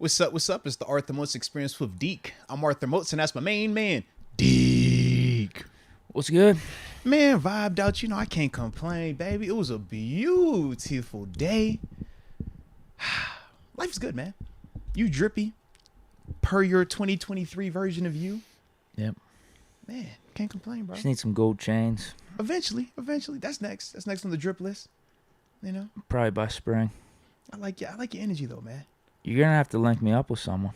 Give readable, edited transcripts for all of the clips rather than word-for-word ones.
What's up? What's up? It's the Arthur Moats Experience with Deke. I'm Arthur Moats, and that's my main man, Deke. What's good? Man, vibed out. I can't complain, baby. It was a beautiful day. Life's good, man. You drippy, per your 2023 version of you. Yep. Man, can't complain, bro. Just need some gold chains. Eventually. That's next. That's next on the drip list. Probably by spring. I like your energy, though, man. You're going to have to link me up with someone.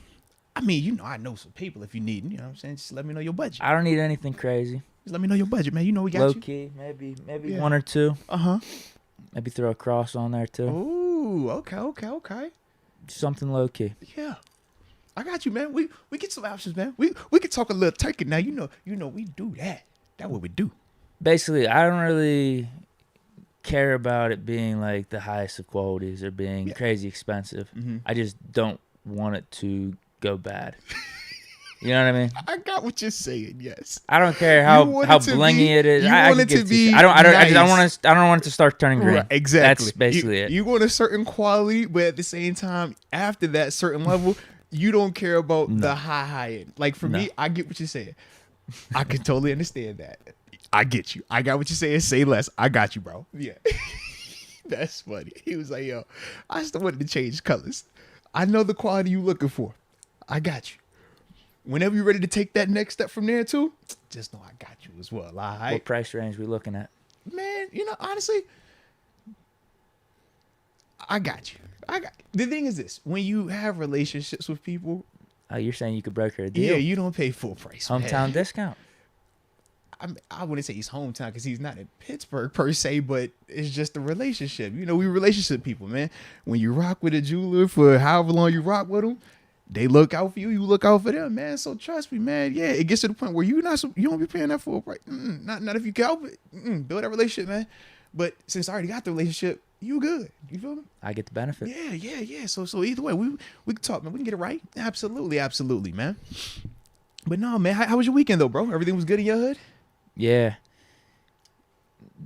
I mean, I know some people if you need. You know what I'm saying? Just let me know your budget. I don't need anything crazy. Just let me know your budget, man. We got Low you. key, maybe yeah. One or two. Uh-huh. Maybe throw a cross on there too. Ooh, okay. Something low key. Yeah. I got you, man. We get some options, man. We could talk a little turkey now. You know we do that. That's what we do. Basically, I don't really care about it being like the highest of qualities or being crazy expensive. Mm-hmm. I just don't want it to go bad. You know what I mean? I got what you're saying. Yes. I don't care how blingy it is. I want it to be. I don't want it to start turning green. Right, exactly. That's basically it. You want a certain quality, but at the same time, after that certain level, you don't care about the high end. Like for me, I get what you're saying. I can totally understand that. I get you. I got what you're saying. Say less. I got you, bro. Yeah. That's funny. He was like, yo, I just wanted to change colors. I know the quality you looking for. I got you. Whenever you're ready to take that next step from there too, just know I got you as well. All right? What price range we looking at? Man, honestly, I got you. The thing is this: when you have relationships with people, Oh, you're saying you could broker a deal? yeah, you don't pay full price. Hometown man. discount. I wouldn't say he's hometown because he's not in Pittsburgh per se, but it's just a relationship. We relationship people, man. When you rock with a jeweler for however long you rock with them, they look out for you. You look out for them, man. So trust me, man. Yeah, it gets to the point where you don't be paying that full price. Not if you can help it. Build that relationship, man. But since I already got the relationship, you good. You feel me? I get the benefit. Yeah. So either way, we can talk, man. We can get it right. Absolutely, man. But no, man. How was your weekend though, bro? Everything was good in your hood? Yeah.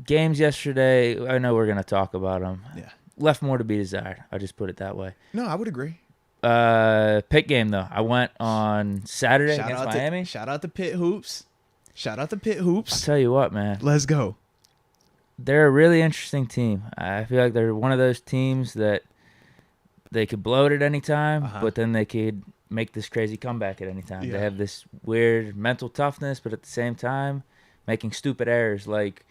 Games yesterday, I know we're going to talk about them. Yeah. Left more to be desired. I'll just put it that way. No, I would agree. Pitt game, though. I went on Saturday against Miami. Shout out to Pitt Hoops. I'll tell you what, man. Let's go. They're a really interesting team. I feel like they're one of those teams that they could blow it at any time, but then they could make this crazy comeback at any time. Yeah. They have this weird mental toughness, but at the same time, making stupid errors. Like,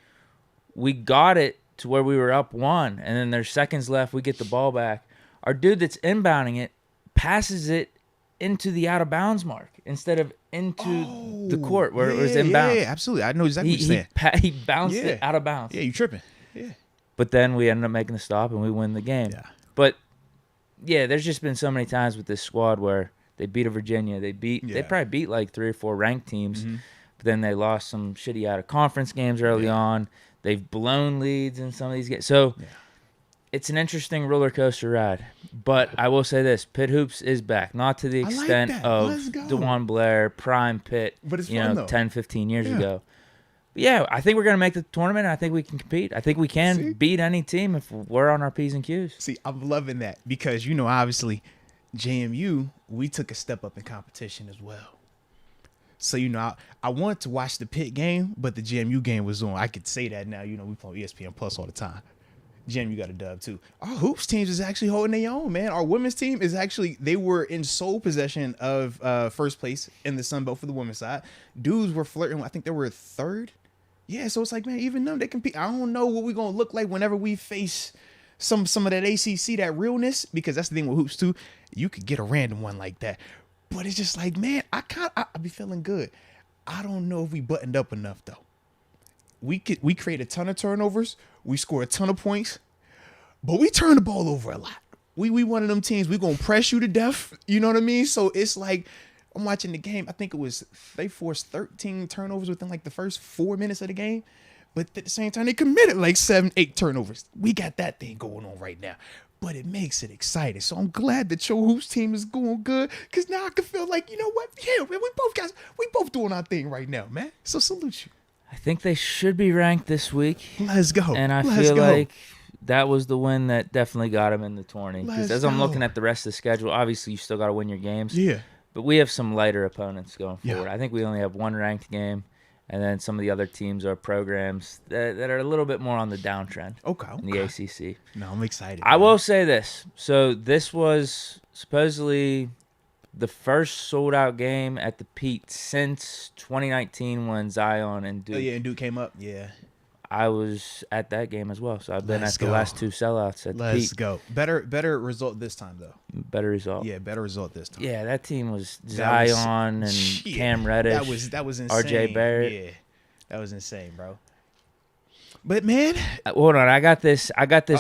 we got it to where we were up 1, and then there's seconds left. We get the ball back. Our dude that's inbounding it passes it into the out-of-bounds mark instead of into the court where it was inbound. Yeah, absolutely. I know exactly what you're saying. He bounced it out of bounds. Yeah, you tripping. Yeah. But then we ended up making the stop, and we win the game. Yeah. But, yeah, there's just been so many times with this squad where they beat a Virginia. They probably beat like 3 or 4 ranked teams. Mm-hmm. But then they lost some shitty out-of-conference games early on. They've blown leads in some of these games. So it's an interesting roller coaster ride. But I will say this. Pitt Hoops is back. Not to the extent of DeJuan Blair, prime Pitt, but it's fun, though. 10, 15 years ago. But yeah, I think we're going to make the tournament. I think we can compete. I think we can beat any team if we're on our P's and Q's. See, I'm loving that because, obviously, JMU, we took a step up in competition as well. So, I wanted to watch the Pitt game, but the JMU game was on. I could say that now. We play ESPN Plus all the time. JMU got a dub, too. Our hoops teams is actually holding their own, man. Our women's team is actually, they were in sole possession of first place in the Sun Belt for the women's side. Dudes were flirting. I think they were third. Yeah, so it's like, man, even them, they compete. I don't know what we're going to look like whenever we face some of that ACC, that realness, because that's the thing with hoops, too. You could get a random one like that. But it's just like, man, I be feeling good. I don't know if we buttoned up enough, though. We create a ton of turnovers. We score a ton of points. But we turn the ball over a lot. We one of them teams, we going to press you to death. You know what I mean? So it's like, I'm watching the game. I think it was, they forced 13 turnovers within like the first 4 minutes of the game. But at the same time, they committed like 7, 8 turnovers. We got that thing going on right now. But it makes it exciting. So I'm glad that your hoops team is going good. Because now I can feel like, you know what? Yeah, man, we both doing our thing right now, man. So salute you. I think they should be ranked this week. Let's go. And I feel like that was the win that definitely got him in the tourney. Because as I'm looking at the rest of the schedule, obviously you still got to win your games. Yeah. But we have some lighter opponents going forward. Yeah. I think we only have one ranked game, and then some of the other teams are programs that are a little bit more on the downtrend in the ACC. No, I'm excited. I will say this. So this was supposedly the first sold-out game at the Pete since 2019 when Zion and Duke. Oh, yeah, and Duke came up. Yeah. I was at that game as well, so I've been at the last two sellouts at the Pete. Let's go. Better result this time, though. Better result. Yeah, better result this time. Yeah, that team was Zion and Cam Reddish. That was insane. R.J. Barrett. Yeah, that was insane, bro. But man, hold on. I got this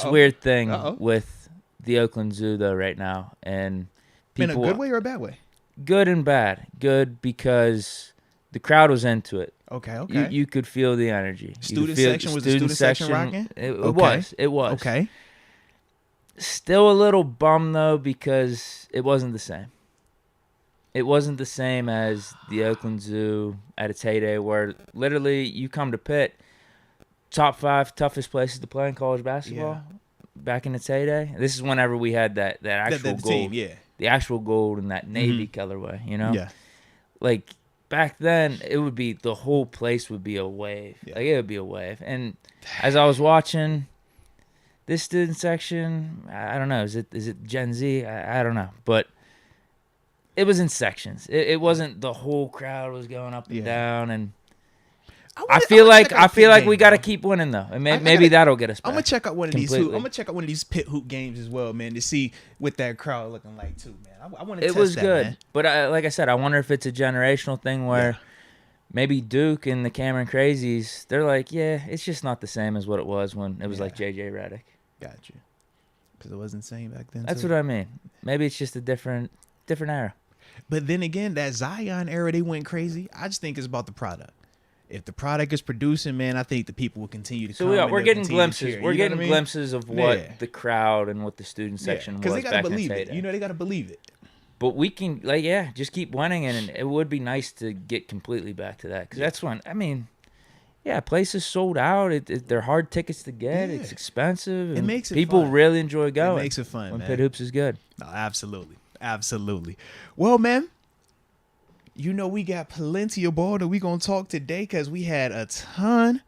weird thing Uh-oh. with the Oakland Zoo though right now, and people. In a good way or a bad way? Good and bad. Good because the crowd was into it. Okay. You could feel the energy. Student section was the student section rocking. It was. Okay. Still a little bummed though because it wasn't the same. It wasn't the same as the Oakland Zoo at its heyday, where literally you come to Pitt, top 5 toughest places to play in college basketball. Back in its heyday. This is whenever we had that actual gold. Team, yeah. The actual gold in that navy colorway, you know? Yeah. Like back then it would be the whole place would be a wave. Yeah. Like it would be a wave. And as I was watching this student section, I don't know, is it Gen Z? I don't know. But it was in sections. It wasn't the whole crowd was going up and down, and I feel like we got to keep winning though, and maybe that'll get us back. I'm gonna check out one of completely. these. I'm gonna check out one of these Pitt hoop games as well, man, to see what that crowd looking like too, man. I want to. It was good, man. But like I said, I wonder if it's a generational thing where maybe Duke and the Cameron Crazies, they're like, yeah, it's just not the same as what it was when it was like JJ Redick. Got you, because it wasn't the same back then. That's what I mean. Maybe it's just a different era. But then again, that Zion era, they went crazy. I just think it's about the product. If the product is producing, man, I think the people will continue to come. So we're getting glimpses. We're getting glimpses of what the crowd and what the student section was. Because they gotta back believe in it. You know, they gotta believe it. But we can, just keep winning, and it would be nice to get completely back to that. Because that's when, places sold out. They're hard tickets to get. It's expensive. It makes it people fun. Really enjoy going. It makes it fun, when man. Pitt Hoops is good. No, absolutely. Well, man, you know we got plenty of ball that we gonna talk today because we had a ton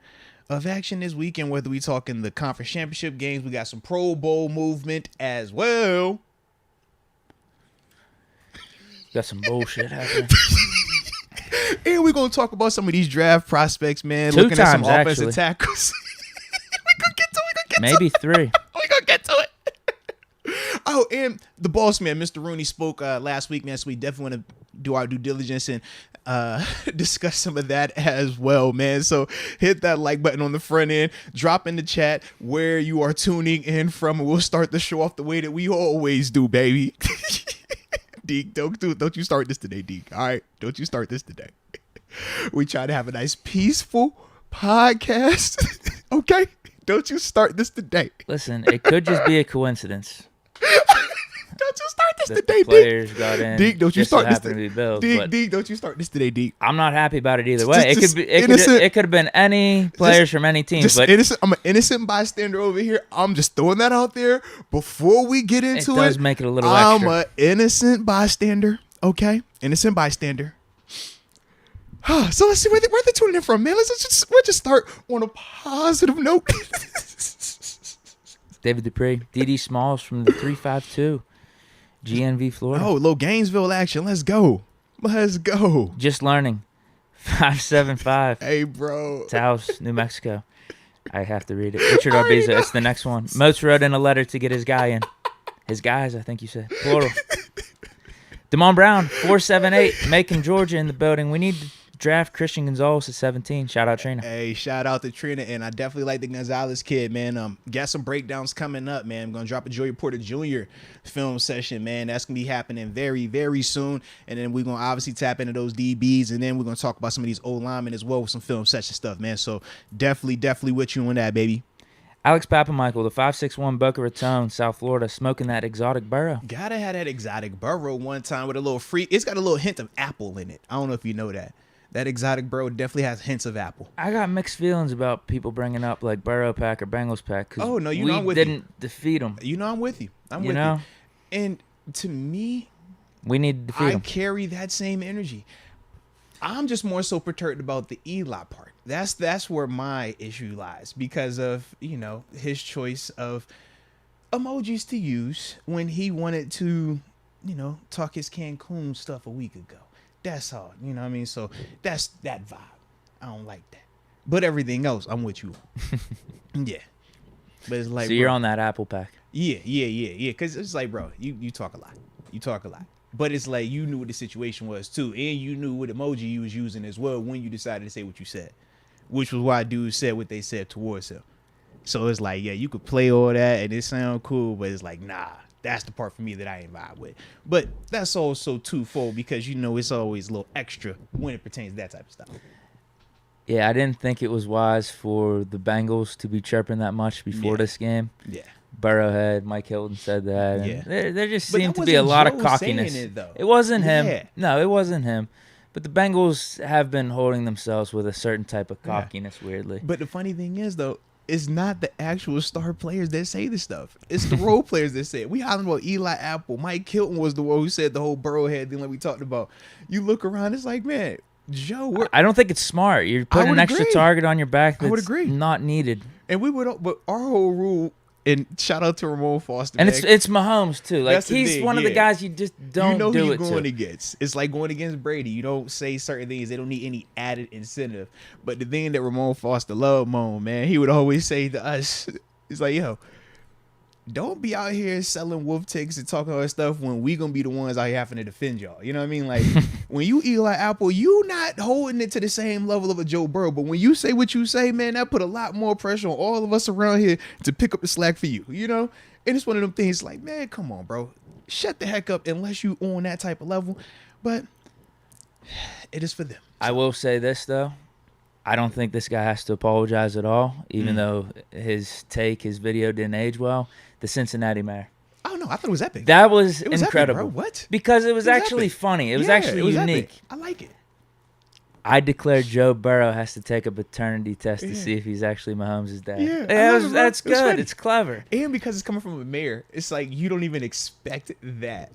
of action this weekend. Whether we talking the conference championship games, we got some Pro Bowl movement as well. Got some bullshit happening. And we're gonna talk about some of these draft prospects, man. Two looking at some times, offensive actually. tackles. we gonna get to it. Maybe 3. We gonna get to it. Oh, and the boss man, Mr. Rooney, spoke last week, man. So we definitely want to do our due diligence and discuss some of that as well, man. So hit that like button on the front end. Drop in the chat where you are tuning in from, and we'll start the show off the way that we always do, baby. Deke, don't you start this today, Deke. All right, don't you start this today. We try to have a nice, peaceful podcast. Okay, don't you start this today. Listen, it could just be a coincidence. Don't you start this today, players got in. Deke, don't you start this today. Deke, Deke, don't you start this today, Deke. I'm not happy about it either way. Just It could have been any players from any team. But I'm an innocent bystander over here. I'm just throwing that out there before we get into it. It does make it a little I'm extra. an innocent bystander. Okay, innocent bystander. So let's see where they're tuning in from, man. Let's just start on a positive note. David Dupree, D.D. Smalls from the 352, GNV, Florida. Oh, little Gainesville action. Let's go. Just learning. 575. Hey, bro. Taos, New Mexico. I have to read it. Richard Arbiza, it's the next one. Moats wrote in a letter to get his guy in. His guys, I think you said. Plural. Damon Brown, 478, Macon, Georgia in the building. We need to draft Christian Gonzalez at 17. Shout out Trina. Hey, shout out to Trina, and I definitely like the Gonzalez kid, man. Got some breakdowns coming up, man. I'm gonna drop a Joey Porter Jr. film session, man. That's gonna be happening very, very soon. And then we're gonna obviously tap into those DBs, and then we're gonna talk about some of these old linemen as well with some film session stuff, man. So definitely with you on that, baby. Alex Papamichael, the 561 Boca Raton, South Florida, smoking that exotic burrow. Gotta have that exotic burrow one time with a little free. It's got a little hint of apple in it. I don't know if you know that. That exotic Burrow definitely has hints of apple. I got mixed feelings about people bringing up like Burrow pack or Bengals pack because Oh no, you know I'm with didn't defeat them. you. You know I'm with you. I'm You with know? you. And to me, We need to defeat I them. carry that same energy. I'm just more so perturbed about the Eli part. That's where my issue lies because of, his choice of emojis to use when he wanted to, talk his Cancun stuff a week ago. That's all. You know what I mean? So that's that vibe. I don't like that. But everything else, I'm with you. Yeah. But it's like, So you're bro, on that Apple pack. Yeah. Because it's like, bro, you talk a lot. You talk a lot. But it's like you knew what the situation was too, and you knew what emoji you was using as well when you decided to say what you said, which was why dudes said what they said towards him. So it's like, yeah, you could play all that and it sound cool, but it's like, nah, that's the part for me that I ain't vibe with. But that's also twofold because it's always a little extra when it pertains to that type of stuff. Yeah, I didn't think it was wise for the Bengals to be chirping that much before this game. Yeah. Burrowhead, Mike Hilton said that. Yeah. And there just But seemed that to be a wasn't lot of Joe cockiness. saying it, though. It wasn't him. Yeah. No, it wasn't him. But the Bengals have been holding themselves with a certain type of cockiness, weirdly. But the funny thing is, though, it's not the actual star players that say this stuff. It's the role players that say it. We hollering about Eli Apple. Mike Hilton was the one who said the whole Burrowhead thing like we talked about. You look around, it's like, man, Joe. I don't think it's smart. You're putting an extra target on your back that's not needed. And but our whole rule, and shout out to Ramon Foster. And man. it's Mahomes too. Like he's one of the guys you just don't who do you're it going to. against. It's like going against Brady. You don't say certain things. They don't need any added incentive. But the thing that Ramon Foster loved, man, he would always say to us, he's like, yo, don't be out here selling wolf ticks and talking all that stuff when we gonna be the ones out here having to defend y'all. You know what I mean? Like when you Eli Apple, you not holding it to the same level of a Joe Burrow. But when you say what you say, man, that put a lot more pressure on all of us around here to pick up the slack for you. And it's one of them things like, man, come on, bro. Shut the heck up unless you on that type of level. But it is for them. So. I will say this though. I don't think this guy has to apologize at all, even though his video didn't age well. The Cincinnati Mayor. Oh, no, I thought it was epic. That was incredible. Epic, bro. What? Because it was actually epic. funny. It was actually unique. Epic. I like it. I declare Joe Burrow has to take a paternity test to see if he's actually Mahomes' dad. Yeah, that's good. It's clever. And because it's coming from a mayor, it's like you don't even expect that.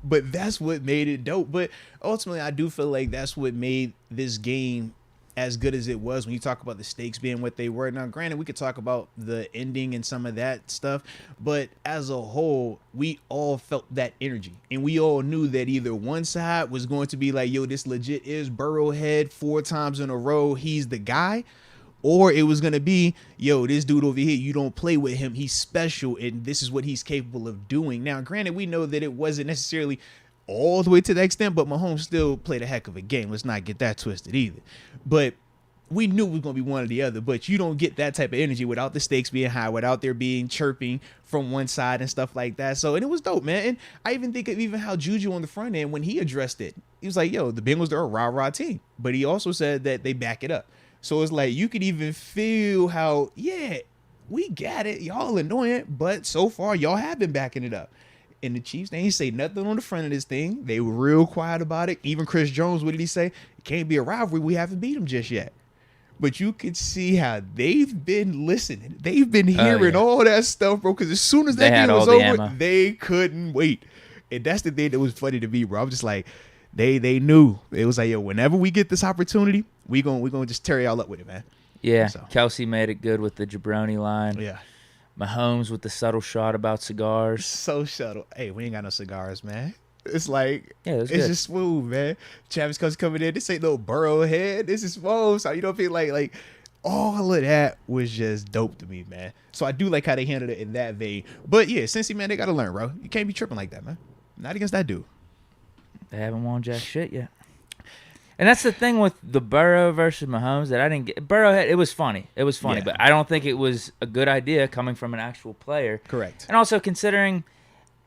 But that's what made it dope. But ultimately, I do feel like that's what made this game as good as it was when you talk about the stakes being what they were. Now, granted, we could talk about the ending and some of that stuff, but as a whole, we all felt that energy. And we all knew that either one side was going to be like, yo, this legit is Burrowhead 4 times in a row. He's the guy. Or it was going to be, yo, this dude over here, you don't play with him. He's special, and this is what he's capable of doing. Now, granted, we know that it wasn't necessarily all the way to the extent, but Mahomes still played a heck of a game. Let's not get that twisted either. But we knew it was going to be one or the other, but you don't get that type of energy without the stakes being high, without there being chirping from one side and stuff like that. So, and it was dope, man. And I even think of even how Juju on the front end, when he addressed it, he was like, yo, the Bengals, they're a rah-rah team. But he also said that they back it up. So it's like you could even feel how, yeah, we got it. Y'all annoying, but so far y'all have been backing it up. And the Chiefs, they ain't say nothing on the front of this thing. They were real quiet about it. Even Chris Jones, what did he say? It can't be a rivalry. We haven't beat them just yet. But you could see how they've been listening. They've been hearing all that stuff, bro. Because as soon as that game was over, they couldn't wait. And that's the thing that was funny to me, bro. I'm just like, they knew. It was like, yo, whenever we get this opportunity, we gonna just tear y'all up with it, man. Yeah, so. Kelsey made it good with the jabroni line. Yeah. Mahomes with the subtle shot about cigars. So subtle. Hey, we ain't got no cigars, man. It's like, it's good. just smooth, man. Travis Kelce coming in. This ain't no Burrowhead. This is smooth. So you don't feel like all of that was just dope to me, man. So I do like how they handled it in that vein. But yeah, Cincy, man, they got to learn, bro. You can't be tripping like that, man. Not against that dude. They haven't won jack shit yet. And that's the thing with the Burrow versus Mahomes that I didn't get. Burrowhead, it was funny. It was funny, but I don't think it was a good idea coming from an actual player. Correct. And also considering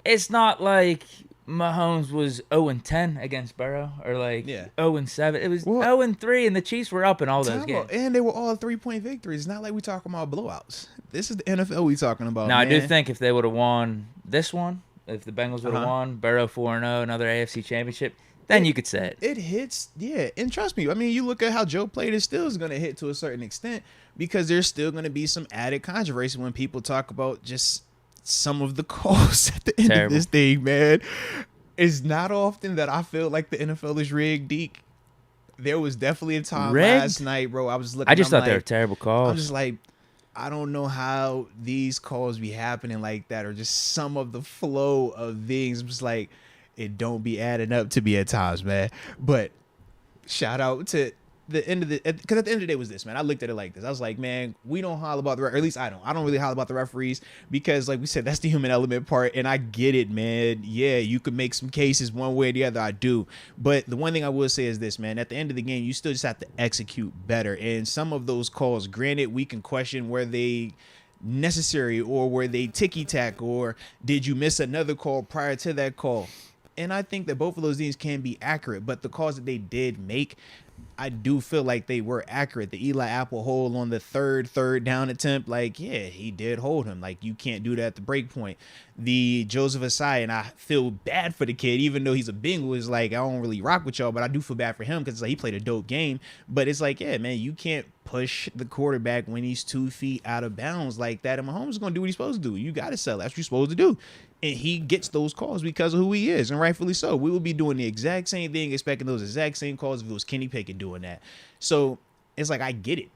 it's not like Mahomes was 0-10 against Burrow or 0-7. It was 0-3, and the Chiefs were up in all those games. And they were all 3-point victories. It's not like we talking about blowouts. This is the NFL we talking about. Now, man. I do think if they would have won this one, if the Bengals would have won, Burrow 4-0, another AFC championship, then you could say it. It hits, yeah. And trust me, I mean, you look at how Joe played, it still is going to hit to a certain extent because there's still going to be some added controversy when people talk about just some of the calls at the end of this thing, man. It's not often that I feel like the NFL is rigged, Deke. There was definitely a time last night, bro. I was looking. I just thought they were terrible calls. I'm just like, I don't know how these calls be happening like that, or just some of the flow of things. I'm just like, it don't be adding up to me at times, man. But shout out to the end of the, because at the end of the day was this, man. I looked at it like this. I was like, man, we don't holler about the, or at least I don't. I don't really holler about the referees because, like we said, that's the human element part, and I get it, man. Yeah, you could make some cases one way or the other. I do, but the one thing I will say is this, man. At the end of the game, you still just have to execute better. And some of those calls, granted, we can question where they necessary or were they ticky tack, or did you miss another call prior to that call? And I think that both of those things can be accurate, but the calls that they did make, I do feel like they were accurate. The Eli Apple hold on the third down attempt, like, yeah, he did hold him. Like, you can't do that at the break point. The Joseph Asai, and I feel bad for the kid, even though he's a Bengal, is like, I don't really rock with y'all, but I do feel bad for him because like, he played a dope game. But it's like, yeah, man, you can't push the quarterback when he's 2 feet out of bounds like that. And Mahomes is going to do what he's supposed to do. You got to sell. That's what you're supposed to do. And he gets those calls because of who he is, and rightfully so. We will be doing the exact same thing, expecting those exact same calls if it was Kenny Pickett doing that. So it's like, I get it.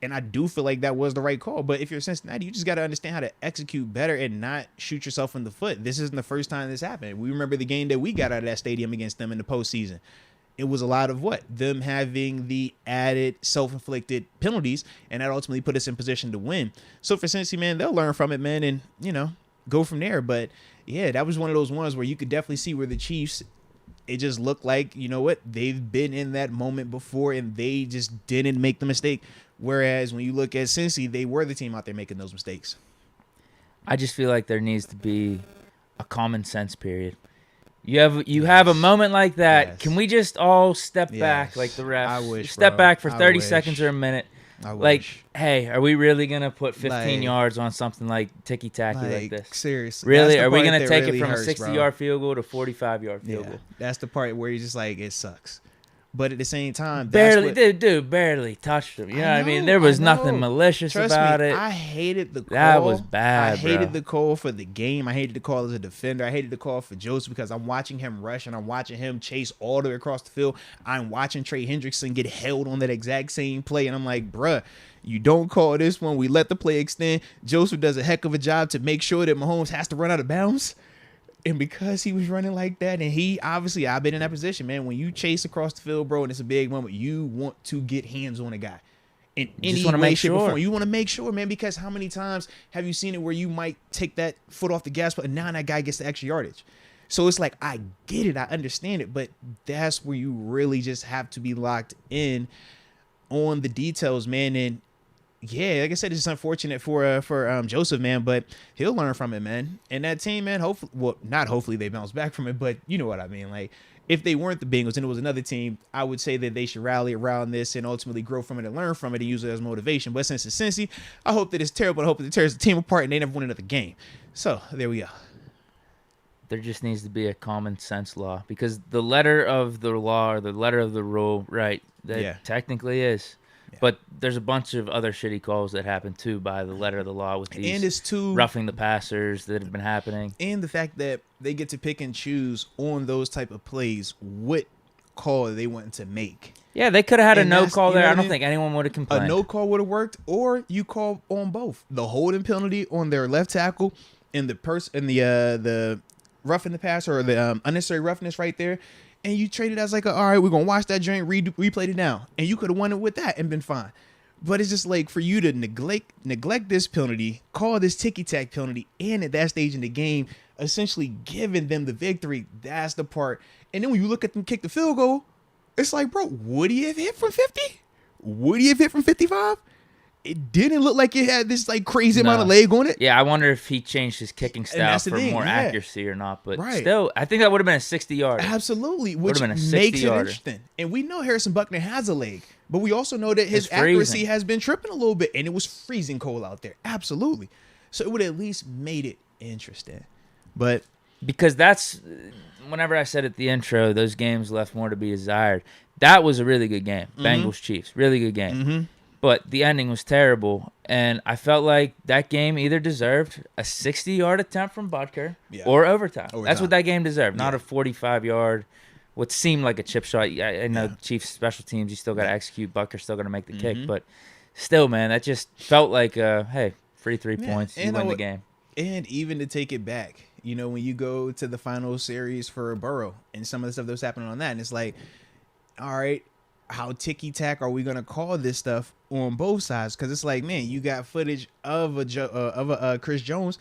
And I do feel like that was the right call. But if you're Cincinnati, you just got to understand how to execute better and not shoot yourself in the foot. This isn't the first time this happened. We remember the game that we got out of that stadium against them in the postseason. It was a lot of what? Them having the added self-inflicted penalties, and that ultimately put us in position to win. So for Cincy, man, they'll learn from it, man, and, you know, go from there. But yeah, that was one of those ones where you could definitely see where the Chiefs, it just looked like, you know what, they've been in that moment before and they just didn't make the mistake. Whereas when you look at Cincy, they were the team out there making those mistakes. I just feel like there needs to be a common sense period. You have a moment like that. Yes. Can we just all step back like the refs? I wish, step back for 30 seconds or a minute. Like, hey, are we really going to put 15 yards on something like ticky-tacky like this? Seriously. Really? Are we going to take it from a 60-yard field goal to 45-yard field goal? That's the part where you're just like, it sucks. But at the same time, dude barely touched him. You know what I mean? There was nothing malicious about it. I hated the call. That was bad, I hated the call for the game. I hated the call as a defender. I hated the call for Joseph because I'm watching him rush and I'm watching him chase all the way across the field. I'm watching Trey Hendrickson get held on that exact same play. And I'm like, bruh, you don't call this one. We let the play extend. Joseph does a heck of a job to make sure that Mahomes has to run out of bounds. And because he was running like that, and he obviously, I've been in that position, man. When you chase across the field, bro, and it's a big moment, you want to get hands on a guy. In any way, shape, or form. You want to make sure, man, because how many times have you seen it where you might take that foot off the gas, but now that guy gets the extra yardage? So it's like, I get it, I understand it, but that's where you really just have to be locked in on the details, man. And yeah, like I said, it's just unfortunate for Joseph, man, but he'll learn from it, man. And that team, man, hopefully, well, not hopefully they bounce back from it, but you know what I mean. Like, if they weren't the Bengals and it was another team, I would say that they should rally around this and ultimately grow from it and learn from it and use it as motivation. But since it's Cincy, I hope that it's terrible. I hope that it tears the team apart and they never win another game. So there we go. There just needs to be a common sense law because the letter of the law or the letter of the rule, right, that technically is. But there's a bunch of other shitty calls that happen, too, by the letter of the law with these and it's too, roughing the passers that have been happening. And the fact that they get to pick and choose on those type of plays what call they want to make. Yeah, they could have had a no call there. I don't think anyone would have complained. A no call would have worked, or you call on both. The holding penalty on their left tackle and the roughing the passer or the unnecessary roughness right there. And you traded as like, all right, we're going to watch that joint, replay it now. And you could have won it with that and been fine. But it's just like for you to neglect this penalty, call this ticky-tack penalty, and at that stage in the game, essentially giving them the victory, that's the part. And then when you look at them kick the field goal, it's like, bro, would he have hit from 50? Would he have hit from 55? It didn't look like it had this like crazy amount of leg on it. Yeah, I wonder if he changed his kicking style for more accuracy or not. But still, I think that would have been a 60-yarder. Absolutely, which makes it interesting. And we know Harrison Buckner has a leg, but we also know that his accuracy has been tripping a little bit, and it was freezing cold out there. Absolutely. So it would have at least made it interesting. But because that's whenever I said at the intro, those games left more to be desired. That was a really good game. Bengals Chiefs, really good game. But the ending was terrible, and I felt like that game either deserved a 60-yard attempt from Butker or overtime. That's what that game deserved, not a 45-yard, what seemed like a chip shot. I know Chiefs special teams, you still got to execute. Butker's still got to make the kick, but still, man, that just felt like, hey, free 3 points, you win the game. And even to take it back, when you go to the final series for Burrow and some of the stuff that was happening on that, and it's like, all right, how ticky-tack are we going to call this stuff on both sides? Because it's like, man, you got footage of a Chris Jones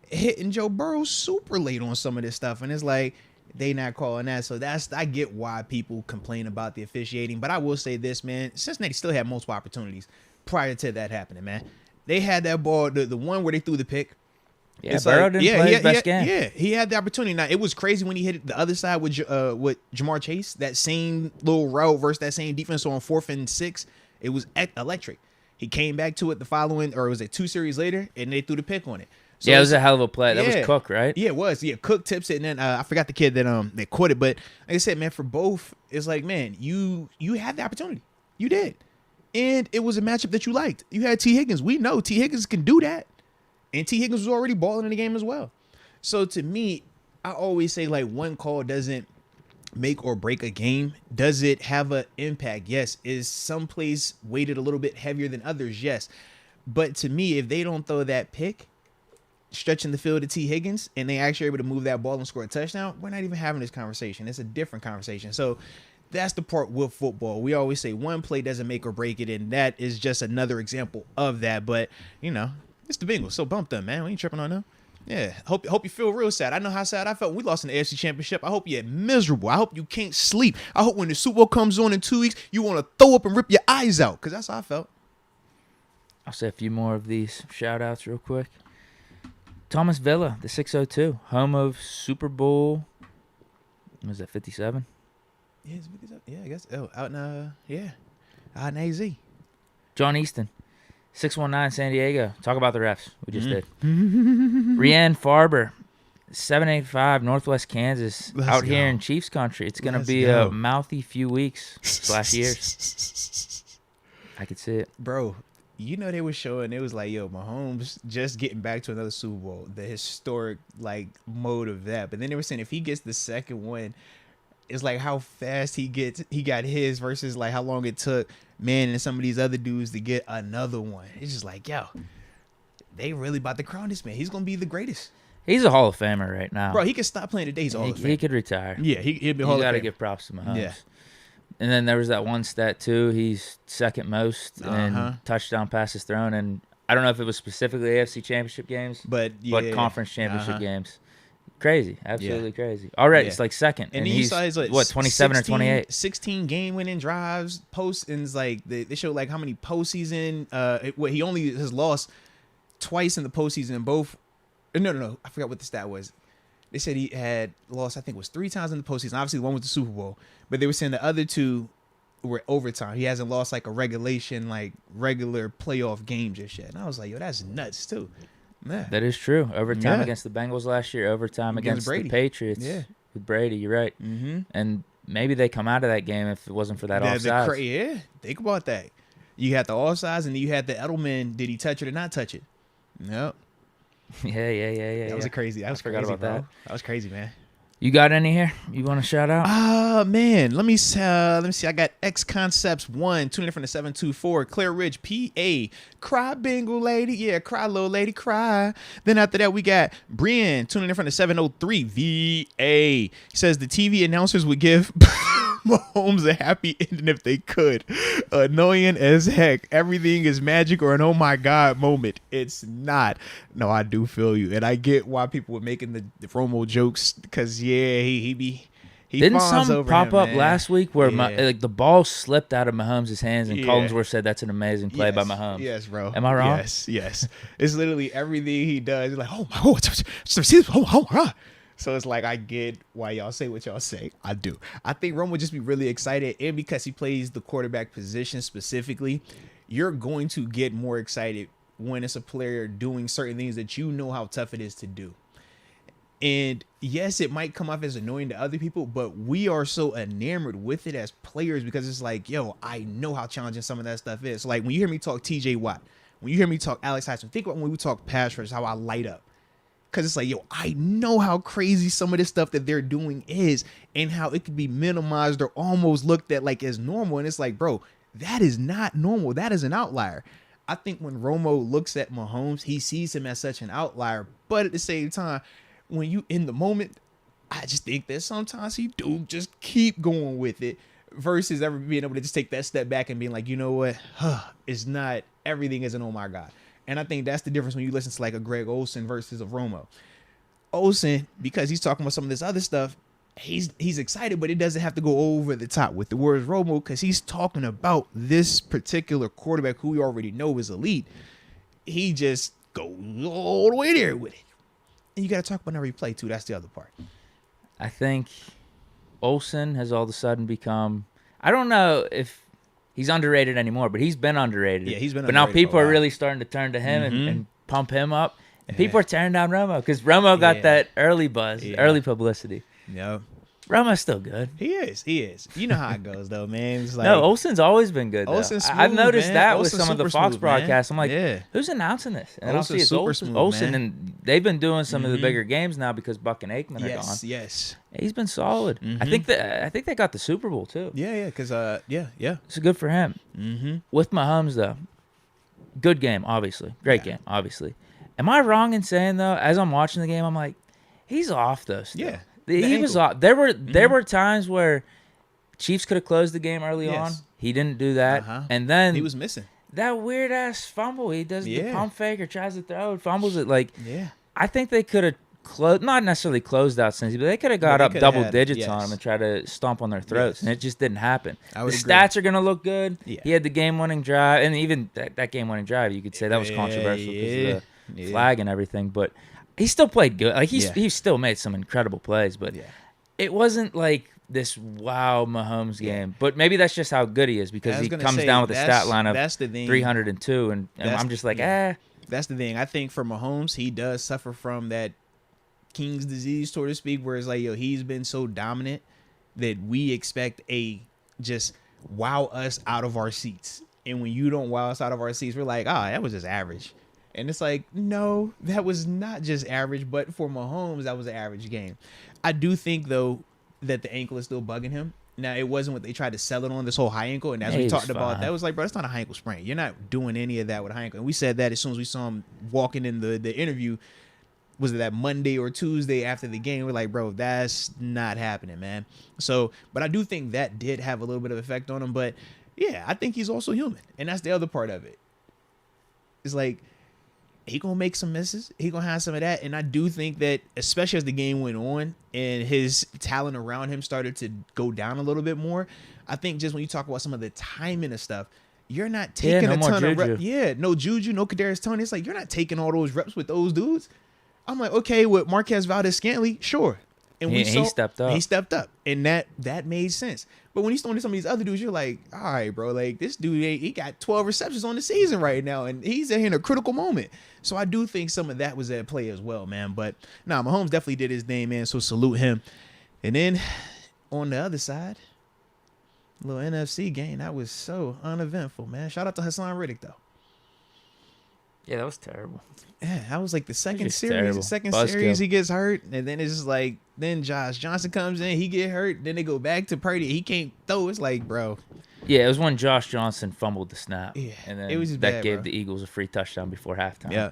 hitting Joe Burrow super late on some of this stuff. And it's like, they not calling that. So I get why people complain about the officiating. But I will say this, man, Cincinnati still had multiple opportunities prior to that happening, man. They had that ball, the one where they threw the pick. Yeah, Burrow didn't play his best game. Yeah, he had the opportunity. Now, it was crazy when he hit it the other side with Jamar Chase, that same little route versus that same defense on 4th and 6. It was electric. He came back to it the following, or was it 2 series later, and they threw the pick on it. So it was a hell of a play. That was Cook, right? Yeah, it was. Yeah, Cook tips it, and then I forgot the kid that caught it. But like I said, man, for both, it's like, man, you had the opportunity. You did. And it was a matchup that you liked. You had T. Higgins. We know T. Higgins can do that. And T. Higgins was already balling in the game as well. So to me, I always say, like, one call doesn't make or break a game. Does it have an impact? Yes. Is some plays weighted a little bit heavier than others? Yes. But to me, if they don't throw that pick, stretching the field to T. Higgins, and they actually are able to move that ball and score a touchdown, we're not even having this conversation. It's a different conversation. So that's the part with football. We always say one play doesn't make or break it, and that is just another example of that. But, it's the Bengals, so bump them, man. We ain't tripping on them. Yeah, hope you feel real sad. I know how sad I felt. We lost in the AFC Championship. I hope you're miserable. I hope you can't sleep. I hope when the Super Bowl comes on in 2 weeks, you want to throw up and rip your eyes out, because that's how I felt. I'll say a few more of these shout-outs real quick. Thomas Villa, the 602, home of Super Bowl, was that 57? Yeah, it's 57. Yeah, I guess. Out in AZ. John Easton. 619 San Diego. Talk about the refs. We just did. Rianne Farber, 785 Northwest Kansas. Out here in Chiefs country. It's going to be a mouthy few weeks / years. I could see it. Bro, they were showing, it was like, yo, Mahomes just getting back to another Super Bowl. The historic, mode of that. But then they were saying if he gets the second one, it's like how fast he got his versus how long it took and some of these other dudes to get another one. It's just like, yo, they really about to crown this man. He's gonna be the greatest. He's a Hall of Famer right now, bro. He could stop playing today. He's Hall of Fame. He could retire. Yeah, he'd be Hall of Fame. You gotta give props to Mahomes. Yeah. And then there was that one stat too. He's second most in touchdown passes thrown, and I don't know if it was specifically AFC Championship games, but conference championship games. Crazy, absolutely crazy. Already, it's like second, and he's what 27 or 28. 16 game-winning drives, post-ins. They showed how many postseason. He only has lost twice in the postseason. Both. No. I forgot what the stat was. They said he had lost, I think it was 3 times in the postseason. Obviously, one was the Super Bowl, but they were saying the other 2 were overtime. He hasn't lost a regulation, regular playoff game just yet. And I was like, yo, that's nuts too. Yeah. That is true. Overtime against the Bengals last year. Overtime against the Patriots with Brady. You're right. Mm-hmm. And maybe they come out of that game if it wasn't for that offside. Think about that. You had the offsides, and then you had the Edelman. Did he touch it or not touch it? Nope. Yeah. That was crazy. I forgot about that. That was crazy, man. You got any here? You want to shout out? Man. Let me see. I got X Concepts 1 tuning in from the 724 Clear Ridge, PA. Cry Bengal lady, yeah, cry little lady, cry. Then after that we got Brian tuning in from the 703 VA. He says the TV announcers would give Mahomes a happy ending if they could. Annoying as heck. Everything is magic or an oh my god moment. It's not. No, I do feel you, and I get why people were making the Romo jokes because he didn't some pop up man. Last week where the ball slipped out of Mahomes' hands and Collinsworth said that's an amazing play by Mahomes. Yes, bro. Am I wrong? Yes. It's literally everything he does. He's like, oh my god. So it's like I get why y'all say what y'all say. I do. I think Romo would just be really excited, and because he plays the quarterback position specifically, you're going to get more excited when it's a player doing certain things that you know how tough it is to do. And yes, it might come off as annoying to other people, but we are so enamored with it as players because it's like, yo, I know how challenging some of that stuff is. So like when you hear me talk TJ Watt, when you hear me talk Alex Heisman, think about when we talk pass rush, how I light up. Because it's like, yo, I know how crazy some of this stuff that they're doing is and how it could be minimized or almost looked at like as normal. And it's like, bro, that is not normal. That is an outlier. I think when Romo looks at Mahomes, he sees him as such an outlier. But at the same time, when you in the moment, I just think that sometimes he do just keep going with it versus ever being able to just take that step back and being like, you know what? It's not, everything isn't, oh my God. And I think that's the difference when you listen to like a Greg Olsen versus a Romo. Olsen, because he's talking about some of this other stuff, he's excited, but it doesn't have to go over the top with the words Romo because he's talking about this particular quarterback who we already know is elite. He just goes all the way there with it. And you got to talk about every play, too. That's the other part. I think Olsen has all of a sudden become, I don't know if he's underrated anymore, but he's been underrated. Yeah, he's been But underrated. now people are really starting to turn to him and pump him up. And people are tearing down Romo because Romo got that early buzz, early publicity. Yep. Romo's still good. He is. You know how it goes, though, man. It's like, no, Olsen's always been good, though. Olsen's smooth, I've noticed man. that Olsen's with some of the super Fox smooth, broadcasts. man. I'm like, who's announcing this? And I'll see it's super Olsen. smooth, Olsen, man. and they've been doing some of the bigger games now because Buck and Aikman are gone. Yes. He's been solid. I think they got the Super Bowl, too. Yeah, because, yeah. It's good for him. With Mahomes, though, good game, obviously. Great game, obviously. Am I wrong in saying, though, as I'm watching the game, I'm like, he's off, though, still. Yeah. He was off. There were times where Chiefs could have closed the game early on. He didn't do that. And then he was missing that weird ass fumble. He does the pump fake or tries to throw it, fumbles it. Like, I think they could have closed, not necessarily closed out Cincy, but they could have got up double digits on them and tried to stomp on their throats, and it just didn't happen. The stats are gonna look good. He had the game-winning drive, and even that game-winning drive, you could say that was controversial because of the flag and everything, but he still played good. Like he still made some incredible plays, but it wasn't like this wow Mahomes game. But maybe that's just how good he is because he comes down with a stat line of 302, and I'm just like, That's the thing. I think for Mahomes, he does suffer from that King's disease, so to speak, where it's like, yo, he's been so dominant that we expect just wow us out of our seats. And when you don't wow us out of our seats, we're like, that was just average. And it's like, no, that was not just average, but for Mahomes, that was an average game. I do think, though, that the ankle is still bugging him. Now, it wasn't what they tried to sell it on, this whole high ankle. And as we talked about, that was like, bro, it's not a high ankle sprain. You're not doing any of that with a high ankle. And we said that as soon as we saw him walking in the interview. Was it that Monday or Tuesday after the game? We're like, bro, that's not happening, man. So, but I do think that did have a little bit of effect on him. But, yeah, I think he's also human. And that's the other part of it. It's like, he gonna make some misses. He gonna have some of that. And I do think that, especially as the game went on and his talent around him started to go down a little bit more, I think just when you talk about some of the timing of stuff, you're not taking a ton of reps. Yeah, no Juju, no Kadarius Toney. It's like, you're not taking all those reps with those dudes. I'm like, okay, with Marquez Valdez-Scantling, sure. And he stepped up. He stepped up. And that made sense. But when he's throwing to some of these other dudes, you're like, all right, bro, like this dude, he got 12 receptions on the season right now, and he's in a critical moment. So I do think some of that was at play as well, man. But Mahomes definitely did his thing, man. So salute him. And then on the other side, little NFC game, that was so uneventful, man. Shout out to Hassan Riddick, though. Yeah, that was terrible. Yeah, that was like the second series. Terrible. The second series, he gets hurt, and then it's just like, then Josh Johnson comes in, he get hurt, then they go back to Purdy. He can't throw. It's like, bro. Yeah, it was when Josh Johnson fumbled the snap. Yeah, and then it was just that bad, gave bro. the Eagles a free touchdown before halftime. Yeah.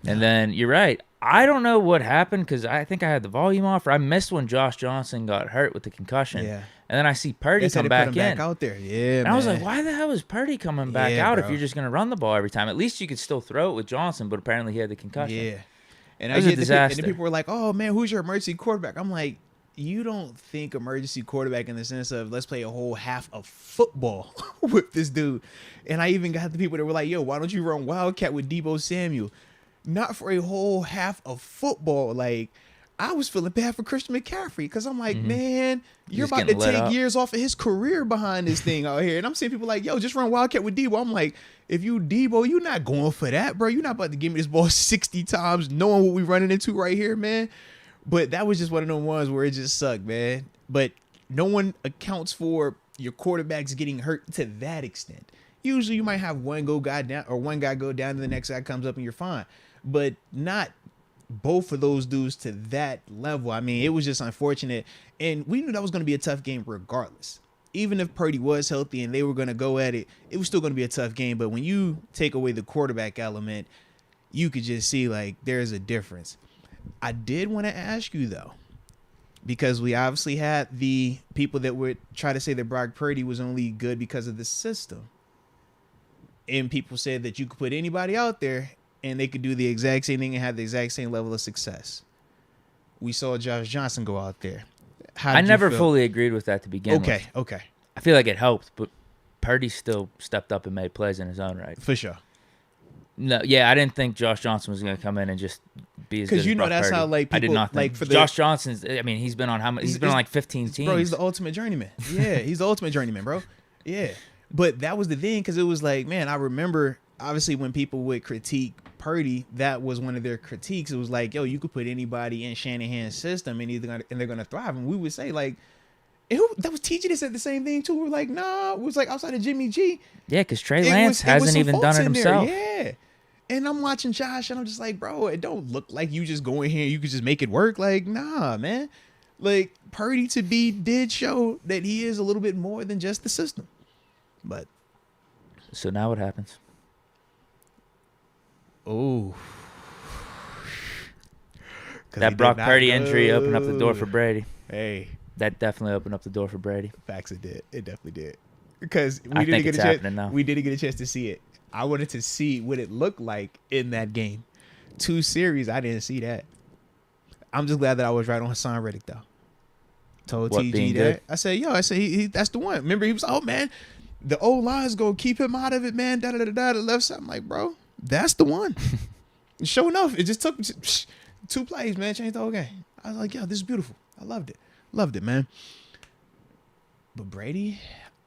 And then you're right. I don't know what happened because I think I had the volume off, or I missed when Josh Johnson got hurt with the concussion. Yeah. And then I see Purdy come back in. Back out there. Yeah, and I was like, why the hell is Purdy coming back out bro. if you're just going to run the ball every time? At least you could still throw it with Johnson, but apparently he had the concussion. Yeah. And it was a disaster. And the people were like, oh, man, who's your emergency quarterback? I'm like, you don't think emergency quarterback in the sense of let's play a whole half of football with this dude. And I even got the people that were like, yo, why don't you run Wildcat with Deebo Samuel? Not for a whole half of football. Like, I was feeling bad for Christian McCaffrey because I'm like, man, you're about to take years off of his career behind this thing out here. And I'm seeing people like, yo, just run Wildcat with Deebo. I'm like, if you Deebo, you're not going for that, bro. You're not about to give me this ball 60 times knowing what we're running into right here, man. But that was just one of those ones where it just sucked, man. But no one accounts for your quarterbacks getting hurt to that extent. Usually you might have one guy go down and the next guy comes up and you're fine. But not both of those dudes to that level. I mean, it was just unfortunate. And we knew that was going to be a tough game regardless. Even if Purdy was healthy and they were going to go at it, it was still going to be a tough game. But when you take away the quarterback element, you could just see like there's a difference. I did want to ask you though, because we obviously had the people that would try to say that Brock Purdy was only good because of the system. And people said that you could put anybody out there and they could do the exact same thing and have the exact same level of success. We saw Josh Johnson go out there. I never fully agreed with that to begin with. Okay. I feel like it helped, but Purdy still stepped up and made plays in his own right. For sure. No, yeah, I didn't think Josh Johnson was going to come in and just be as good as Brock Purdy. Because that's how like people, I did not think. Like for Josh Johnson's. I mean, he's been on how many? He's been on like 15 teams. Bro, he's the ultimate journeyman. Yeah, he's the ultimate journeyman, bro. Yeah, but that was the thing because it was like, man, I remember obviously when people would critique Purdy, that was one of their critiques. It was like, yo, you could put anybody in Shanahan's system and they're gonna thrive. And we would say like, that was TG that said the same thing too. We were like, nah, it was like outside of Jimmy G. Yeah, because Trey Lance hasn't even done it himself. Yeah. And I'm watching Josh, and I'm just like, bro, it don't look like you just go in here and you could just make it work. Like, nah, man. Like, Purdy did show that he is a little bit more than just the system. But. So now what happens? Oh. That Brock Purdy injury opened up the door for Brady. Hey. That definitely opened up the door for Brady. Facts, it did. It definitely did. Because we didn't get a chance to see it. I wanted to see what it looked like in that game. 2 series, I didn't see that. I'm just glad that I was right on Hassan Reddick, though. Told TG that. I said, he that's the one. Remember, he was, oh, man, the O-line's going to keep him out of it, man. The left side. I'm like, bro, that's the one. Sure enough, it just took 2 plays, man. Changed the whole game. I was like, yo, this is beautiful. I loved it. Loved it, man. But Brady,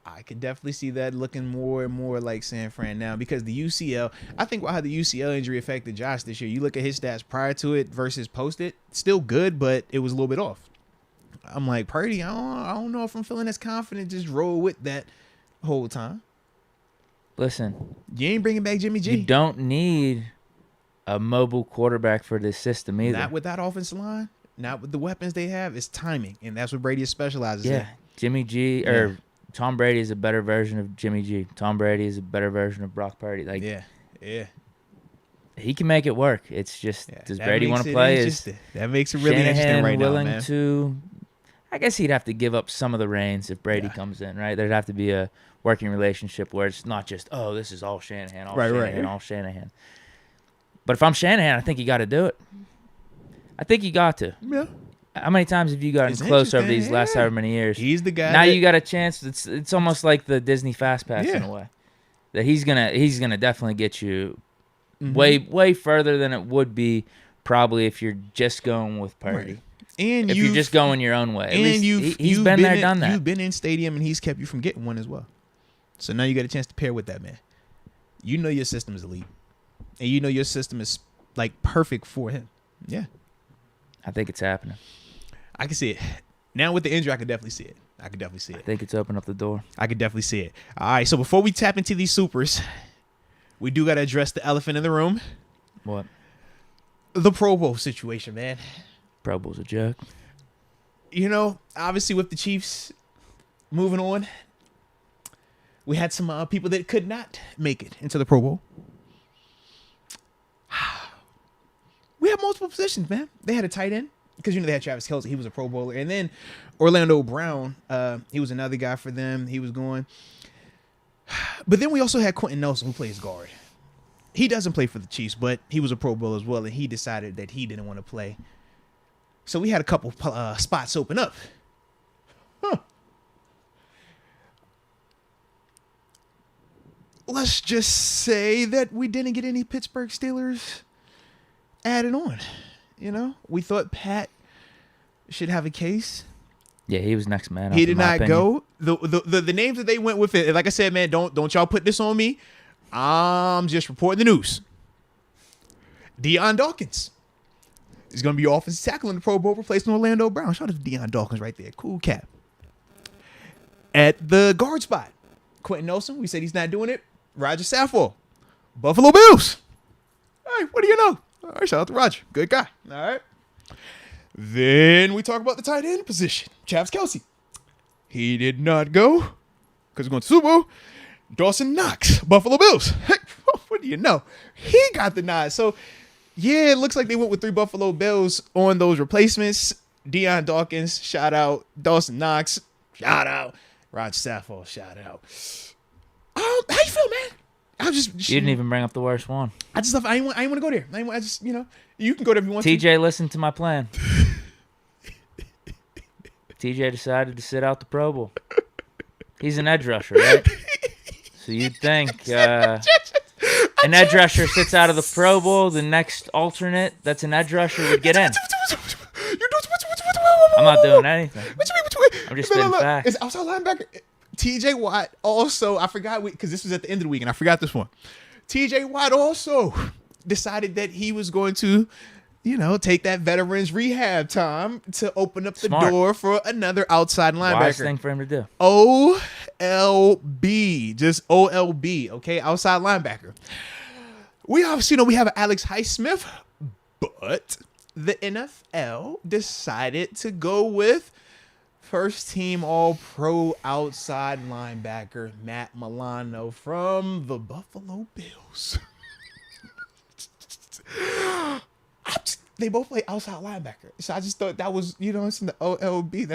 I could definitely see that looking more and more like San Fran now because the UCL, I think how the UCL injury affected Josh this year. You look at his stats prior to it versus post it, still good, but it was a little bit off. I'm like, Purdy, I don't know if I'm feeling as confident. Just roll with that whole time. Listen, you ain't bringing back Jimmy G. You don't need a mobile quarterback for this system either. Not with that offensive line, not with the weapons they have. It's timing, and that's what Brady specializes in. Yeah, Jimmy G or Tom Brady is a better version of Jimmy G. Tom Brady is a better version of Brock Purdy. Like, yeah. He can make it work. It's just, does Brady want to play? That makes it really interesting right now, man. I guess he'd have to give up some of the reins if Brady comes in, right? There'd have to be a working relationship where it's not just, oh, this is all Shanahan, all Shanahan. But if I'm Shanahan, I think you got to do it. I think you got to. Yeah. How many times have you gotten close over these last however many years? He's the guy. Now you got a chance. It's almost like the Disney Fast Pass in a way. That he's gonna definitely get you way further than it would be probably if you're just going with Purdy. Right. And if you're just going your own way. At least he's been there, done that. You've been in stadium and he's kept you from getting one as well. So now you got a chance to pair with that man. You know your system is elite. And you know your system is like perfect for him. Yeah. I think it's happening. I can see it. Now with the injury, I can definitely see it. I think it's opened up the door. I can definitely see it. All right, so before we tap into these supers, we do got to address the elephant in the room. What? The Pro Bowl situation, man. Pro Bowl's a joke. You know, obviously with the Chiefs moving on, we had some people that could not make it into the Pro Bowl. We have multiple positions, man. They had a tight end because, they had Travis Kelce. He was a Pro Bowler. And then Orlando Brown, he was another guy for them. He was going. But then we also had Quentin Nelson, who plays guard. He doesn't play for the Chiefs, but he was a Pro Bowler as well, and he decided that he didn't want to play. So we had a couple spots open up. Let's just say that we didn't get any Pittsburgh Steelers added on. We thought Pat should have a case. Yeah, he was next man up. He did not go. The names that they went with it. Like I said, man, don't y'all put this on me. I'm just reporting the news. Deion Dawkins. He's going to be offensive tackle in the Pro Bowl, replacing Orlando Brown. Shout out to Deion Dawkins right there. Cool cat. At the guard spot, Quentin Nelson, we said he's not doing it. Roger Saffold, Buffalo Bills. All right, what do you know? All right, shout out to Roger. Good guy. All right. Then we talk about the tight end position. Travis Kelce. He did not go because he's going to Super Bowl. Dawson Knox, Buffalo Bills. What do you know? He got the nod. So, yeah, it looks like they went with 3 Buffalo Bills on those replacements. Deion Dawkins, shout out. Dawson Knox, shout out. Roger Saffold, shout out. How you feel, man? You didn't even bring up the worst one. I ain't want to go there. I just, you can go there if you want TJ, listen to my plan. TJ decided to sit out the Pro Bowl. He's an edge rusher, right? So you'd think an edge rusher sits out of the Pro Bowl, the next alternate that's an edge rusher would get in. I'm not doing anything. I'm just spitting facts. It's outside linebacker. TJ Watt also, I forgot, because this was at the end of the week, and I forgot this one. TJ Watt also decided that he was going to, take that veterans rehab time to open up the door for another outside linebacker. Wise thing for him to do. OLB. Just OLB, okay? Outside linebacker. We obviously know we have Alex Highsmith, but the NFL decided to go with first team All-Pro outside linebacker Matt Milano from the Buffalo Bills. They both play outside linebacker. So I just thought that was, it's in the OLB.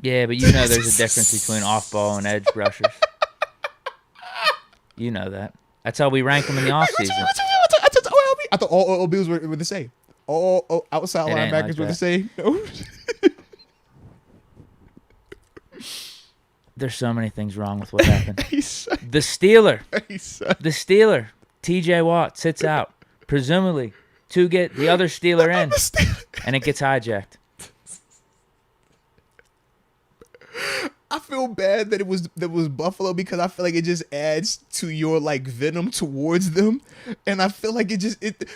Yeah, but there's a difference between off-ball and edge rushers. You know that. That's how we rank them in the offseason. I thought all OLBs were the same. All outside linebackers were the same. No. There's so many things wrong with what happened. The Steeler, TJ Watt sits out, presumably to get the other Steeler in, and it gets hijacked. I feel bad that it was Buffalo because I feel like it just adds to your venom towards them, and I feel like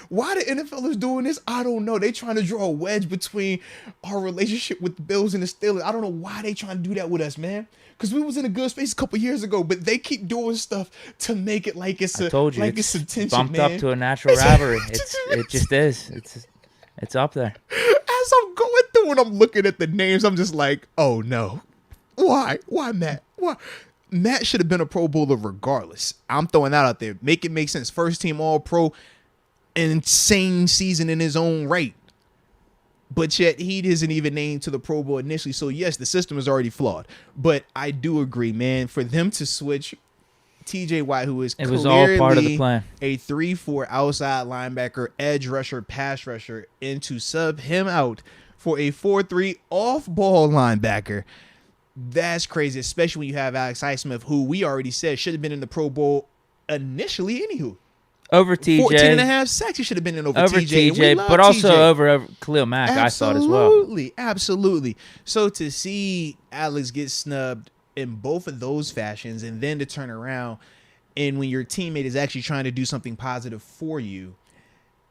why the NFL is doing this, I don't know. They trying to draw a wedge between our relationship with the Bills and the Steelers. I don't know why they trying to do that with us, man. Because we was in a good space a couple years ago, but they keep doing stuff to make it like it's it's a tension, bumped man. up to a natural rivalry. It just is. It's up there. As I'm going through and I'm looking at the names, I'm just like, oh no. Why? Why Matt? Why? Matt should have been a Pro Bowler regardless. I'm throwing that out there. Make it make sense. First team All-Pro, insane season in his own right. But yet he isn't even named to the Pro Bowl initially. So yes, the system is already flawed. But I do agree, man. For them to switch TJ Watt, who is was all part of the plan, a 3-4 outside linebacker, edge rusher, pass rusher, and to sub him out for a 4-3 off-ball linebacker. That's crazy, especially when you have Alex Highsmith, who we already said should have been in the Pro Bowl initially, anywho. Over TJ. 14.5 sacks. He should have been in over TJ. But also over Khalil Mack, I thought as well. Absolutely. So to see Alex get snubbed in both of those fashions and then to turn around and when your teammate is actually trying to do something positive for you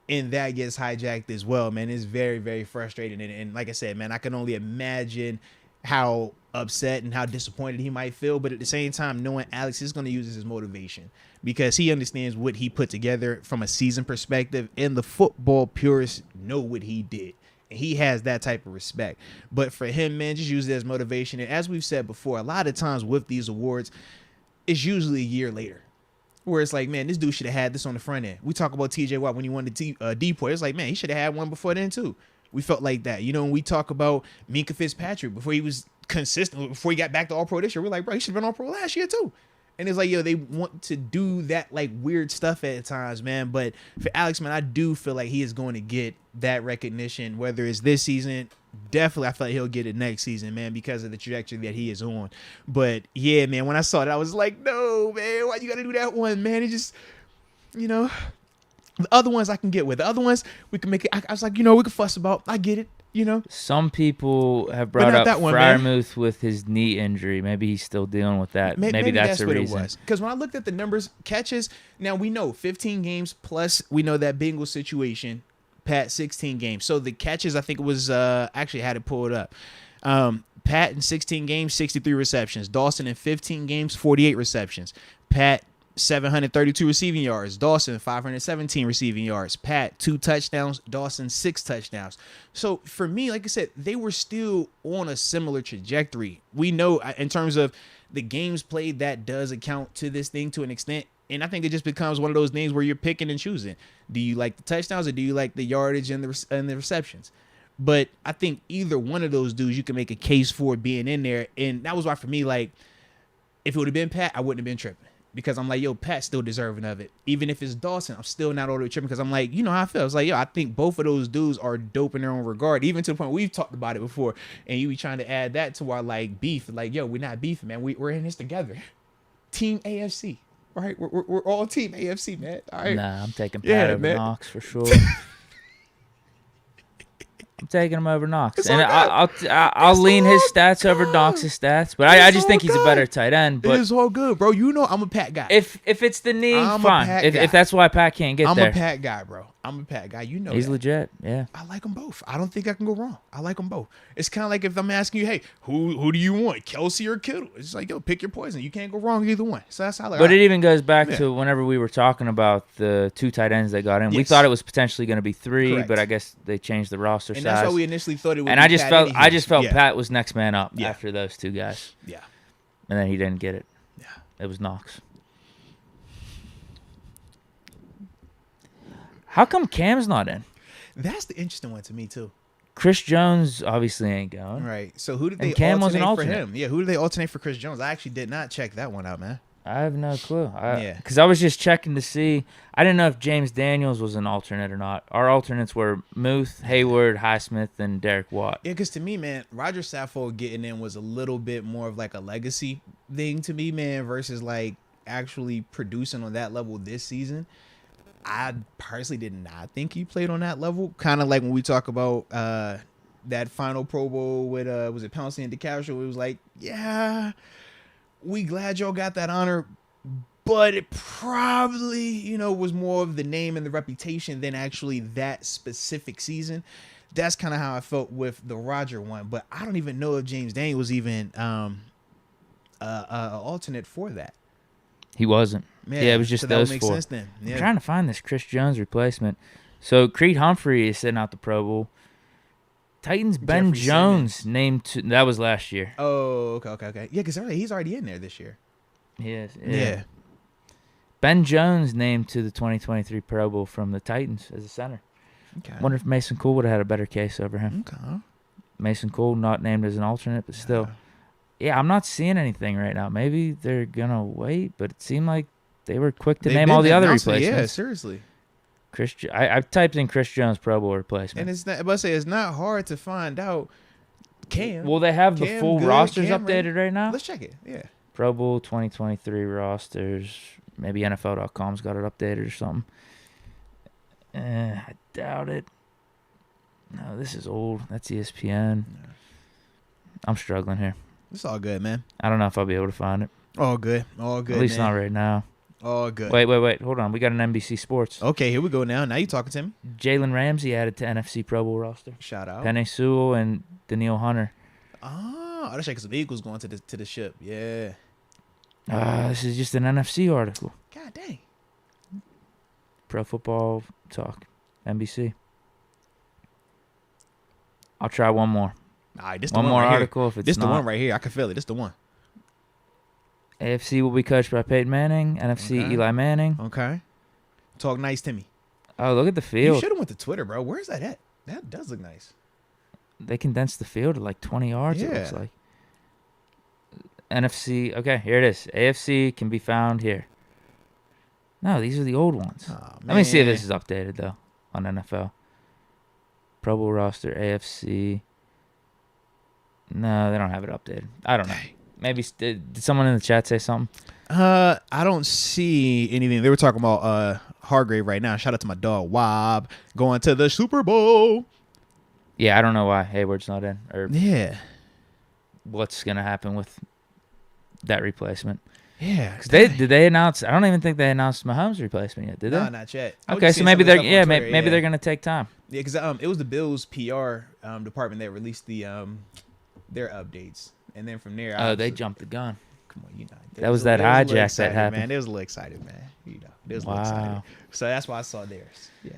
and that gets hijacked as well, man, it's very, very frustrating. And like I said, man, I can only imagine how upset and how disappointed he might feel, but at the same time, knowing Alex is going to use this as motivation because he understands what he put together from a season perspective, and the football purists know what he did, and he has that type of respect. But for him, man, just use it as motivation. And as we've said before, a lot of times with these awards, it's usually a year later where it's like, man, this dude should have had this on the front end. We talk about TJ Watt when he won the deploy. It's like, man, he should have had one before then too. We felt like that. When we talk about Minkah Fitzpatrick before he was consistent, before he got back to All-Pro this year, we're like, bro, he should have been All-Pro last year too. And it's like, they want to do that weird stuff at times, man. But for Alex, man, I do feel like he is going to get that recognition, whether it's this season. Definitely, I feel like he'll get it next season, man, because of the trajectory that he is on. But yeah, man, when I saw that, I was like, no, man, why you got to do that one, man? It just, the other ones I can get with. The other ones we can make it. I was like, we can fuss about. I get it. Some people have brought up Freiermuth with his knee injury. Maybe he's still dealing with that. Maybe that's the reason. Because when I looked at the numbers, catches, now we know 15 games plus we know that Bengals situation Pat 16 games. So the catches, I think it was actually I had it pulled up. Pat in 16 games, 63 receptions. Dawson in 15 games, 48 receptions. Pat 732 receiving yards. Dawson 517 receiving yards. Pat 2 touchdowns. Dawson 6 touchdowns. So for me, like I said, they were still on a similar trajectory. We know in terms of the games played, that does account to this thing to an extent. And I think it just becomes one of those things where you're picking and choosing. Do you like the touchdowns or do you like the yardage and the receptions? But I think either one of those dudes, you can make a case for being in there. And that was why for me, like, if it would have been Pat, I wouldn't have been tripping. Because I'm like, yo, Pat's still deserving of it. Even if it's Dawson, I'm still not all the way tripping because I'm like, you know how I feel. It's like, yo, I think both of those dudes are dope in their own regard. Even to the point we've talked about it before. And you be trying to add that to our, like, beef. Like, yo, we're not beefing, man. We're in this together. Team AFC. Right? We're all Team AFC, man. All right. Nah, I'm taking Pat over Knox for sure. I'm taking him over Knox, and I'll lean his stats over Knox's stats. But I just think he's a better tight end. But it's all good, bro. You know I'm a Pat guy. If it's the knee, fine. If that's why Pat can't get there, I'm a Pat guy, bro. I'm a Pat guy. You know he's that. legit. Yeah, I like them both. I don't think I can go wrong. I like them both. It's kind of like if I'm asking you, hey, who do you want, Kelsey or Kittle? It's like, yo, pick your poison. You can't go wrong either one. So that's how I like. But it even goes back to whenever we were talking about the 2 tight ends they got in. Yes. We thought it was potentially going to be 3, correct, but I guess they changed the roster size. And that's why we initially thought it would. And be I just felt Pat was next man up after those 2 guys. Yeah. And then he didn't get it. Yeah. It was Knox. How come Cam's not in? That's the interesting one to me too. Chris Jones obviously ain't going. Right. So who did they Cam alternate, was an for him? Yeah, who did they alternate for Chris Jones? I actually did not check that one out, man. I have no clue. Because I was just checking to see. I didn't know if James Daniels was an alternate or not. Our alternates were Muth, Hayward, Highsmith, and Derek Watt. Yeah, because to me, man, Roger Saffold getting in was a little bit more of like a legacy thing to me, man, versus like actually producing on that level this season. I personally did not think he played on that level. Kind of like when we talk about that final Pro Bowl with, was it Pouncey and DeCastro? It was like, yeah, we glad y'all got that honor, but it probably, you know, was more of the name and the reputation than actually that specific season. That's kind of how I felt with the Roger one, but I don't even know if James Daniels was even alternate for that. He wasn't. Yeah, it was just so those 4. Sense then. Yeah. I'm trying to find this Chris Jones replacement. So Creed Humphrey is sitting out the Pro Bowl. Titans Ben Jeffrey Jones Simmons. Named to, that was last year. Oh, okay. Yeah, because he's already in there this year. He is. Yeah. Ben Jones named to the 2023 Pro Bowl from the Titans as a center. Okay. Wonder if Mason Cole would have had a better case over him. Okay. Mason Cole not named as an alternate, but still. Yeah, I'm not seeing anything right now. Maybe they're going to wait, but it seemed like they were quick to name all the other replacements. Yeah, seriously. I've typed in Chris Jones Pro Bowl replacement. And it's not hard to find out Cam. Will they have the full rosters updated right now? Let's check it, yeah. Pro Bowl 2023 rosters. Maybe NFL.com's got it updated or something. I doubt it. No, this is old. That's ESPN. Yeah. I'm struggling here. It's all good, man. I don't know if I'll be able to find it. All good. At least not right now. All good. Wait. Hold on. We got an NBC Sports. Okay, here we go now. Now you talking to me. Jalen Ramsey added to NFC Pro Bowl roster. Shout out. Penei Sewell and Danielle Hunter. Oh, that's like some Eagles going to the ship. Yeah. This is just an NFC article. God dang. Pro Football Talk. NBC. I'll try one more. All right, this one more right article. If it's this the one right here, I can feel it. This the one. AFC will be coached by Peyton Manning. NFC Eli Manning. Okay. Talk nice to me. Oh, look at the field. You should have went to Twitter, bro. Where's that at? That does look nice. They condensed the field to like 20 yards. Yeah. It looks like. NFC. Okay, here it is. AFC can be found here. No, these are the old ones. Oh, let me see if this is updated though on NFL. Pro Bowl roster AFC. No, they don't have it updated. I don't know. Maybe did someone in the chat say something? I don't see anything. They were talking about Hargrave right now. Shout out to my dog Wob going to the Super Bowl. Yeah, I don't know why Hayward's not in or what's gonna happen with that replacement. Yeah, did they announce? I don't even think they announced Mahomes' replacement yet. Did they? No, not yet. Okay, so maybe they're maybe they're gonna take time. Yeah, because it was the Bills PR department that released their updates, and then from there, They jumped the gun. Come on, That was that hijack that happened. Man, they was a little excited, man. They was a little excited. So that's why I saw theirs. Yeah.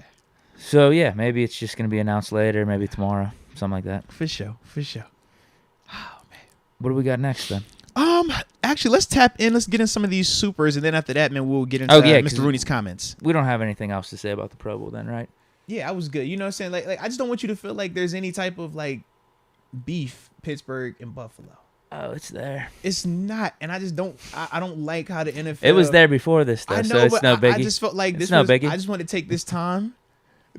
So yeah, maybe it's just gonna be announced later, maybe tomorrow, something like that. For sure. Oh man. What do we got next then? Actually, let's tap in. Let's get in some of these supers, and then after that, man, we'll get into Mr. Rooney's comments. We don't have anything else to say about the Pro Bowl then, right? Yeah, I was good. You know what I'm saying? Like I just don't want you to feel like there's any type of like beef, Pittsburgh and Buffalo. Oh, it's there. It's not, and I just don't. I don't like how the NFL. It was there before this, though, so it's no biggie. I just felt like it's no biggie. I just want to take this time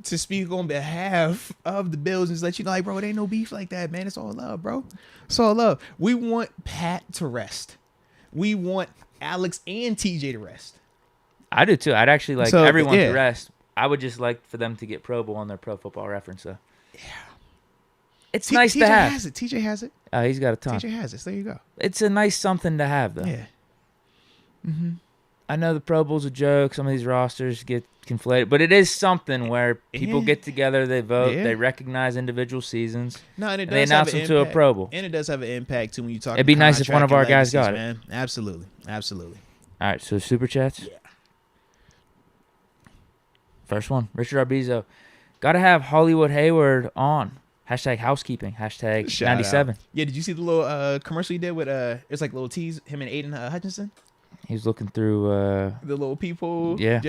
to speak on behalf of the Bills and just let you know, like, bro, it ain't no beef like that, man. It's all love, bro. It's all love. We want Pat to rest. We want Alex and TJ to rest. I do too. I'd actually like everyone to rest. I would just like for them to get Pro Bowl on their Pro Football Reference, though. Yeah. It's nice to have. TJ has it. He's got a ton. TJ has it. So there you go. It's a nice something to have, though. Yeah. Mm-hmm. I know the Pro Bowl's a joke. Some of these rosters get conflated, but it is something where people get together, they vote, they recognize individual seasons, and they announce them to a Pro Bowl. And it does have an impact too when you talk. It'd be nice if one of our guys got it. Man. Absolutely. All right, so super chats. Yeah. First one, Richard Arbizo. Got to have Hollywood Hayward on. Hashtag housekeeping. Hashtag Shout 97. Out. Yeah, did you see the little commercial he did with it's like little tease, him and Aiden Hutchinson? He was looking through the little people. Yeah.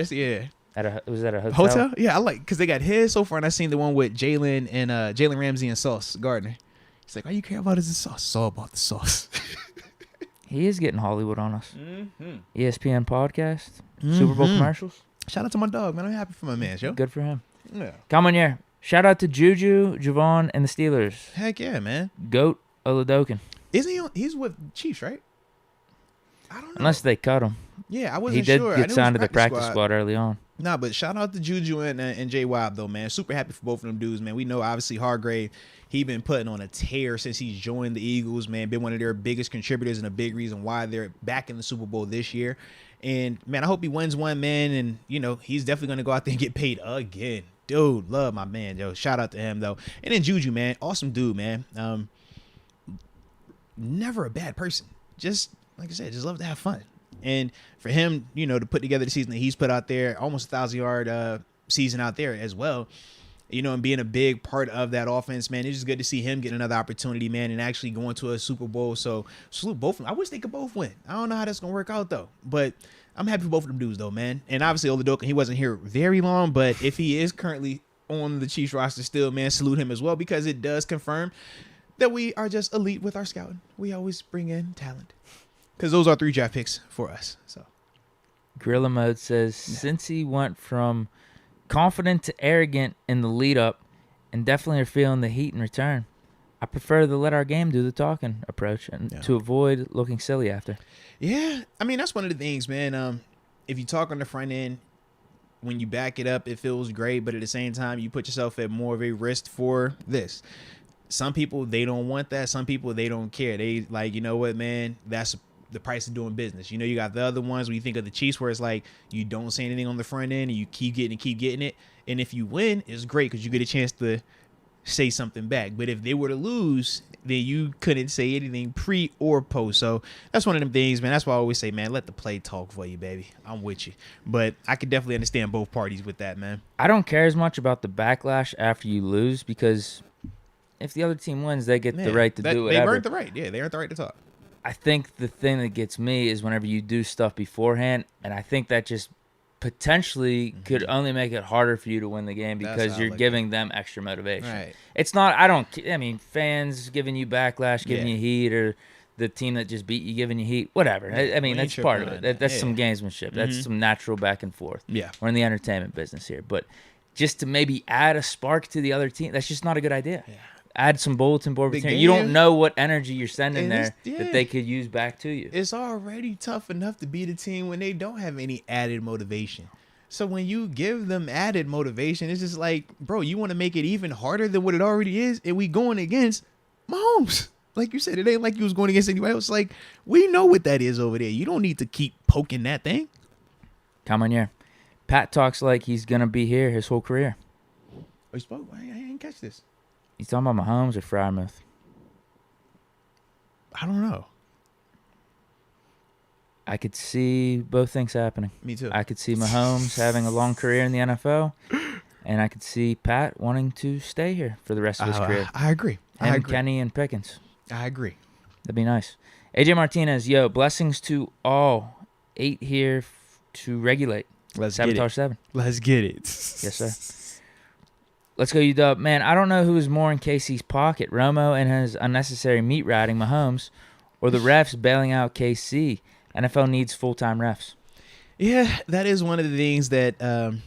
Was that a hotel? Yeah, I like because they got his so far, and I seen the one with Jalen and Jalen Ramsey and Sauce Gardner. He's like, all you care about is the sauce. It's all about the sauce. He is getting Hollywood on us. Mm-hmm. ESPN podcast, Super Bowl commercials. Shout out to my dog, man. I'm happy for my man, yo. Good for him. Yeah. Come on here. Shout out to Juju, Javon, and the Steelers. Heck yeah, man. Goat Oladokin. Isn't he? He's with Chiefs, right? I don't know. Unless they cut him. Yeah, I wasn't sure. He did get signed to the practice squad early on. Nah, but shout out to Juju and J. Wob, though, man. Super happy for both of them dudes, man. We know, obviously, Hargrave, he been putting on a tear since he's joined the Eagles, man. Been one of their biggest contributors and a big reason why they're back in the Super Bowl this year. And, man, I hope he wins one, man. And, you know, he's definitely going to go out there and get paid again. Dude, love my man, yo. Shout out to him, though. And then Juju, man. Awesome dude, man. Never a bad person. Just, like I said, just love to have fun. And for him, you know, to put together the season that he's put out there, almost 1,000-yard season out there as well, you know, and being a big part of that offense, man, it's just good to see him get another opportunity, man, and actually going to a Super Bowl. So salute both of them. I wish they could both win. I don't know how that's going to work out, though. But I'm happy for both of them dudes, though, man. And obviously, Oladokin, he wasn't here very long, but if he is currently on the Chiefs roster still, man, salute him as well, because it does confirm that we are just elite with our scouting. We always bring in talent. Because those are 3 draft picks for us. So, Gorilla Mode says, since he went from confident to arrogant in the lead up and definitely are feeling the heat in return, I prefer to let our game do the talking approach and to avoid looking silly after. Yeah. I mean, that's one of the things, man. If you talk on the front end, when you back it up, it feels great. But at the same time, you put yourself at more of a risk for this. Some people, they don't want that. Some people, they don't care. They like, you know what, man, that's the price of doing business. You know, you got the other ones when you think of the Chiefs where it's like you don't say anything on the front end and you keep getting it. And if you win, it's great because you get a chance to say something back. But if they were to lose, then you couldn't say anything pre or post. So that's one of them things, man. That's why I always say, man, let the play talk for you, baby. I'm with you. But I could definitely understand both parties with that, man. I don't care as much about the backlash after you lose because if the other team wins, they get the right to do whatever. They earned the right. Yeah, they earned the right to talk. I think the thing that gets me is whenever you do stuff beforehand, and I think that just potentially could only make it harder for you to win the game because you're giving them extra motivation. Right. It's not, fans giving you backlash, giving you heat, or the team that just beat you giving you heat, whatever. I mean, that's part of it. That's some gamesmanship. That's some natural back and forth. Yeah. We're in the entertainment business here. But just to maybe add a spark to the other team, that's just not a good idea. Yeah. Add some bulletin board material. You don't know what energy you're sending there that they could use back to you. It's already tough enough to beat a team when they don't have any added motivation. So when you give them added motivation, it's just like, bro, you want to make it even harder than what it already is, and we going against Mahomes. Like you said, it ain't like you was going against anybody else. Like, we know what that is over there. You don't need to keep poking that thing. Come on here. Pat talks like he's going to be here his whole career. Oh, you spoke? I didn't catch this. You talking about Mahomes or Frymouth? I don't know. I could see both things happening. Me too. I could see Mahomes having a long career in the NFL, and I could see Pat wanting to stay here for the rest of his career. I agree. Him, Kenny, and Pickens. I agree. That'd be nice. AJ Martinez, yo, blessings to all. 8 here to regulate. Let's Sabotage 7. Let's get it. Yes, sir. Let's go, UW. Man, I don't know who is more in KC's pocket, Romo and his unnecessary meat riding Mahomes, or the refs bailing out KC. NFL needs full-time refs. Yeah, that is one of the things that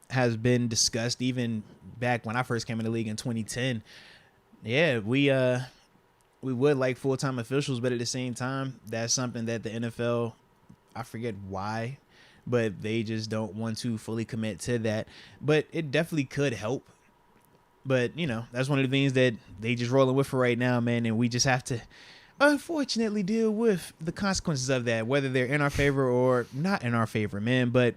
has been discussed even back when I first came in the league in 2010. Yeah, we would like full-time officials, but at the same time, that's something that the NFL, I forget why, but they just don't want to fully commit to that. But it definitely could help. But, that's one of the things that they just rolling with for right now, man, and we just have to unfortunately deal with the consequences of that, whether they're in our favor or not in our favor, man. But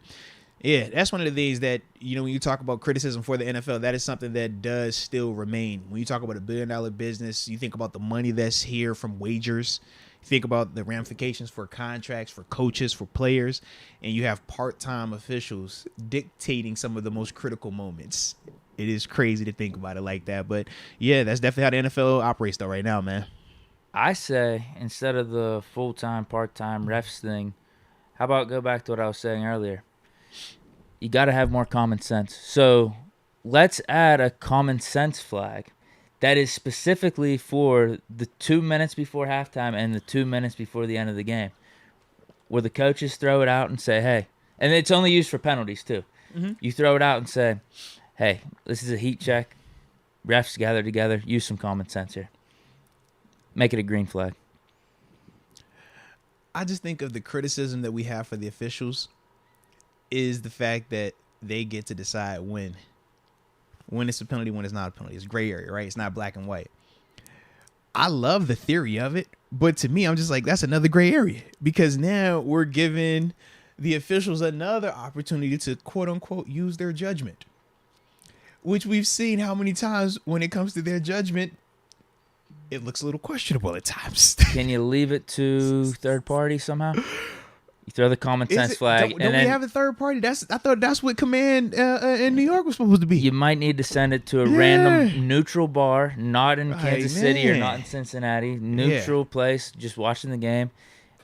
yeah, that's one of the things that, when you talk about criticism for the NFL, that is something that does still remain. When you talk about $1 billion business, you think about the money that's here from wagers, you think about the ramifications for contracts, for coaches, for players, and you have part-time officials dictating some of the most critical moments. It is crazy to think about it like that. But yeah, that's definitely how the NFL operates though right now, man. I say, instead of the full-time, part-time refs thing, how about go back to what I was saying earlier? You got to have more common sense. So let's add a common sense flag that is specifically for the 2 minutes before halftime and the 2 minutes before the end of the game, where the coaches throw it out and say, hey, and it's only used for penalties too. Mm-hmm. You throw it out and say, hey, this is a heat check. Refs gather together. Use some common sense here. Make it a green flag. I just think of the criticism that we have for the officials is the fact that they get to decide when it's a penalty, when it's not a penalty. It's gray area, right? It's not black and white. I love the theory of it, but to me, I'm just like, that's another gray area because now we're giving the officials another opportunity to quote unquote use their judgment, which we've seen how many times when it comes to their judgment, it looks a little questionable at times. Can you leave it to third party somehow? You throw the common sense flag. Don't we have a third party? I thought that's what command in New York was supposed to be. You might need to send it to a random neutral bar, not in Kansas City or not in Cincinnati. Neutral place, just watching the game.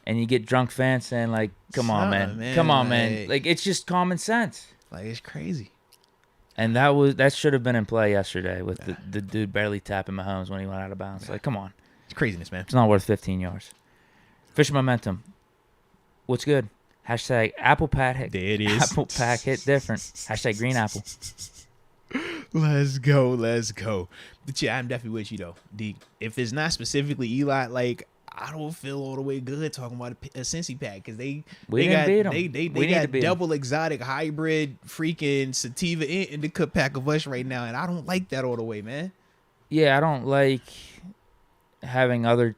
And you get drunk fans saying, like, come on, man. Come on, man. Like, it's just common sense. Like, it's crazy. And that should have been in play yesterday with the dude barely tapping Mahomes when he went out of bounds. Like, come on. It's craziness, man. It's not worth 15 yards. Fish momentum. What's good? Hashtag Apple Pat hit. There it is. Apple Pack hit different. Hashtag Green Apple. Let's go. But yeah, I'm definitely with you, though, Deke. If it's not specifically Eli, like, I don't feel all the way good talking about a Cincy pack because they got double exotic hybrid freaking sativa indica pack of us right now, and I don't like that all the way, man. Yeah, I don't like having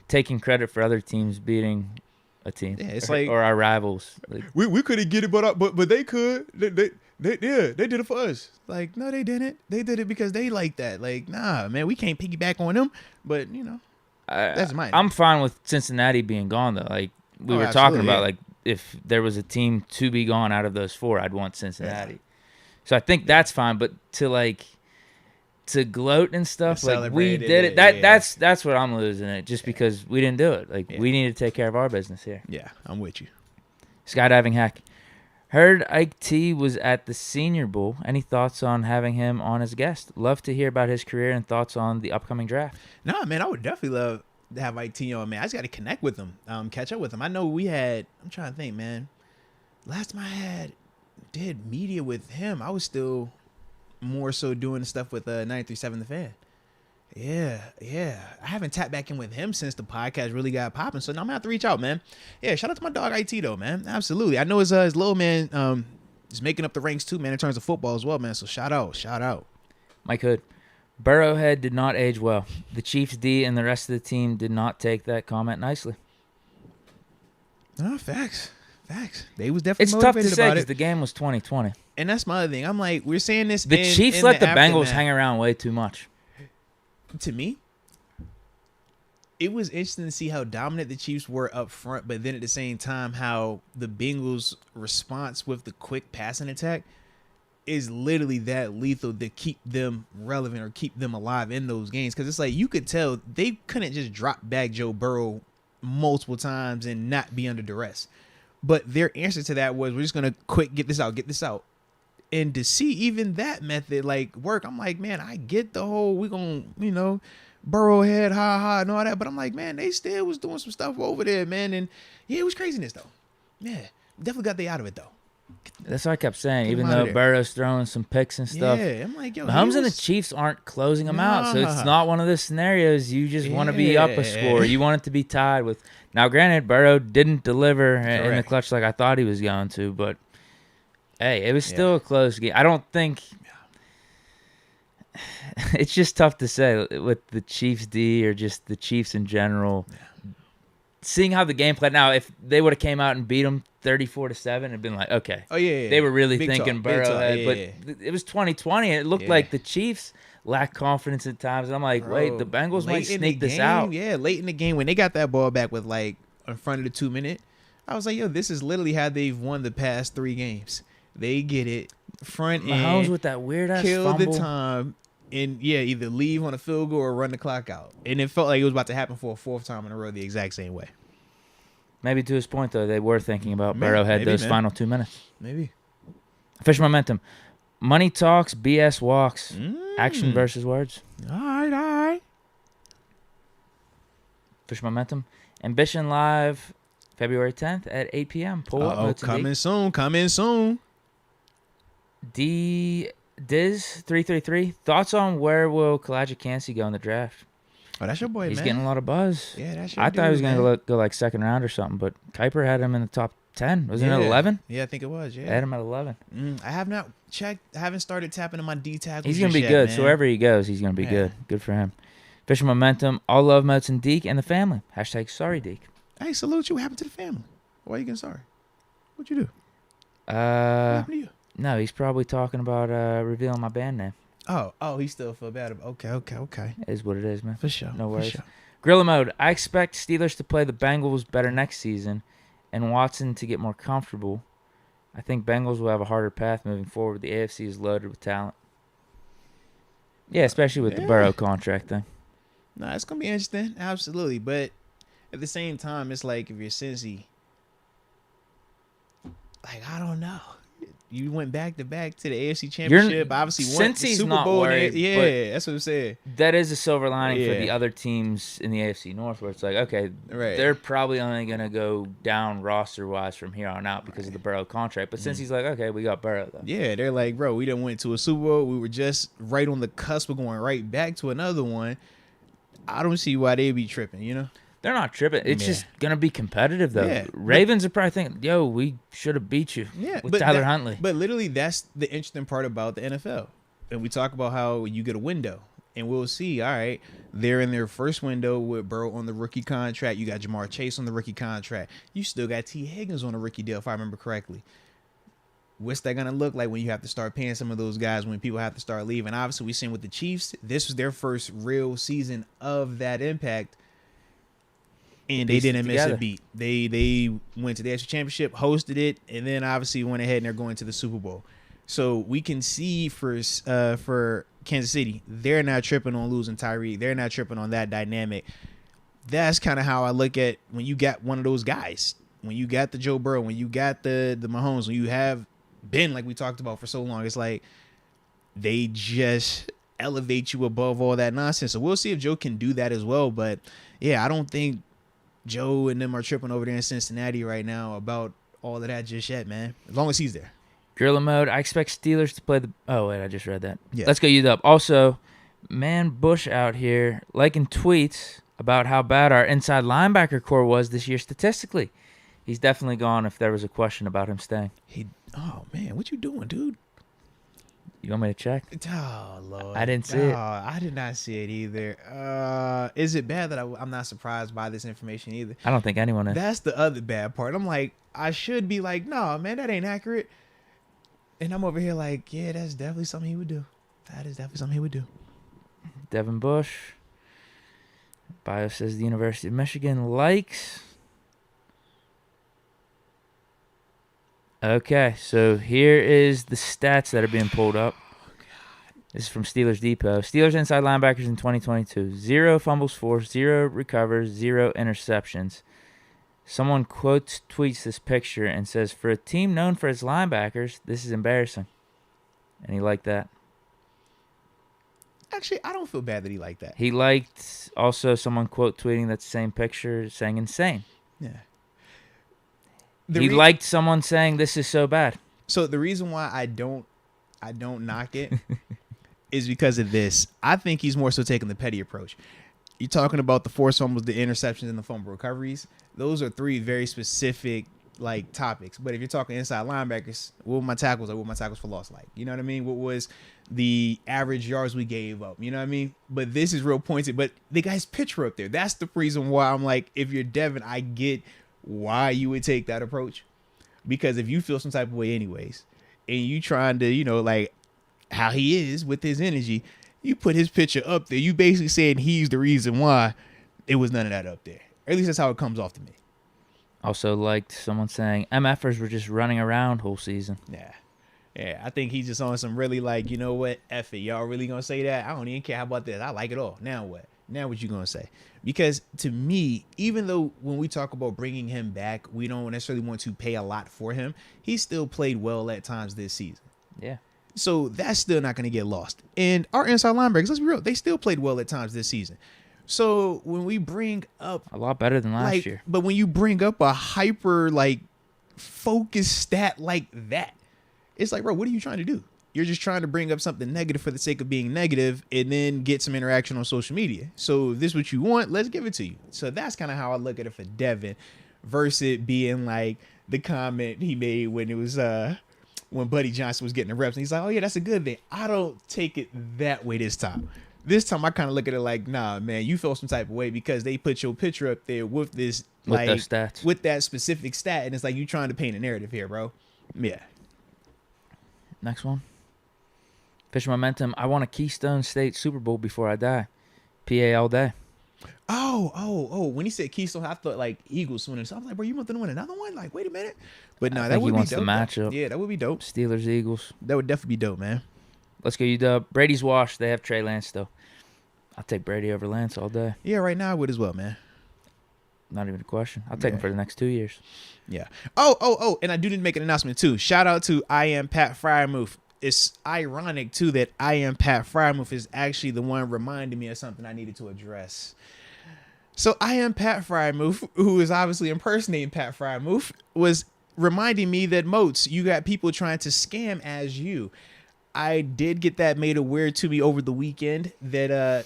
taking credit for other teams beating a team. Yeah, it's or our rivals. Like, we couldn't get it, but they could. They did it for us. Like, no, they didn't. They did it because they like that. Like, nah, man, we can't piggyback on them. But that's mine. I'm fine with Cincinnati being gone though. Like we were talking about, like if there was a team to be gone out of those 4, I'd want Cincinnati. Yeah. So I think that's fine. But to gloat and stuff, like we did it. That's what I'm losing it. Just because we didn't do it. Like we need to take care of our business here. Yeah, I'm with you. Skydiving hack. Heard Ike T was at the Senior Bowl. Any thoughts on having him on as a guest? Love to hear about his career and thoughts on the upcoming draft. Nah, man, I would definitely love to have Ike T on, man. I just got to connect with him, catch up with him. I know I'm trying to think, man. Last time I did media with him, I was still more so doing stuff with 93.7 The Fan. Yeah. I haven't tapped back in with him since the podcast really got popping. So now I'm gonna have to reach out, man. Yeah, shout out to my dog IT though, man. Absolutely. I know his little man is making up the ranks too, man, in terms of football as well, man. So shout out. Mike Hood. Burrowhead did not age well. The Chiefs D and the rest of the team did not take that comment nicely. No, facts. They was definitely it's tough to motivated say about because it. the game was 2020. And that's my other thing. I'm like, we're saying this. The Chiefs let the Bengals hang around way too much. To me, it was interesting to see how dominant the Chiefs were up front, but then at the same time, how the Bengals' response with the quick passing attack is literally that lethal to keep them relevant or keep them alive in those games. Because it's like you could tell they couldn't just drop back Joe Burrow multiple times and not be under duress. But their answer to that was, we're just going to quick get this out. And to see even that method like work, I'm like, man, I get the whole we gonna, Burrow head, and all that. But I'm like, man, they still was doing some stuff over there, man. And yeah, it was craziness though. Yeah, definitely got they out of it though. That's what I kept saying. Even though Burrow's throwing some picks and stuff, yeah, I'm like, yo, Mahomes and the Chiefs aren't closing them out, so it's not one of those scenarios you just want to be up a score. You want it to be tied with. Now, granted, Burrow didn't deliver in the clutch like I thought he was going to, but hey, it was still a close game. I don't think it's just tough to say with the Chiefs D or just the Chiefs in general. Seeing how the game played. Now, if they would have came out and beat them 34-7, it'd been like, okay. Oh yeah. They were really Big thinking talk, Burrow had, but yeah. it was 2020. It looked like the Chiefs lacked confidence at times. And I'm like, wait, the Bengals might sneak this out. Yeah, late in the game when they got that ball back with like in front of the 2 minute, I was like, yo, this is literally how they've won the past 3 games. They get it front end. Mahomes with that weird ass kill fumble. the time. And either leave on a field goal or run the clock out. And it felt like it was about to happen for a 4th time in a row the exact same way. Maybe to his point, though, they were thinking about Burrow had those final 2 minutes. Maybe. Fish momentum. Money talks, BS walks. Action versus words. All right. Fish momentum. Ambition Live, February 10th at 8 p.m. Pull up. Moats and Deke. Coming soon. Diz333. Thoughts on where will Kalijah Kancey go in the draft? Oh, that's your boy, He's man. getting a lot of buzz. Yeah, that's your I thought he was going to go like 2nd round or something, but Kuiper had him in the top 10. Was it at 11? Yeah, I think it was, I had him at 11. I have not checked. I haven't started tapping in my D tackles. He's going to be good. Man. So wherever he goes, he's going to be good. Good for him. Fishing momentum. All love, Moats and Deke and the family. # sorry, Deke. Hey, salute you. What happened to the family? Why are you getting sorry? What'd you do? What happened to you? No, he's probably talking about revealing my band name. Oh, he still feel bad about. Okay. It is what it is, man. For sure. No worries. For sure. Gorilla mode. I expect Steelers to play the Bengals better next season and Watson to get more comfortable. I think Bengals will have a harder path moving forward. The AFC is loaded with talent. Yeah, especially with the Burrow contract thing. No, it's going to be interesting. Absolutely. But at the same time, it's like if you're Cincy, like, I don't know. You went back-to-back to the AFC Championship. Obviously, won the Super not Bowl. Worried, yeah, that's what I'm saying. That is a silver lining for the other teams in the AFC North, where it's like, okay, they're probably only going to go down roster-wise from here on out because of the Burrow contract. But since he's like, okay, we got Burrow, though. Yeah, they're like, bro, we done went to a Super Bowl. We were just right on the cusp of going right back to another one. I don't see why they'd be tripping, you know? They're not tripping. It's just going to be competitive, though. Yeah, Ravens are probably thinking, yo, we should have beat you with Tyler Huntley. But literally, that's the interesting part about the NFL. And we talk about how you get a window. And we'll see, all right, they're in their first window with Burrow on the rookie contract. You got Jamar Chase on the rookie contract. You still got T. Higgins on a rookie deal, if I remember correctly. What's that going to look like when you have to start paying some of those guys, when people have to start leaving? Obviously, we've seen with the Chiefs, this was their first real season of that impact. And they didn't miss a beat. They went to the AFC Championship, hosted it, and then obviously went ahead and they're going to the Super Bowl. So we can see for Kansas City, they're not tripping on losing Tyreek. They're not tripping on that dynamic. That's kind of how I look at when you got one of those guys. When you got the Joe Burrow, when you got the Mahomes, when you have been like we talked about for so long, it's like they just elevate you above all that nonsense. So we'll see if Joe can do that as well. But yeah, I don't think Joe and them are tripping over there in Cincinnati right now about all of that just yet, man. As long as he's there. Gorilla mode. I expect Steelers to play the... Oh, wait, I just read that. Yeah. Let's go you up. Also, man Bush out here liking tweets about how bad our inside linebacker core was this year statistically. He's definitely gone if there was a question about him staying. Oh, man, what you doing, dude? You want me to check? Oh, Lord. I didn't see it. I did not see it either. Is it bad that I'm not surprised by this information either? I don't think anyone is. That's the other bad part. I'm like, I should be like, no, man, that ain't accurate. And I'm over here like, yeah, that's definitely something he would do. That is definitely something he would do. Devin Bush. Bio says the University of Michigan likes. Okay, so here is the stats that are being pulled up. This is from Steelers Depot. Steelers inside linebackers in 2022. 0 fumbles forced, 0 recovers, 0 interceptions. Someone tweets this picture and says, for a team known for its linebackers, this is embarrassing. And he liked that. Actually, I don't feel bad that he liked that. He liked also someone tweeting that same picture saying insane. Yeah. He liked someone saying this is so bad. So the reason why I don't knock it is because of this. I think he's more so taking the petty approach. You're talking about the forced fumbles, the interceptions, and the fumble recoveries. Those are 3 very specific like topics. But if you're talking inside linebackers, what were my tackles like? What were my tackles for loss like? You know what I mean? What was the average yards we gave up? You know what I mean? But this is real pointed. But the guy's picture up there. That's the reason why I'm like, if you're Devin, I get why you would take that approach. Because if you feel some type of way anyways, and you trying to, you know, like how he is with his energy, you put his picture up there. You basically saying he's the reason why it was none of that up there. Or at least that's how it comes off to me. Also liked someone saying MFers were just running around whole season. Yeah, I think he's just on some really like, you know what, F it. Y'all really going to say that? I don't even care. How about this? I like it all. Now what? Now what you going to say? Because to me, even though when we talk about bringing him back, we don't necessarily want to pay a lot for him, he still played well at times this season. Yeah. So that's still not going to get lost. And our inside linebackers, let's be real, they still played well at times this season. So when we bring up a lot better than last year, but when you bring up a hyper like focused stat like that, it's like, bro, what are you trying to do? You're just trying to bring up something negative for the sake of being negative and then get some interaction on social media. So if this is what you want, let's give it to you. So that's kind of how I look at it for Devin versus it being like the comment he made when it was when Buddy Johnson was getting the reps. And he's like, oh, yeah, that's a good thing. I don't take it that way this time. This time I kind of look at it like, nah, man, you feel some type of way because they put your picture up there with this, with those stats, with that specific stat. And it's like you trying to paint a narrative here, bro. Yeah. Next one. Fisher Momentum. I want a Keystone State Super Bowl before I die. PA all day. Oh. When he said Keystone, I thought like Eagles winning. So I was like, bro, you want them to win another one? Like, wait a minute. But no, that would be dope. The matchup. Yeah, that would be dope. Steelers, Eagles. That would definitely be dope, man. Let's go, UW. Brady's washed. They have Trey Lance still. I'll take Brady over Lance all day. Yeah, right now I would as well, man. Not even a question. I'll take him for the next 2 years. Yeah. Oh, and I do need to make an announcement too. Shout out to I Am Pat Fryermuth. It's ironic too that I Am Pat Fryermuth is actually the one reminding me of something I needed to address. So I Am Pat Fryermuth, who is obviously impersonating Pat Fryermuth, was reminding me that Moats, you got people trying to scam as you. I did get that made aware to me over the weekend that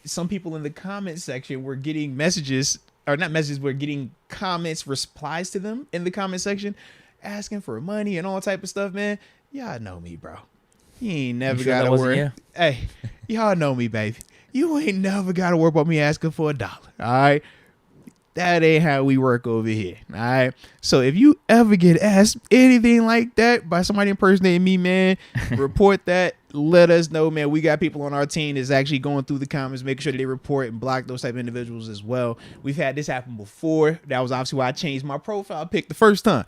some people in the comment section were getting messages, or not messages, were getting comments, replies to them in the comment section, asking for money and all type of stuff, man. Y'all know me, bro. You ain't never got to worry. You? Hey, y'all know me, baby. You ain't never got to worry about me asking for $1. All right. That ain't how we work over here. All right. So if you ever get asked anything like that by somebody impersonating me, man, report that. Let us know, man. We got people on our team that's actually going through the comments, making sure that they report and block those type of individuals as well. We've had this happen before. That was obviously why I changed my profile pic the first time.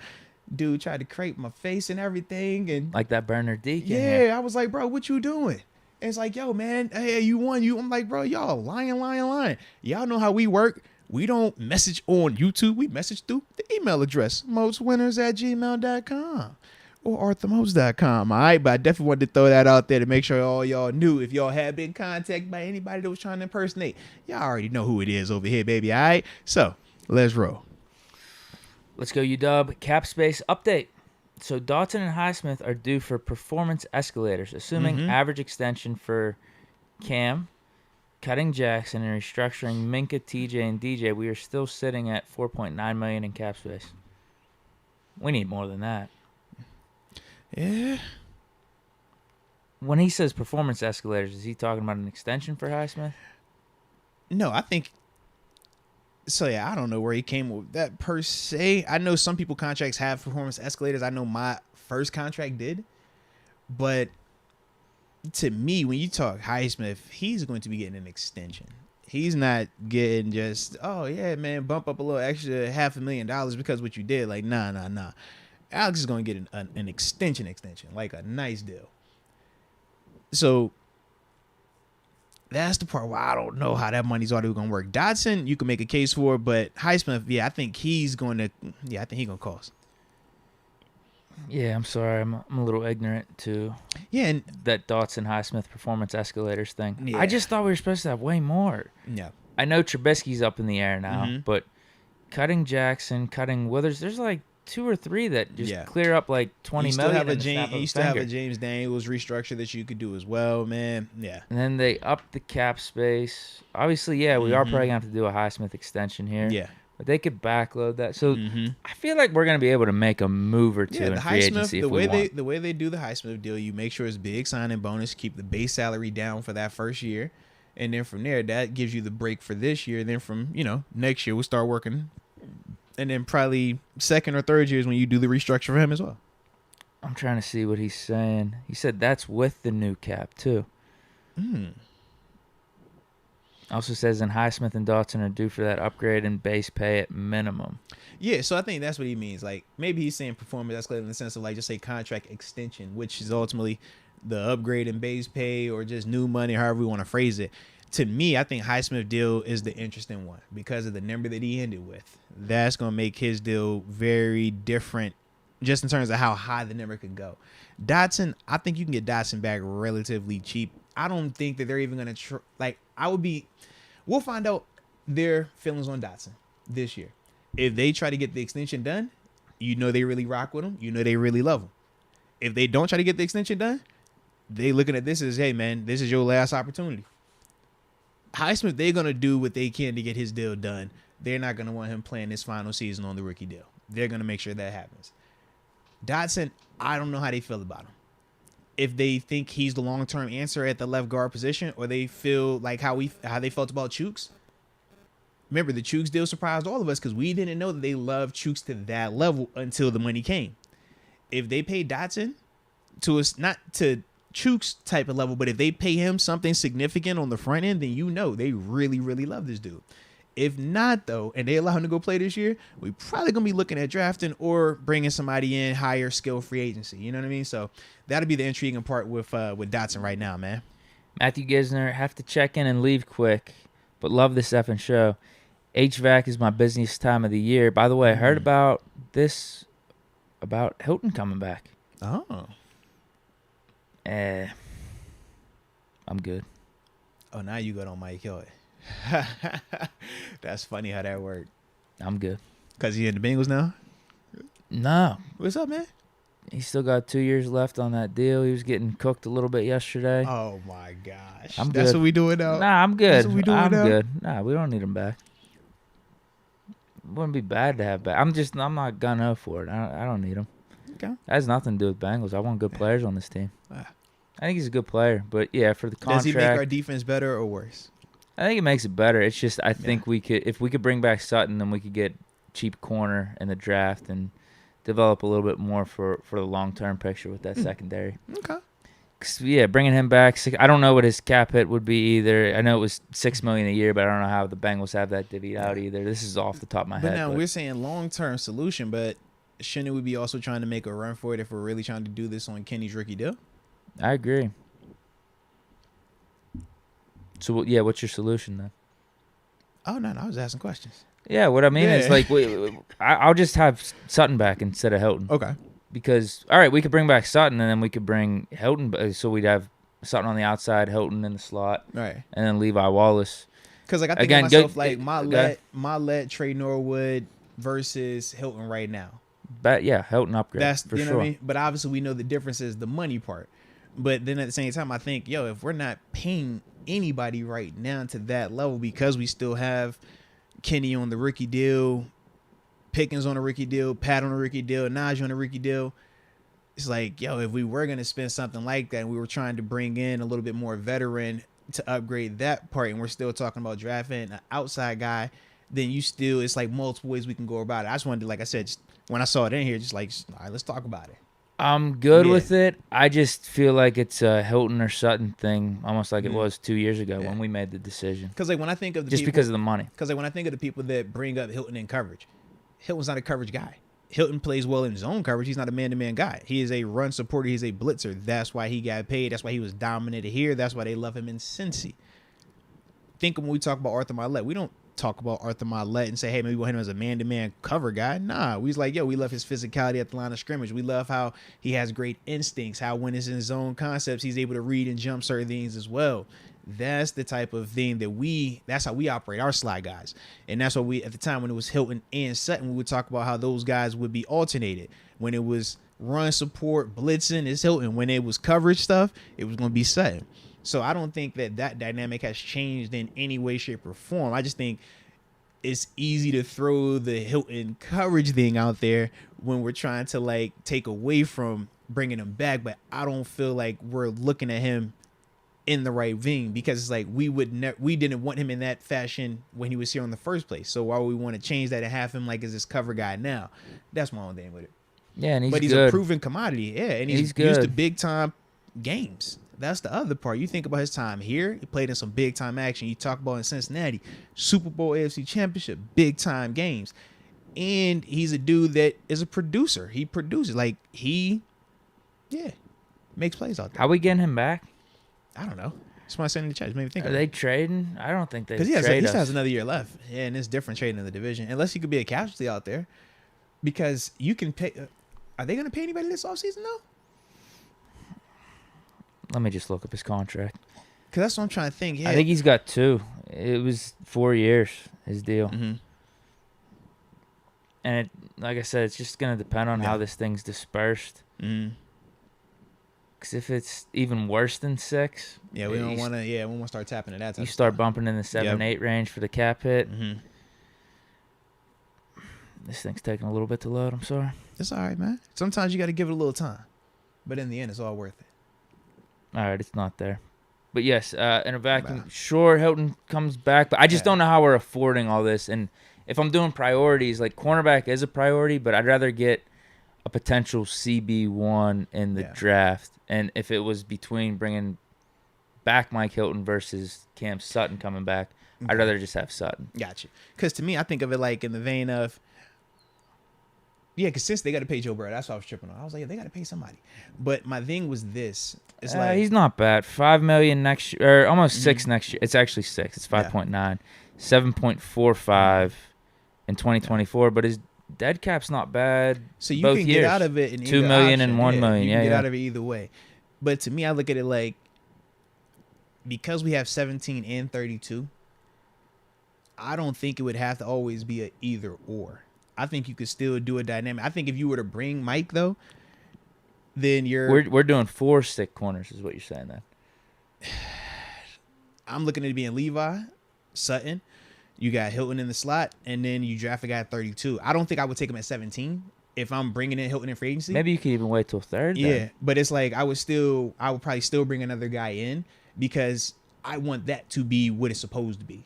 Dude tried to crepe my face and everything. And like that burner Deke. Yeah, I was like, bro, what you doing? And it's like, yo, man, hey, you won. I'm like, bro, y'all lying. Y'all know how we work. We don't message on YouTube. We message through the email address, moatswinners@gmail.com or arthurmoats.com. All right, but I definitely wanted to throw that out there to make sure all y'all knew if y'all had been contacted by anybody that was trying to impersonate. Y'all already know who it is over here, baby. All right, so let's roll. Let's go, UW. Cap space update. So Dotson and Highsmith are due for performance escalators, assuming average extension for Cam, cutting Jackson, and restructuring Minka, TJ, and DJ. We are still sitting at $4.9 million in cap space. We need more than that. Yeah. When he says performance escalators, is he talking about an extension for Highsmith? No, I think. So, yeah, I don't know where he came with that per se. I know some people contracts have performance escalators. I know my first contract did. But to me, when you talk Highsmith, he's going to be getting an extension. He's not getting just, oh yeah, man, bump up a little extra $500,000 because what you did. Like, nah. Alex is going to get an extension, like a nice deal. So that's the part where I don't know how that money's already going to work. Dotson, you can make a case for, but Highsmith, yeah, I think he's going to cost. Yeah, I'm sorry. I'm a little ignorant to and that Dotson Highsmith performance escalators thing. Yeah. I just thought we were supposed to have way more. Yeah. I know Trubisky's up in the air now, Mm-hmm. but cutting Jackson, cutting Withers, there's like 2 or 3 that just clear up like $20 million. You still have a James Daniels restructure that you could do as well, man. Yeah. And then they up the cap space. Obviously, we are probably gonna have to do a Highsmith extension here. Yeah. But they could backload that. So I feel like we're gonna be able to make a move or two in free agency if we want. The way they do the Highsmith deal, you make sure it's big signing bonus, keep the base salary down for that first year, and then from there that gives you the break for this year. And then from next year we'll start working, and then probably second or third year is when you do the restructure for him as well. I'm trying to see what he's saying. He said that's with the new cap too. Also says in Highsmith and Dotson are due for that upgrade in base pay at minimum. Yeah, so I think that's what he means. Like maybe he's saying performance escalated in the sense of like just say contract extension, which is ultimately the upgrade in base pay or just new money, however we want to phrase it. To me, I think Highsmith deal is the interesting one because of the number that he ended with. That's going to make his deal very different just in terms of how high the number could go. Dotson, I think you can get Dotson back relatively cheap. I don't think that they're even going to we'll find out their feelings on Dotson this year. If they try to get the extension done, they really rock with him. They really love him. If they don't try to get the extension done, they looking at this as, hey, man, this is your last opportunity. Highsmith, they're going to do what they can to get his deal done. They're not going to want him playing his final season on the rookie deal. They're going to make sure that happens. Dotson, I don't know how they feel about him. If they think he's the long-term answer at the left guard position, or they feel like how they felt about Chooks. Remember, the Chooks deal surprised all of us because we didn't know that they loved Chooks to that level until the money came. If they pay Dotson to us, not to Chooks type of level, but if they pay him something significant on the front end, then they really, really love this dude. If not, though, and they allow him to go play this year, we probably going to be looking at drafting or bringing somebody in higher skill free agency. You know what I mean? So that'll be the intriguing part with Dotson right now, man. Matthew Gisner, have to check in and leave quick, but love this effing show. HVAC is my busiest time of the year. By the way, I heard about Hilton coming back. Oh. I'm good. Oh, now you got on Mike Hill. That's funny how that worked. I'm good. Because he in the Bengals now? No. What's up, man? He's still got 2 years left on that deal. He was getting cooked a little bit yesterday. Oh, my gosh. I'm That's good. what we doing now? Nah, I'm good. That's what we doing I'm now? good. Nah, we don't need him back. Wouldn't be bad to have back. I'm not gunning for it. I don't need him. Okay. That has nothing to do with Bengals. I want good players on this team. Ah. I think he's a good player. But, yeah, for the contract. Does he make our defense better or worse? I think it makes it better. It's just I think if we could bring back Sutton, then we could get cheap corner in the draft and develop a little bit more for the long-term picture with that secondary. Okay. Yeah, bringing him back. I don't know what his cap hit would be either. I know it was $6 million a year, but I don't know how the Bengals have that divvied out either. This is off the top of my head. But now we're saying long-term solution, but shouldn't we be also trying to make a run for it if we're really trying to do this on Kenny's rookie deal? I agree. So, yeah, what's your solution then? Oh, no, I was asking questions. Yeah, what I mean is, like, I'll just have Sutton back instead of Hilton. Okay. Because, all right, we could bring back Sutton, and then we could bring Hilton. So we'd have Sutton on the outside, Hilton in the slot, right, and then Levi Wallace. Because, like, I think of myself, Mollett, Trey Norwood versus Hilton right now. But, yeah, Hilton upgrade. That's, for you know sure. what I mean? But obviously we know the difference is the money part. But then at the same time, I think, if we're not paying anybody right now to that level because we still have Kenny on the rookie deal, Pickens on a rookie deal, Pat on a rookie deal, Najee on a rookie deal, it's like, if we were going to spend something like that and we were trying to bring in a little bit more veteran to upgrade that part and we're still talking about drafting an outside guy, then it's like multiple ways we can go about it. I just wanted to, like I said, when I saw it in here, just like, all right, let's talk about it. I'm good Yeah. with it. I just feel like it's a Hilton or Sutton thing, almost like it was 2 years ago when we made the decision. Because like when I think of the Just people, because of the money. because like when I think of the people that bring up Hilton in coverage, Hilton's not a coverage guy. Hilton plays well in zone coverage. He's not a man-to-man guy. He is a run supporter. He's a blitzer. That's why he got paid. That's why he was dominated here. That's why they love him in Cincy. Think when we talk about Arthur Milet, we don't talk about Arthur Milet and say, hey, maybe we want him as a man-to-man cover guy. Nah, we was like, yo, we love his physicality at the line of scrimmage. We love how he has great instincts, how when it's in zone concepts, he's able to read and jump certain things as well. That's the type of thing that's how we operate our slot guys. And that's what we, at the time when it was Hilton and Sutton, we would talk about how those guys would be alternated. When it was run support, blitzing, it's Hilton. When it was coverage stuff, it was going to be Sutton. So I don't think that dynamic has changed in any way, shape, or form. I just think it's easy to throw the Hilton coverage thing out there when we're trying to like take away from bringing him back. But I don't feel like we're looking at him in the right vein, because it's like we didn't want him in that fashion when he was here in the first place. So why would we want to change that and have him like as this cover guy now? That's my own thing with it. Yeah, and he's good. A proven commodity. Yeah, and he's good. Used to big time games. That's the other part. You think about his time here. He played in some big time action. You talk about in Cincinnati, Super Bowl, AFC Championship, big time games. And he's a dude that is a producer. He produces. Like makes plays out there. How we getting him back? I don't know. That's why I sent in the chat. Just made me think. Are they trading? I don't think they. Because he still has another year left. Yeah, and it's different trading in the division. Unless he could be a casualty out there, because you can pay. Are they going to pay anybody this offseason though? Let me just look up his contract. Because that's what I'm trying to think. Yeah. I think he's got 2. It was 4 years, his deal. Mm-hmm. And like I said, it's just going to depend on how this thing's dispersed. Mm-hmm. Because if it's even worse than 6, yeah, we don't want to. Yeah, we want to start tapping at that. You start bumping in the 7-8 range for the cap hit. Mm-hmm. This thing's taking a little bit to load. I'm sorry. It's all right, man. Sometimes you got to give it a little time, but in the end, it's all worth it. All right, it's not there. But yes, in a vacuum, sure, Hilton comes back, but I just don't know how we're affording all this. And if I'm doing priorities, like cornerback is a priority, but I'd rather get a potential CB1 in the draft. And if it was between bringing back Mike Hilton versus Cam Sutton coming back, I'd rather just have Sutton. Gotcha. Because to me, I think of it like in the vein of, because since they got to pay Joe Burrow, that's what I was tripping on. I was like, they got to pay somebody. But my thing was this. It's like he's not bad. $5 million next year, or almost 6 next year. It's actually 6. It's 5.9, 7.45 in 2024. But his dead cap's not bad. So you both can years. get out of it in $2 million and $1 million. You can get out of it either way. But to me, I look at it like, because we have 17 and 32, I don't think it would have to always be a either or. I think you could still do a dynamic. I think if you were to bring Mike though, then we're doing 4 stick corners is what you're saying then. I'm looking at it being Levi, Sutton. You got Hilton in the slot, and then you draft a guy at 32. I don't think I would take him at 17 if I'm bringing in Hilton in free agency. Maybe you could even wait till 3rd. Yeah, but it's like I would probably still bring another guy in because I want that to be what it's supposed to be.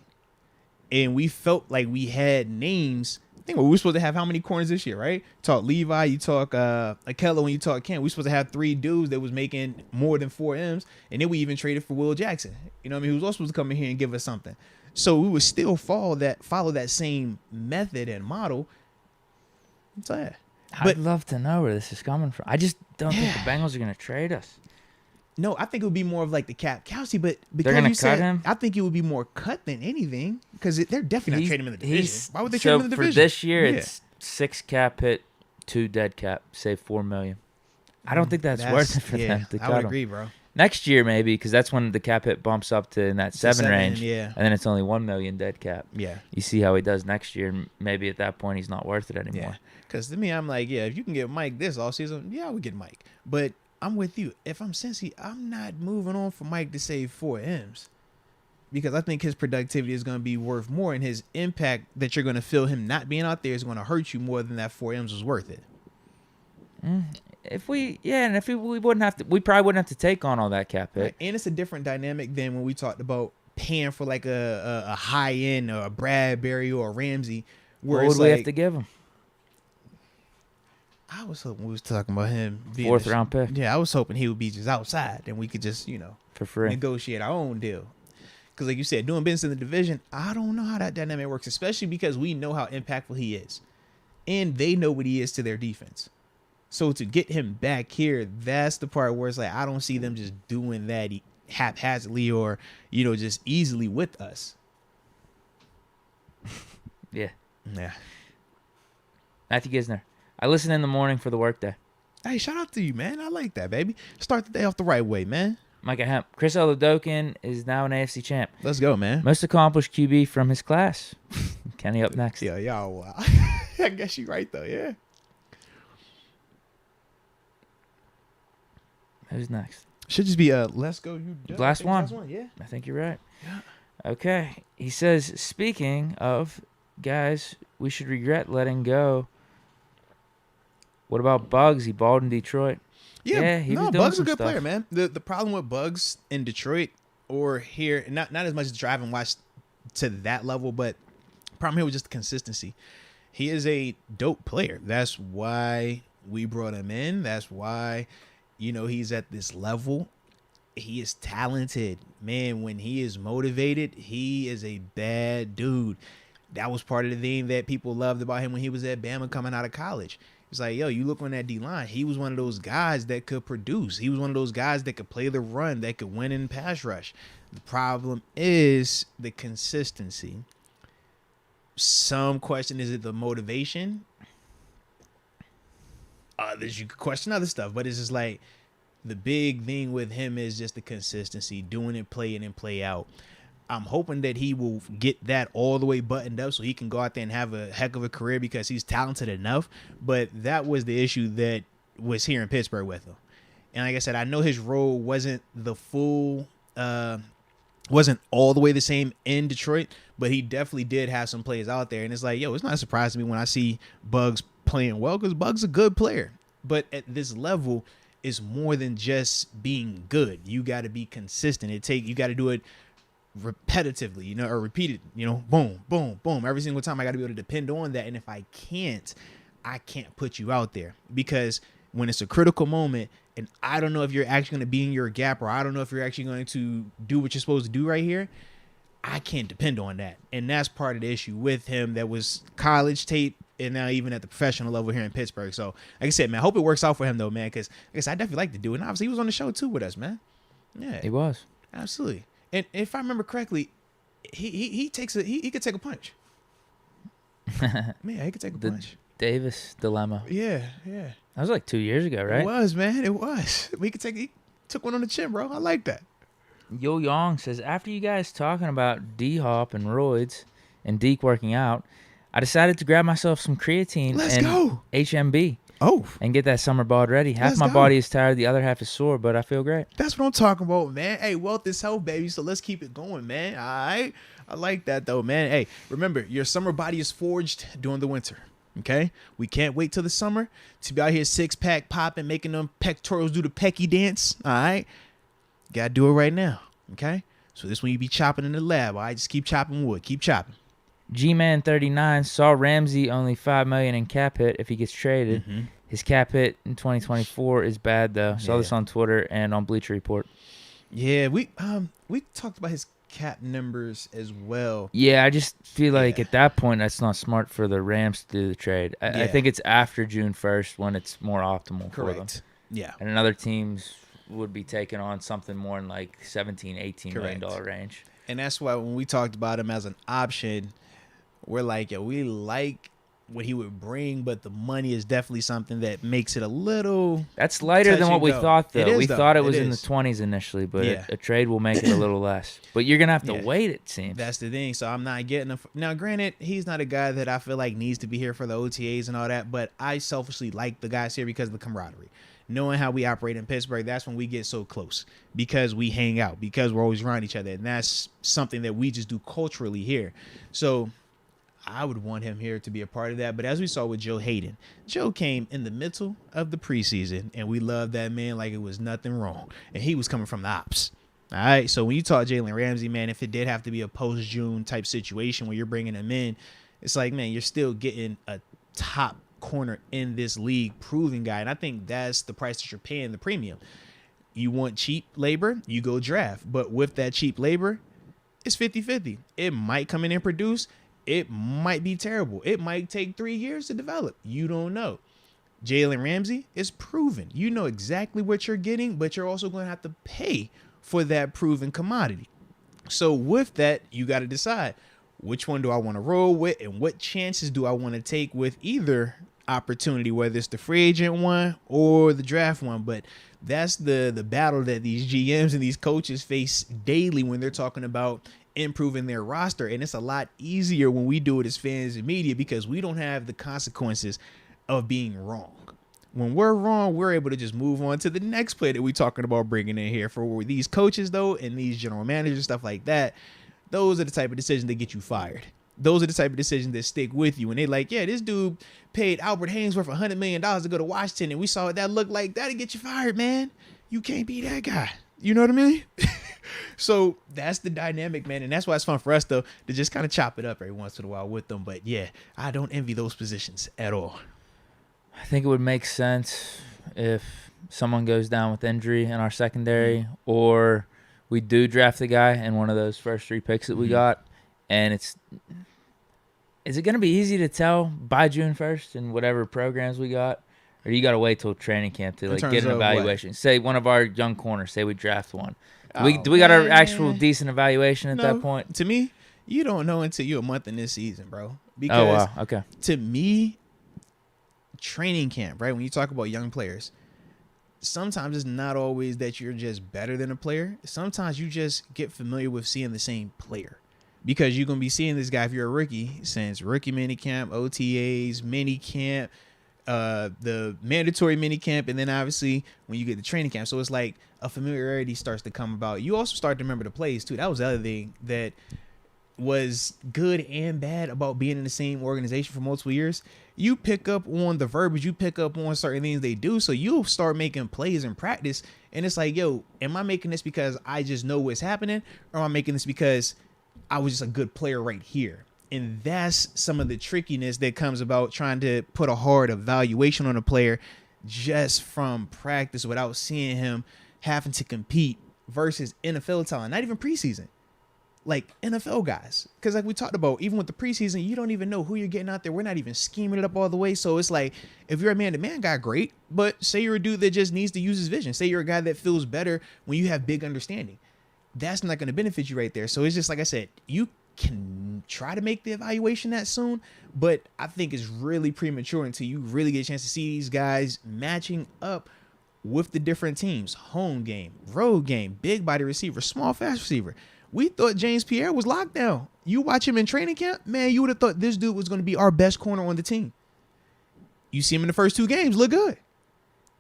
And we felt like we had names. I think we were supposed to have how many corners this year, right? Talk Levi, you talk Akella, when you talk Cam. We were supposed to have 3 dudes that was making more than 4 M's. And then we even traded for Will Jackson. You know what I mean? Who was also supposed to come in here and give us something. So we would still follow that same method and model. So, yeah. I'd love to know where this is coming from. I just don't think the Bengals are going to trade us. No, I think it would be more of like the Cap Kelsey, but because they're going to cut him? I think it would be more cut than anything because they're definitely not trading him in the division. Why would they trade him in the division? For this year, it's 6 cap hit, 2 dead cap, save $4 million. I don't think that's worth it for them to cut I would him. agree, bro. Next year, maybe, because that's when the cap hit bumps up to in that 7 range. Yeah. And then it's only $1 million dead cap. Yeah. You see how he does next year, and maybe at that point he's not worth it anymore. Yeah. Because to me, I'm like, if you can get Mike this offseason, I would get Mike. But I'm with you. If I'm Cincy, I'm not moving on for Mike to save 4 M's. Because I think his productivity is going to be worth more, and his impact that you're going to feel him not being out there is going to hurt you more than that 4 M's was worth it. We wouldn't have to, we probably wouldn't have to take on all that cap hit. Right. And it's a different dynamic than when we talked about paying for like a high end or a Bradbury or a Ramsey. Where What would we have to give him? I was hoping we was talking about him being 4th round pick. Yeah, I was hoping he would be just outside and we could just, for free. negotiate our own deal. Because like you said, doing business in the division, I don't know how that dynamic works, especially because we know how impactful he is. And they know what he is to their defense. So to get him back here, that's the part where it's like, I don't see them just doing that haphazardly or, just easily with us. Yeah. Yeah. Matthew Gisner. I listen in the morning for the workday. Hey, shout out to you, man. I like that, baby. Start the day off the right way, man. Micah Hemp. Chris Oladokin is now an AFC champ. Let's go, man. Most accomplished QB from his class. Kenny up next. Yeah, y'all. Wow. I guess you're right, though, yeah. Who's next? Should just be let's go. You done. Last one. Last one, yeah. I think you're right. Yeah. Okay. He says, speaking of guys we should regret letting go, what about Bugs? He balled in Detroit. Yeah, he was doing Bugs is a some good stuff. player, man. The problem with Bugs in Detroit or here, not as much as driving watch to that level, but problem here was just the consistency. He is a dope player. That's why we brought him in. That's why, he's at this level. He is talented. Man, when he is motivated, he is a bad dude. That was part of the thing that people loved about him when he was at Bama coming out of college. It's like, yo, you look on that D-line, he was one of those guys that could produce. He was one of those guys that could play the run, that could win in pass rush. The problem is the consistency. Some question, is it the motivation? Others, you could question other stuff, but it's just like the big thing with him is just the consistency, doing it, play in and play out. I'm hoping that he will get that all the way buttoned up so he can go out there and have a heck of a career because he's talented enough. But that was the issue that was here in Pittsburgh with him. And like I said, I know his role wasn't the full, wasn't all the way the same in Detroit, but he definitely did have some plays out there. And it's like, yo, it's not a surprise to me when I see Bugs playing well because Bugs is a good player. But at this level, it's more than just being good. You got to be consistent. You got to do it repetitively, or repeated, boom, boom, boom. Every single time I got to be able to depend on that. And if I can't put you out there because when it's a critical moment and I don't know if you're actually going to be in your gap or I don't know if you're actually going to do what you're supposed to do right here, I can't depend on that. And that's part of the issue with him. That was college tape and now even at the professional level here in Pittsburgh. So like I said, man, I hope it works out for him though, man, because I guess I definitely like to do it. And obviously he was on the show too with us, man. Yeah, He was. absolutely. And if I remember correctly, he could take a punch. Man, he could take a punch. Davis dilemma. Yeah. That was like 2 years ago, right? It was, man. It was. He took one on the chin, bro. I like that. Yo Yong says, after you guys talking about D-Hop and roids and Deke working out, I decided to grab myself some creatine Let's and go. HMB Oh, and get that summer bod ready. Half Let's my go. body is tired, the other half is sore, but I feel great. that's what I'm talking about, man. Hey, wealth is health, baby. So let's keep it going, man. All right. I like that, though, man. Hey, remember, your summer body is forged during the winter. Okay? We can't wait till the summer to be out here six-pack popping, making them pectorals do the pecky dance. All right? Got to do it right now. Okay? So this when you be chopping in the lab. All right? Just keep chopping wood. Keep chopping. G-Man 39 saw Ramsey only $5 million in cap hit if he gets traded. Mm-hmm. His cap hit in 2024 is bad though. Saw this on Twitter and on Bleacher Report. Yeah, we talked about his cap numbers as well. Yeah, I just feel like at that point that's not smart for the Rams to do the trade. I think it's after June 1st when it's more optimal for them. Correct. Yeah. And other teams would be taking on something more in like $17-18 million range. And that's why when we talked about him as an option, we're like, yo, we like what he would bring, but the money is definitely something that makes it a little. That's lighter touch than what and we go. thought, though. It is, We though. thought it It was in the is. 20s initially, but Yeah. a trade will make it a little less. But you're going to have to Yeah. wait, it seems. That's the thing. So I'm not getting him. Now, granted, he's not a guy that I feel like needs to be here for the OTAs and all that, but I selfishly like the guys here because of the camaraderie. Knowing how we operate in Pittsburgh, that's when we get so close because we hang out, because we're always around each other. And that's something that we just do culturally here. So I would want him here to be a part of that. But as we saw with Joe Hayden, Joe came in the middle of the preseason, and we loved that man like it was nothing wrong. And he was coming from the ops. All right. So when you talk Jalen Ramsey, man, if it did have to be a post-June type situation where you're bringing him in, it's like, man, you're still getting a top corner in this league, proven guy. And I think that's the price that you're paying, the premium. You want cheap labor, you go draft. But with that cheap labor, it's 50-50. It might come in and produce. It might be terrible. It might take 3 years to develop. You don't know. Jalen Ramsey is proven. You know exactly what you're getting, but you're also going to have to pay for that proven commodity. So with that, you got to decide which one do I want to roll with and what chances do I want to take with either opportunity, whether it's the free agent one or the draft one. But that's the battle that these GMs and these coaches face daily when they're talking about improving their roster. And it's a lot easier when we do it as fans and media because we don't have the consequences of being wrong. When we're wrong, we're able to just move on to the next player that we're talking about bringing in here. For these coaches, though, and these general managers, stuff like that, those are the type of decisions that get you fired. Those are the type of decisions that stick with you. And they like, yeah, this dude paid Albert Haynesworth $100 million to go to Washington, and we saw what that looked like. That'll get you fired, man. You can't be that guy. You know what I mean? So that's the dynamic, man. And that's why it's fun for us, though, to just kind of chop it up every once in a while with them. But, yeah, I don't envy those positions at all. I think it would make sense if someone goes down with injury in our secondary or we do draft the guy in one of those first 3 picks that we got. And is it going to be easy to tell by June 1st in whatever programs we got? Or you got to wait till training camp to get an evaluation? What? Say one of our young corners, say we draft one. Do we got an actual decent evaluation at that point? To me, you don't know until you're a month in this season, bro. Because okay. To me, training camp, right? When you talk about young players, sometimes it's not always that you're just better than a player. Sometimes you just get familiar with seeing the same player because you're going to be seeing this guy if you're a rookie since rookie minicamp, OTAs, minicamp, the mandatory minicamp, and then obviously when you get to training camp. So it's like a familiarity starts to come about. You also start to remember the plays too. That was the other thing that was good and bad about being in the same organization for multiple years. You pick up on the verbiage, you pick up on certain things they do, so you'll start making plays in practice, and it's like, yo, am I making this because I just know what's happening, or am I making this because I was just a good player right here? And that's some of the trickiness that comes about trying to put a hard evaluation on a player just from practice without seeing him having to compete versus NFL talent, not even preseason. Like NFL guys. Because like we talked about, even with the preseason, you don't even know who you're getting out there. We're not even scheming it up all the way. So it's like, if you're a man-to-man guy, great. But say you're a dude that just needs to use his vision. Say you're a guy that feels better when you have big understanding. That's not going to benefit you right there. So it's just like I said, you can try to make the evaluation that soon, but I think it's really premature until you really get a chance to see these guys matching up with the different teams. Home game, road game, big body receiver, small fast receiver. We thought James Pierre was locked down. You watch him in training camp, man, you would have thought this dude was going to be our best corner on the team. You see him in the first 2 games, look good.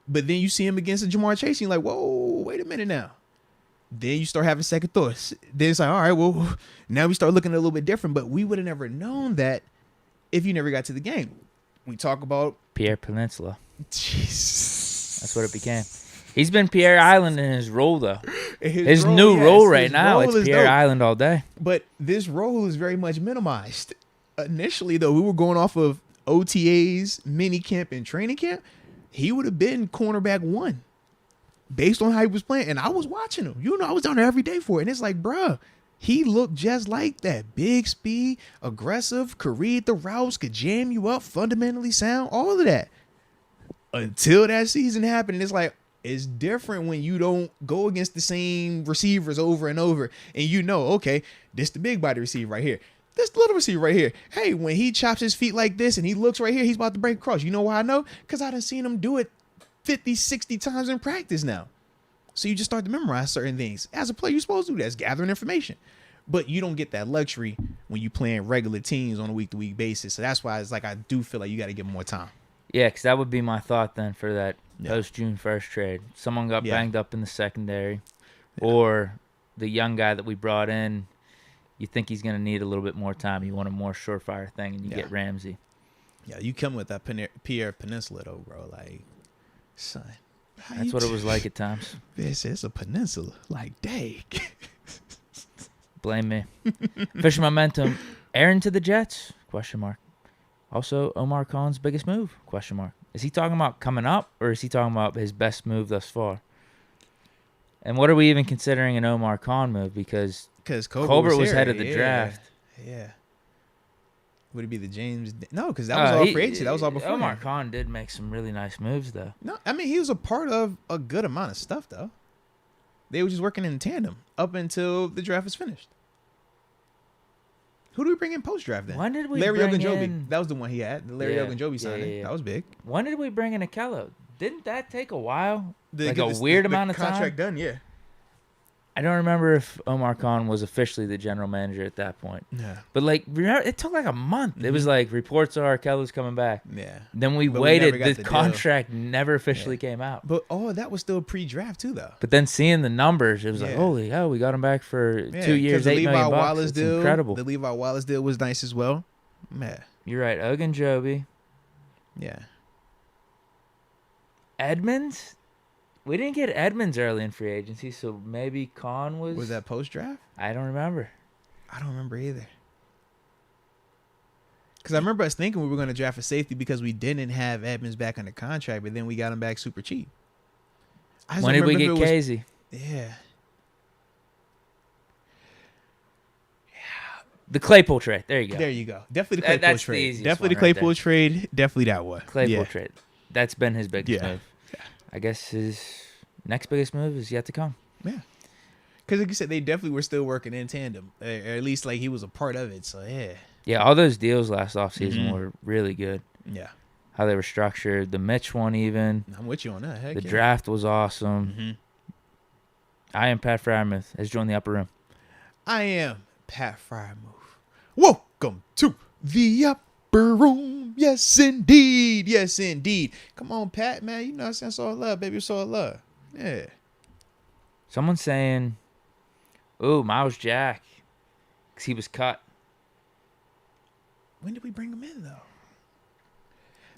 But then you see him against Jamar Chase, and you're like, whoa, wait a minute now. Then you start having second thoughts. Then it's like, all right, well, now we start looking a little bit different. But we would have never known that if you never got to the game. We talk about Pierre Peninsula. Jesus. That's what it became. He's been Pierre Island in his role, though. His role, new yes, role right his now, role it's Pierre dope. Island all day. But this role is very much minimized. Initially, though, we were going off of OTAs, mini camp, and training camp. He would have been cornerback 1 based on how he was playing. And I was watching him. You know, I was down there every day for it. And it's like, bruh, he looked just like that. Big speed, aggressive, could read the routes, could jam you up, fundamentally sound, all of that. Until that season happened, and it's like, it's different when you don't go against the same receivers over and over. And you know, okay, this the big body receiver right here. This little receiver right here. Hey, when he chops his feet like this and he looks right here, he's about to break across. You know why I know? Because I done seen him do it 50, 60 times in practice now. So you just start to memorize certain things. As a player, you're supposed to do that. It's gathering information. But you don't get that luxury when you playing regular teams on a week-to-week basis. So that's why it's like I do feel like you got to give more time. Yeah, because that would be my thought then for that post-June 1st trade. Someone got banged up in the secondary, or the young guy that we brought in, you think he's going to need a little bit more time. You want a more surefire thing, and you get Ramsey. Yeah, you come with that Pierre Peninsula, though, bro. Like, son. That's what it was like at times. This is a peninsula. Like, Deke. Blame me. Fisher Momentum. Aaron to the Jets? Question mark. Also, Omar Khan's biggest move? ? Is he talking about coming up, or is he talking about his best move thus far? And what are we even considering an Omar Khan move? Because Colbert was head of the draft. Yeah. Would it be the James? No, because that was all free agency. That was all before. Omar Khan did make some really nice moves, though. No, I mean, he was a part of a good amount of stuff, though. They were just working in tandem up until the draft was finished. Who do we bring in post-draft then? When did we Larry bring Ogunjobi. in... That was the one he had. The Larry Ogunjobi signing. That was big. When did we bring in Akello? Didn't that take a while? Like a weird amount of time? Contract done, yeah. I don't remember if Omar Khan was officially the general manager at that point. Yeah. But, like, it took like a month. Mm-hmm. It was like, reports are Akello's coming back. Yeah. Then we waited. The contract never officially came out. But, that was still pre-draft, too, though. But then seeing the numbers, it was like, holy hell, we got him back for 2 years, $8 million bucks. It's incredible. The Levi Wallace deal was nice as well. Man. You're right. Ogunjobi. Yeah. Edmonds? We didn't get Edmonds early in free agency, so maybe Khan was... Was that post-draft? I don't remember. I don't remember either. Because I remember us thinking we were going to draft a safety because we didn't have Edmonds back under contract, but then we got him back super cheap. When did we get Casey? Yeah. The Claypool trade. There you go. There you go. Definitely the Claypool trade. Definitely the Claypool trade. Definitely that one. Claypool trade. That's been his biggest move. Yeah. I guess his next biggest move is yet to come. Yeah. Because like you said, they definitely were still working in tandem. Or at least like he was a part of it. So, yeah. Yeah, all those deals last offseason were really good. Yeah. How they were structured. The Mitch one even. I'm with you on that. Heck the draft was awesome. Mm-hmm. I am Pat Frymouth has joined the upper room. I am Pat Frymouth. Welcome to the upper room. Yes, indeed. Yes, indeed. Come on, Pat, man. You know what I'm saying? It's all love, baby. It's all love. Yeah. Someone's saying, ooh, Miles Jack. Because he was cut. When did we bring him in, though?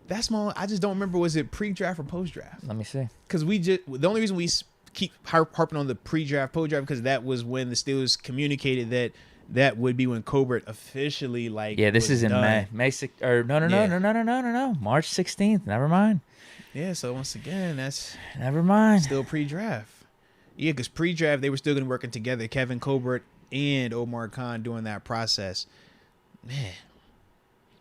That's my... I just don't remember. Was it pre-draft or post-draft? Let me see. Because the only reason we keep harping on the pre-draft, post-draft, because that was when the Steelers communicated that would be when Colbert officially this is in done. May 6th, or no, March 16th. Never mind. Yeah, so once again, that's never mind. Still pre-draft. Yeah, because pre-draft they were still going to be working together. Kevin Colbert and Omar Khan during that process. Man,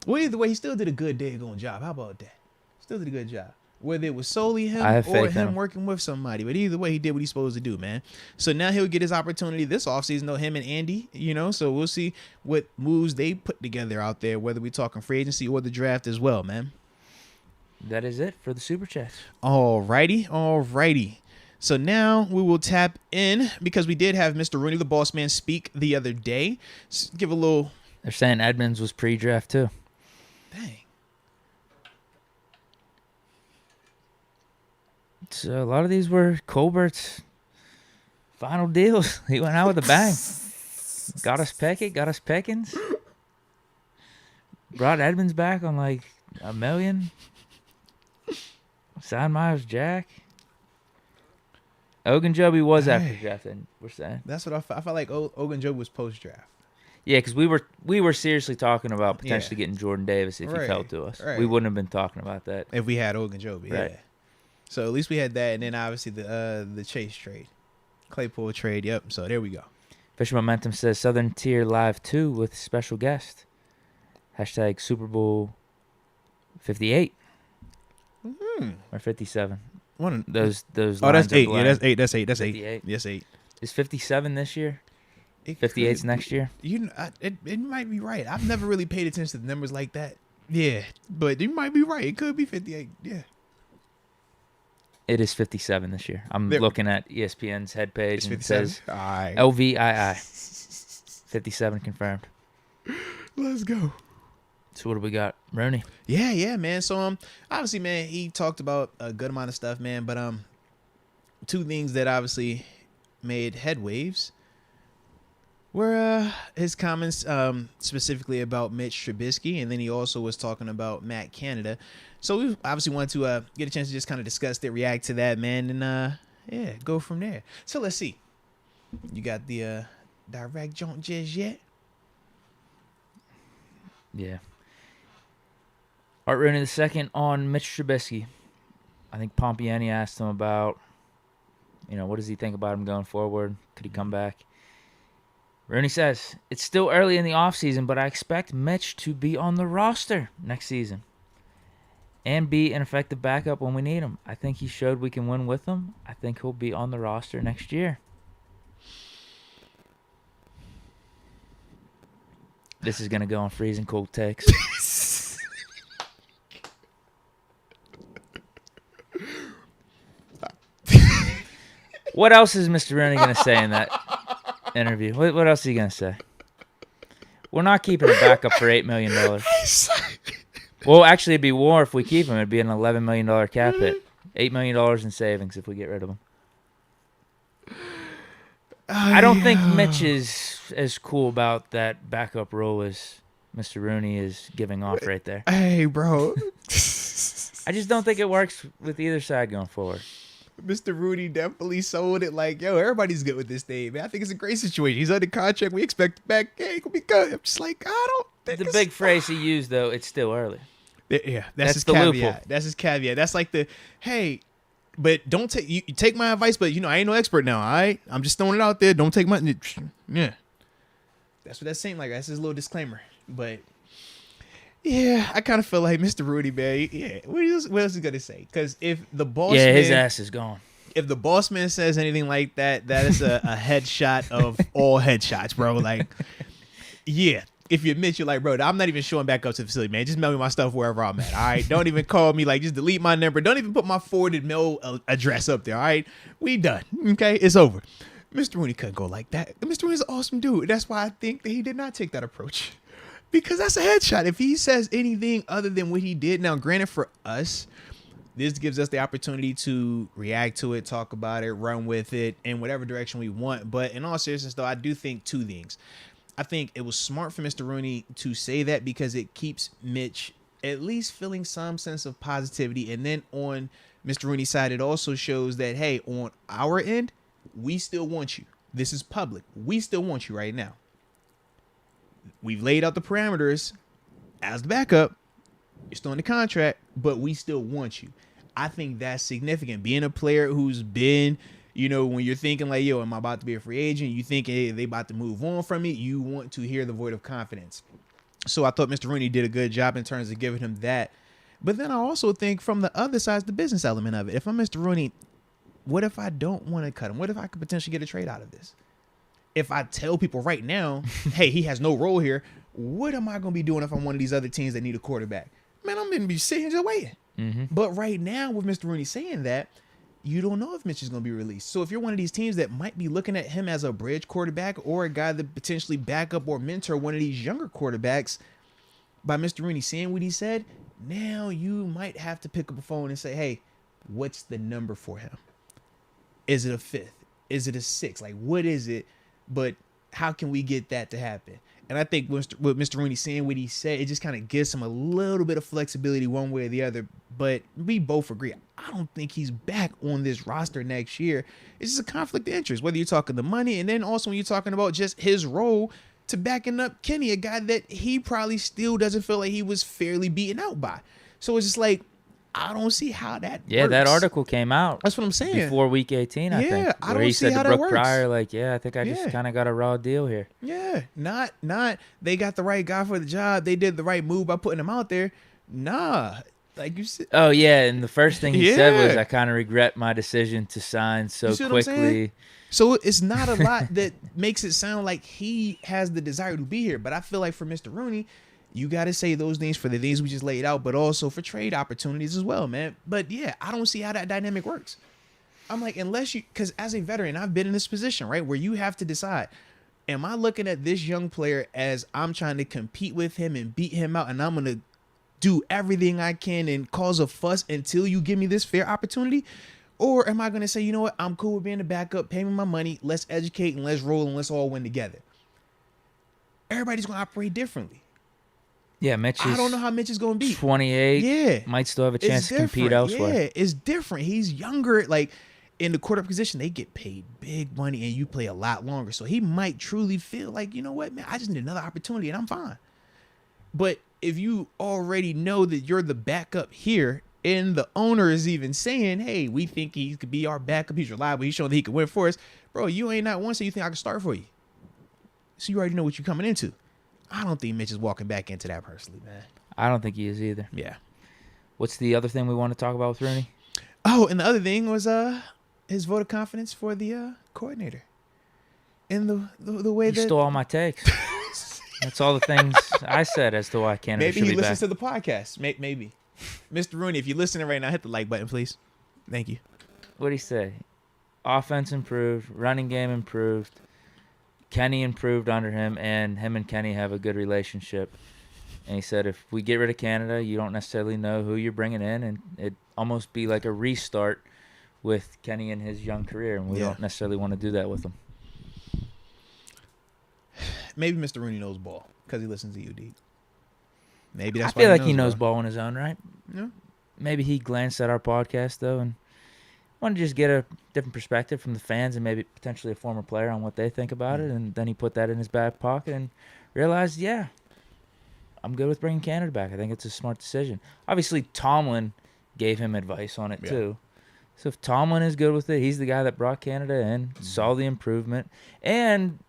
well, either way, he still did a good daggone job. How about that? Still did a good job. Whether it was solely him or him working with somebody. But either way, he did what he's supposed to do, man. So now he'll get his opportunity this offseason, though, him and Andy, so we'll see what moves they put together out there, whether we're talking free agency or the draft as well, man. That is it for the Super Chats. All righty. So now we will tap in because we did have Mr. Rooney, the boss man, speak the other day. Give a little... They're saying Edmonds was pre-draft, too. Dang. So a lot of these were Colbert's final deals. He went out with a bang. Got us Peckett, got us Peckins. Brought Edmonds back on like $1 million. Signed Miles Jack. Ogunjobi was after drafting, we're saying. That's what I felt like Ogunjobi was post-draft. Yeah, because we were seriously talking about potentially getting Jordan Davis if he fell to us. Right. We wouldn't have been talking about that. If we had Ogunjobi, right. Yeah. So at least we had that, and then obviously the Chase trade. Claypool trade, yep. So there we go. Fisher Momentum says Southern Tier Live 2 with special guest. Hashtag Super Bowl 58. Mm-hmm. Or 57. One those oh, that's 8. Yeah, that's 8. That's 8. That's 58. 8. Yes, 8. Is 57 this year? 58's next year? It might be right. I've never really paid attention to the numbers like that. Yeah, but you might be right. It could be 58. Yeah. It is 57 this year. I'm looking at ESPN's head page and it says right. LVII. 57 confirmed. Let's go. So what do we got? Rooney. Yeah, man. So obviously, man, he talked about a good amount of stuff, man. But two things that obviously made headwaves were his comments specifically about Mitch Trubisky, and then he also was talking about Matt Canada. So we obviously wanted to get a chance to just kind of discuss that, react to that, man, and go from there. So let's see. You got the direct jump just yet? Yeah. Art Rooney II on Mitch Trubisky. I think Pompiani asked him about, what does he think about him going forward? Could he come back? Rooney says, it's still early in the offseason, but I expect Mitch to be on the roster next season and be an effective backup when we need him. I think he showed we can win with him. I think he'll be on the roster next year. This is going to go on freezing cold takes. What else is Mr. Rooney going to say in that interview? What else is he going to say? We're not keeping a backup for $8 million. Well, actually, it'd be more if we keep him. It'd be an $11 million cap hit. $8 million in savings if we get rid of him. I don't think Mitch is as cool about that backup role as Mr. Rooney is giving off right there. Hey, bro. I just don't think it works with either side going forward. Mr. Rooney definitely sold it like, yo, everybody's good with this thing, man. I think it's a great situation. He's under contract. We expect him back. Hey, he could be good. I'm just like, I don't think the big phrase he used, though, it's still early. Yeah, that's his the caveat. loophole. That's his caveat. That's like hey, but don't take you take my advice, but I ain't no expert now, all right? I'm just throwing it out there. Don't take my yeah. That's what that seemed like. That's his little disclaimer. But yeah, I kind of feel like Mr. Rooney, man. Yeah, what else is he gonna say? Because if the boss, his ass is gone. If the boss man says anything like that, that is a headshot of all headshots, bro. Like, yeah. If you admit, you're like, bro, I'm not even showing back up to the facility, man. Just mail me my stuff wherever I'm at, all right? Don't even call me. Like, just delete my number. Don't even put my forwarded mail address up there, all right? We done, okay? It's over. Mr. Rooney couldn't go like that. Mr. Rooney's an awesome dude. That's why I think that he did not take that approach. Because that's a headshot. If he says anything other than what he did, now, granted, for us, this gives us the opportunity to react to it, talk about it, run with it in whatever direction we want. But in all seriousness, though, I do think two things. I think it was smart for Mr. Rooney to say that because it keeps Mitch at least feeling some sense of positivity. And then on Mr. Rooney's side, it also shows that, hey, on our end, we still want you. This is public. We still want you right now. We've laid out the parameters as the backup. You're still in the contract, but we still want you. I think that's significant. Being a player who's been, when you're thinking like, yo, am I about to be a free agent? You think, hey, they about to move on from me. You want to hear the vote of confidence. So I thought Mr. Rooney did a good job in terms of giving him that. But then I also think from the other side, the business element of it. If I'm Mr. Rooney, what if I don't want to cut him? What if I could potentially get a trade out of this? If I tell people right now, hey, he has no role here, what am I going to be doing if I'm one of these other teams that need a quarterback? Man, I'm going to be sitting here just waiting. Mm-hmm. But right now, with Mr. Rooney saying that, you don't know if Mitch is going to be released. So if you're one of these teams that might be looking at him as a bridge quarterback or a guy that potentially back up or mentor one of these younger quarterbacks, by Mr. Rooney saying what he said, now you might have to pick up a phone and say, hey, what's the number for him? Is it a 5th? Is it a 6th? Like, what is it? But how can we get that to happen? And I think with Mr. Rooney saying what he said, it just kind of gives him a little bit of flexibility one way or the other. But we both agree, I don't think he's back on this roster next year. It's just a conflict of interest, whether you're talking the money and then also when you're talking about just his role to backing up Kenny, a guy that he probably still doesn't feel like he was fairly beaten out by. So it's just like, I don't see how that works. That article came out. That's what I'm saying. Before week 18, I think. Yeah, I don't he see said how to that Brooke works. Pryor, like, I think I just kind of got a raw deal here. Yeah, not they got the right guy for the job. They did the right move by putting him out there. Nah, like you said. Oh, yeah, and the first thing he said was, I kind of regret my decision to sign so quickly. So it's not a lot that makes it sound like he has the desire to be here. But I feel like for Mr. Rooney, you got to say those things for the things we just laid out, but also for trade opportunities as well, man. But yeah, I don't see how that dynamic works. I'm like, because as a veteran, I've been in this position, right, where you have to decide, am I looking at this young player as I'm trying to compete with him and beat him out, and I'm going to do everything I can and cause a fuss until you give me this fair opportunity? Or am I going to say, you know what, I'm cool with being the backup, pay me my money, let's educate and let's roll and let's all win together? Everybody's going to operate differently. Yeah, I don't know how Mitch is going to be. 28. Yeah. Might still have a chance to compete elsewhere. Yeah, it's different. He's younger. Like, in the quarterback position, they get paid big money and you play a lot longer. So he might truly feel like, you know what, man, I just need another opportunity and I'm fine. But if you already know that you're the backup here, and the owner is even saying, hey, we think he could be our backup. He's reliable. He's showing that he can win for us. Bro, you ain't not one, so you think I can start for you. So you already know what you're coming into. I don't think Mitch is walking back into that personally, man. I don't think he is either. Yeah. What's the other thing we want to talk about with Rooney? Oh, and the other thing was his vote of confidence for the coordinator. And the way You that stole all my takes. That's all the things I said as to why Canada maybe should he be listens back. to the podcast. Maybe. Mr. Rooney, if you're listening right now, hit the like button, please. Thank you. What'd he say? Offense improved, running game improved, Kenny improved under him, and him and Kenny have a good relationship. And he said if we get rid of Canada, you don't necessarily know who you're bringing in, and it'd almost be like a restart with Kenny in his young career, and we don't necessarily want to do that with him. Maybe Mr. Rooney knows ball because he listens to you, Deke. Maybe that's I why feel like he knows ball. ball in his own right. Yeah. Maybe he glanced at our podcast, though, and wanted to just get a different perspective from the fans and maybe potentially a former player on what they think about it. And then he put that in his back pocket and realized, yeah, I'm good with bringing Canada back. I think it's a smart decision. Obviously, Tomlin gave him advice on it, too. So if Tomlin is good with it, he's the guy that brought Canada in, saw the improvement. And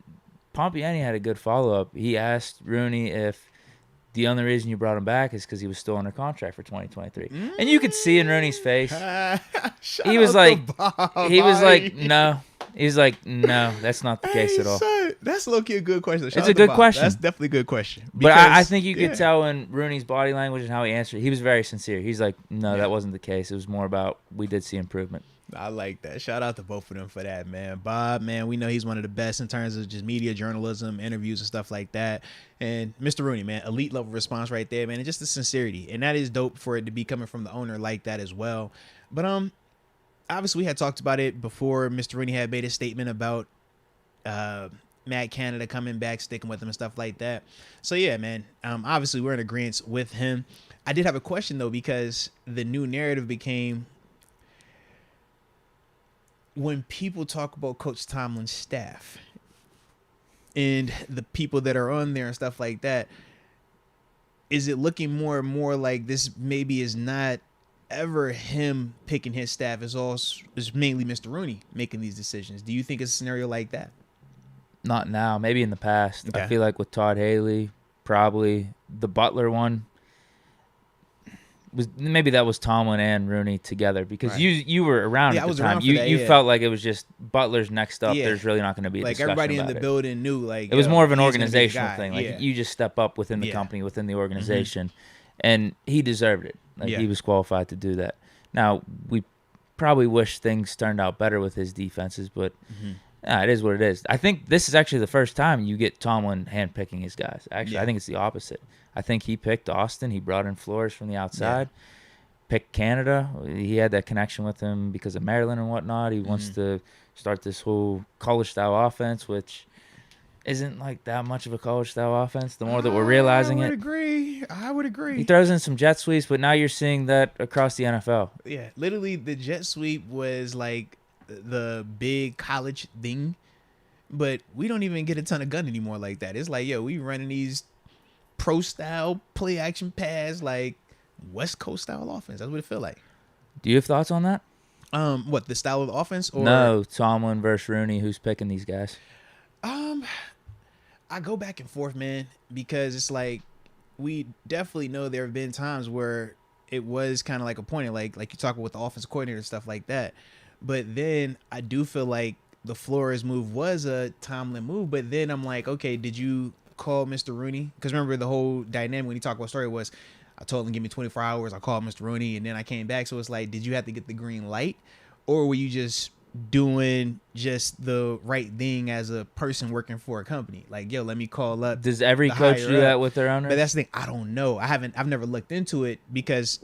Pompiani had a good follow-up. He asked Rooney if the only reason you brought him back is because he was still under contract for 2023. And you could see in Rooney's face, he was like, no. He was like, no, that's not the case at all. Son, that's low-key a good question. It's a good question. That's definitely a good question. But I think you could tell in Rooney's body language and how he answered, he was very sincere. He's like, no, that wasn't the case. It was more about we did see improvement. I like that. Shout out to both of them for that, man. Bob, man, we know he's one of the best in terms of just media, journalism, interviews, and stuff like that. And Mr. Rooney, man, elite level response right there, man. And just the sincerity. And that is dope for it to be coming from the owner like that as well. But obviously we had talked about it before Mr. Rooney had made a statement about Matt Canada coming back, sticking with him and stuff like that. So yeah, man, obviously we're in agreement with him. I did have a question though, because the new narrative became, when people talk about Coach Tomlin's staff and the people that are on there and stuff like that, is it looking more and more like this maybe is not ever him picking his staff, is mainly Mr. Rooney making these decisions? Do you think it's a scenario like that? Not now, maybe in the past. Okay. I feel like with Todd Haley, probably the Butler one, maybe that was Tomlin and Rooney together, because Right. you were around at the time. You felt like it was just Butler's next up. Yeah. There's really not going to be a Like discussion everybody in about the it. building knew, like It was more of an he's gonna be the organizational guy. thing. Like Yeah. you just step up within the Yeah. company, within the organization, and he deserved it. Like Yeah. he was qualified to do that. Now we probably wish things turned out better with his defenses, but it is what it is. I think this is actually the first time you get Tomlin handpicking his guys. Actually, I think it's the opposite. I think he picked Austin. He brought in Flores from the outside. Picked Canada. He had that connection with him because of Maryland and whatnot. He wants to start this whole college-style offense, which isn't like that much of a college-style offense. The more that we're realizing I would agree. He throws in some jet sweeps, but now you're seeing that across the NFL. Yeah, literally the jet sweep was like the big college thing, but we don't even get a ton of gun anymore like that. It's like, yo, we running these pro-style play-action pass, like West Coast style offense. That's what it feel like. Do you have thoughts on that? What, the style of the offense? Or No, Tomlin versus Rooney. Who's picking these guys? I go back and forth, man, because it's like we definitely know there have been times where it was kind of like appointed, like you talk about with the offensive coordinator and stuff like that. But then I do feel like the Flores move was a Tomlin move. But then I'm like, okay, did you call Mr. Rooney? Because remember the whole dynamic when he talked about story was, I told him give me 24 hours. I called Mr. Rooney, and then I came back. So it's like, did you have to get the green light, or were you just doing just the right thing as a person working for a company? Like, yo, let me call up. Does every the coach higher do up. that with their owners? But that's the thing. I don't know. I've never looked into it, because,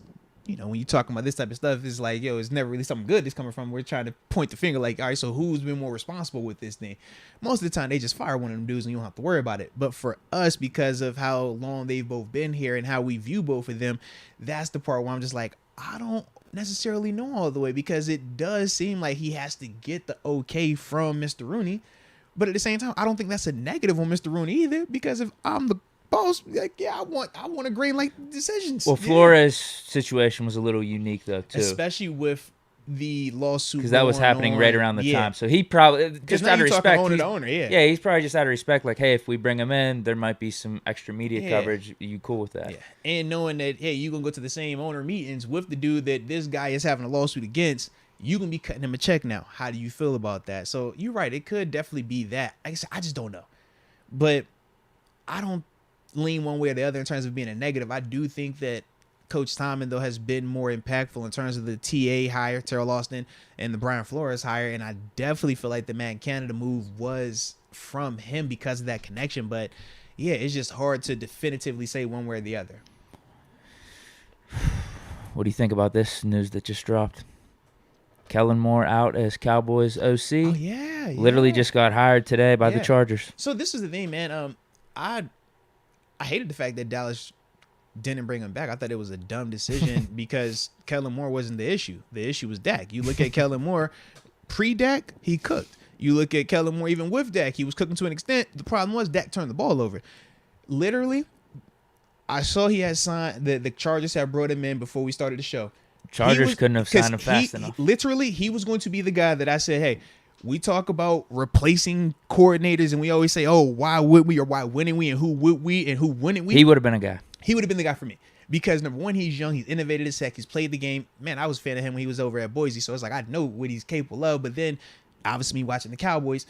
you know, when you're talking about this type of stuff, it's like, yo, it's never really something good that's coming from. We're trying to point the finger like, all right, so who's been more responsible with this thing? Most of the time, they just fire one of them dudes and you don't have to worry about it. But for us, because of how long they've both been here and how we view both of them, that's the part where I'm just like, I don't necessarily know all the way, because it does seem like he has to get the okay from Mr. Rooney. But at the same time, I don't think that's a negative on Mr. Rooney either, because if I'm the boss, like, yeah, I want a green light decisions. Well, Yeah. Flores' situation was a little unique though too, Especially with the lawsuit because that was going happening on. right around the Yeah. time. So he probably Because just now out of you're talking respect, owner he's- to owner, yeah. yeah, he's probably just out of respect. Like, hey, if we bring him in, there might be some extra media Yeah. coverage. You cool with that? Yeah. And knowing that, hey, you gonna go to the same owner meetings with the dude that this guy is having a lawsuit against, you gonna be cutting him a check now. How do you feel about that? So you're right, it could definitely be that. Like I said, I just don't know. But I don't lean one way or the other in terms of being a negative. I do think that Coach Tomlin, though, has been more impactful in terms of the TA hire, Terrell Austin, and the Brian Flores hire. And I definitely feel like the Matt Canada move was from him because of that connection. But yeah, it's just hard to definitively say one way or the other. What do you think about this news that just dropped? Kellen Moore out as Cowboys OC. Oh, yeah. Literally just got hired today by the Yeah. Chargers. So this is the thing, man. I hated the fact that Dallas didn't bring him back. I thought it was a dumb decision because Kellen Moore wasn't the issue. The issue was Dak. You look at Kellen Moore, pre-Dak, he cooked. You look at Kellen Moore even with Dak, he was cooking to an extent. The problem was Dak turned the ball over. Literally, I saw he had signed, the Chargers had brought him in before we started the show. Chargers couldn't have signed him 'cause fast enough. Literally, he was going to be the guy that I said, hey, we talk about replacing coordinators and we always say, oh, why would we or why wouldn't we and who would we and who wouldn't we? He would have been a guy. He would have been the guy for me because number one, he's young, he's innovated his heck, he's played the game. Man, I was a fan of him when he was over at Boise, so it's like I know what he's capable of. But then, obviously, me watching the Cowboys,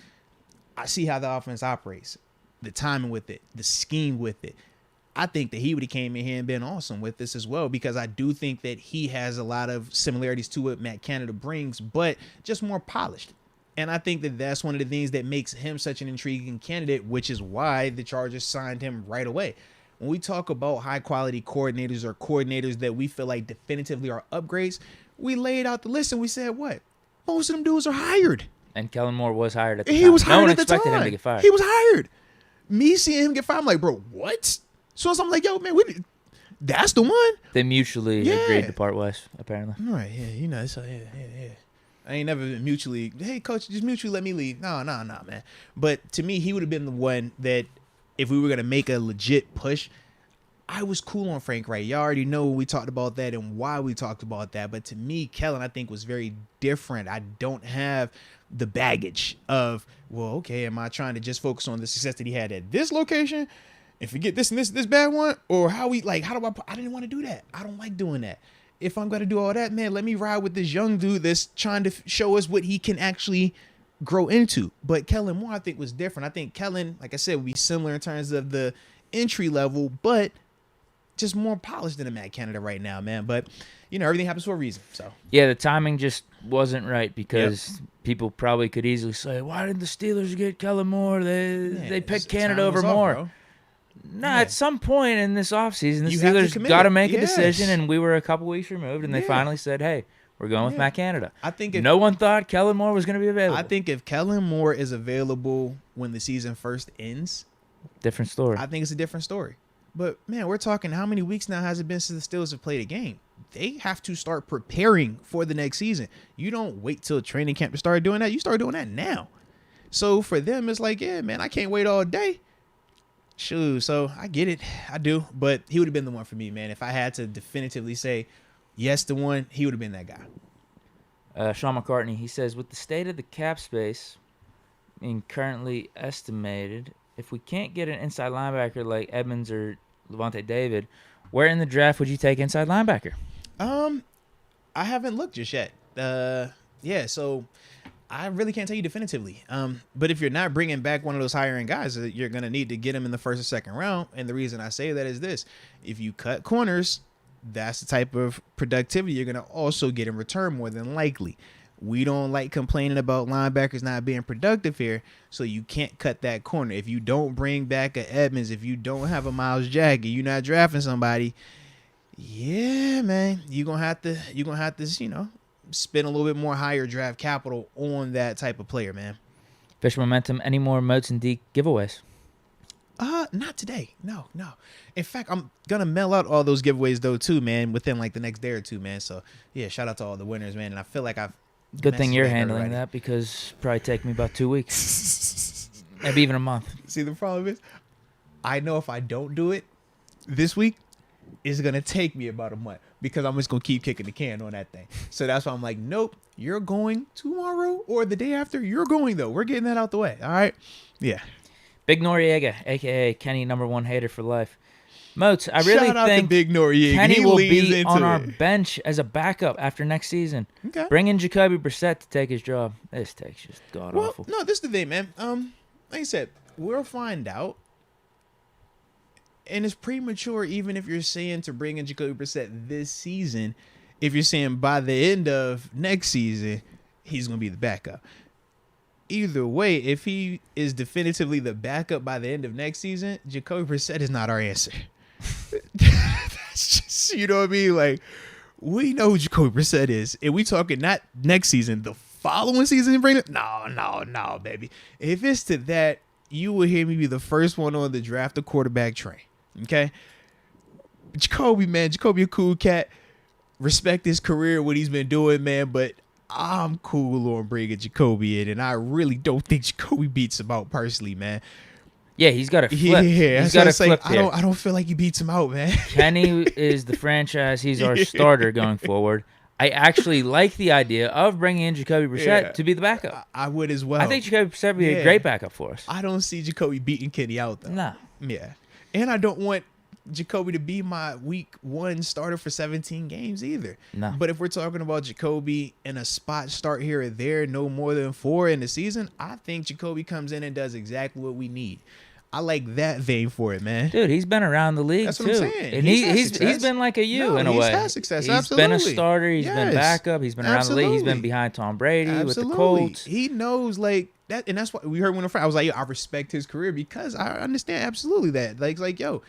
I see how the offense operates, the timing with it, the scheme with it. I think that he would have came in here and been awesome with this as well because I do think that he has a lot of similarities to what Matt Canada brings, but just more polished. And I think that that's one of the things that makes him such an intriguing candidate, which is why the Chargers signed him right away. When we talk about high-quality coordinators or coordinators that we feel like definitively are upgrades, we laid out the list and we said, what? Most of them dudes are hired. And Kellen Moore was hired at the He time. was hired No one at the expected time. him to get fired. He was hired. Me seeing him get fired, I'm like, bro, what? So I'm like, yo, man, that's the one. They mutually Yeah. agreed to part ways, apparently. All right, yeah, you know, so yeah. I ain't never been mutually, hey, coach, just mutually let me leave. No, man. But to me, he would have been the one that if we were going to make a legit push, I was cool on Frank Wright. Y'all already know we talked about that and why we talked about that. But to me, Kellen, I think, was very different. I don't have the baggage of, well, okay, am I trying to just focus on the success that he had at this location and forget this and this bad one? Or how do I didn't want to do that. I don't like doing that. If I'm going to do all that, man, let me ride with this young dude that's trying to show us what he can actually grow into. But Kellen Moore, I think, was different. I think Kellen, like I said, would be similar in terms of the entry level, but just more polished than a Matt Canada right now, man. But, you know, everything happens for a reason. So Yeah, the timing just wasn't right because people probably could easily say, why didn't the Steelers get Kellen Moore? They picked Canada over Moore. Nah, at some point in this offseason, the You have to Steelers commit got to it. make a Yes. decision, and we were a couple weeks removed, and they Yeah. finally said, hey, we're going with Yeah. Matt Canada. I think if, No one thought Kellen Moore was going to be available. I think if Kellen Moore is available when the season first ends, Different story. I think it's a different story. But, man, we're talking how many weeks now has it been since the Steelers have played a game? They have to start preparing for the next season. You don't wait till training camp to start doing that. You start doing that now. So, for them, it's like, yeah, man, I can't wait all day. Shoot, so I get it. I do. But he would have been the one for me, man. If I had to definitively say yes to one, he would have been that guy. Sean McCartney, he says, with the state of the cap space being currently estimated, if we can't get an inside linebacker like Edmonds or Levante David, where in the draft would you take inside linebacker? I haven't looked just yet. Yeah, so I really can't tell you definitively. But if you're not bringing back one of those higher end guys, you're going to need to get him in the first or second round. And the reason I say that is this. If you cut corners, that's the type of productivity you're going to also get in return more than likely. We don't like complaining about linebackers not being productive here, so you can't cut that corner. If you don't bring back a Edmonds, if you don't have a Miles Jack, and you're not drafting somebody, yeah, man, you're gonna have to, you know, spend a little bit more higher draft capital on that type of player, man. Fish Momentum, any more Moats and Deke giveaways? Not today. No. In fact, I'm gonna mail out all those giveaways though too, man, within like the next day or two, man. So yeah, shout out to all the winners, man. And I feel like I've Good thing you're messed with handling everybody. that because it'll probably take me about 2 weeks, maybe even a month. See, the problem is I know if I don't do it this week, it's going to take me about a month because I'm just going to keep kicking the can on that thing. So that's why I'm like, nope, you're going tomorrow or the day after. You're going, though. We're getting that out the way. All right? Yeah. Big Noriega, a.k.a. Kenny #1 hater for life. Moats, I really Shout out think to Big Noriega. Kenny He will leans be into on our it. bench as a backup after next season. Okay. Bring in Jacoby Brissett to take his job. This take's just god-awful. Well, no, this is the thing, man. Like I said, we'll find out. And it's premature, even if you're saying to bring in Jacoby Brissett this season. If you're saying by the end of next season, he's going to be the backup. Either way, if he is definitively the backup by the end of next season, Jacoby Brissett is not our answer. That's just, you know what I mean? Like, we know who Jacoby Brissett is. And we talking not next season, the following season. Bring it? No, baby. If it's to that, you will hear me be the first one on the draft a quarterback train. Okay? Jacoby, man. Jacoby a cool cat. Respect his career, what he's been doing, man. But I'm cool on bringing Jacoby in. And I really don't think Jacoby beats him out personally, man. Yeah, he's got to flip. Yeah, he's got to flip here. I don't feel like he beats him out, man. Kenny is the franchise. He's our starter going forward. I actually like the idea of bringing in Jacoby Brissett to be the backup. I would as well. I think Jacoby Brissett would be a great backup for us. I don't see Jacoby beating Kenny out, though. No. Yeah. And I don't want Jacoby to be my week 1 starter for 17 games either. No. But if we're talking about Jacoby in a spot start here or there, no more than 4 in the season, I think Jacoby comes in and does exactly what we need. I like that vein for it, man. Dude, he's been around the league That's too. what I'm saying. And he's been like a U in a way. He's had success. He's Absolutely. been a starter. He's been backup. He's been around the league. He's been Absolutely. behind Tom Brady with the Absolutely. Colts. He knows like that, and that's what we heard when I was like, yo, I respect his career because I understand absolutely that. Like, yo,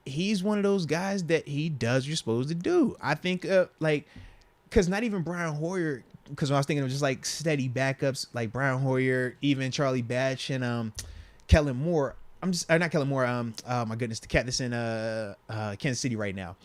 he's one of those guys that he does what you're supposed to do. I think, because not even Brian Hoyer, because when I was thinking of just like steady backups like Brian Hoyer, even Charlie Batch and Kellen Moore. I'm just not Kellen Moore. My goodness, the cat that's in Kansas City right now.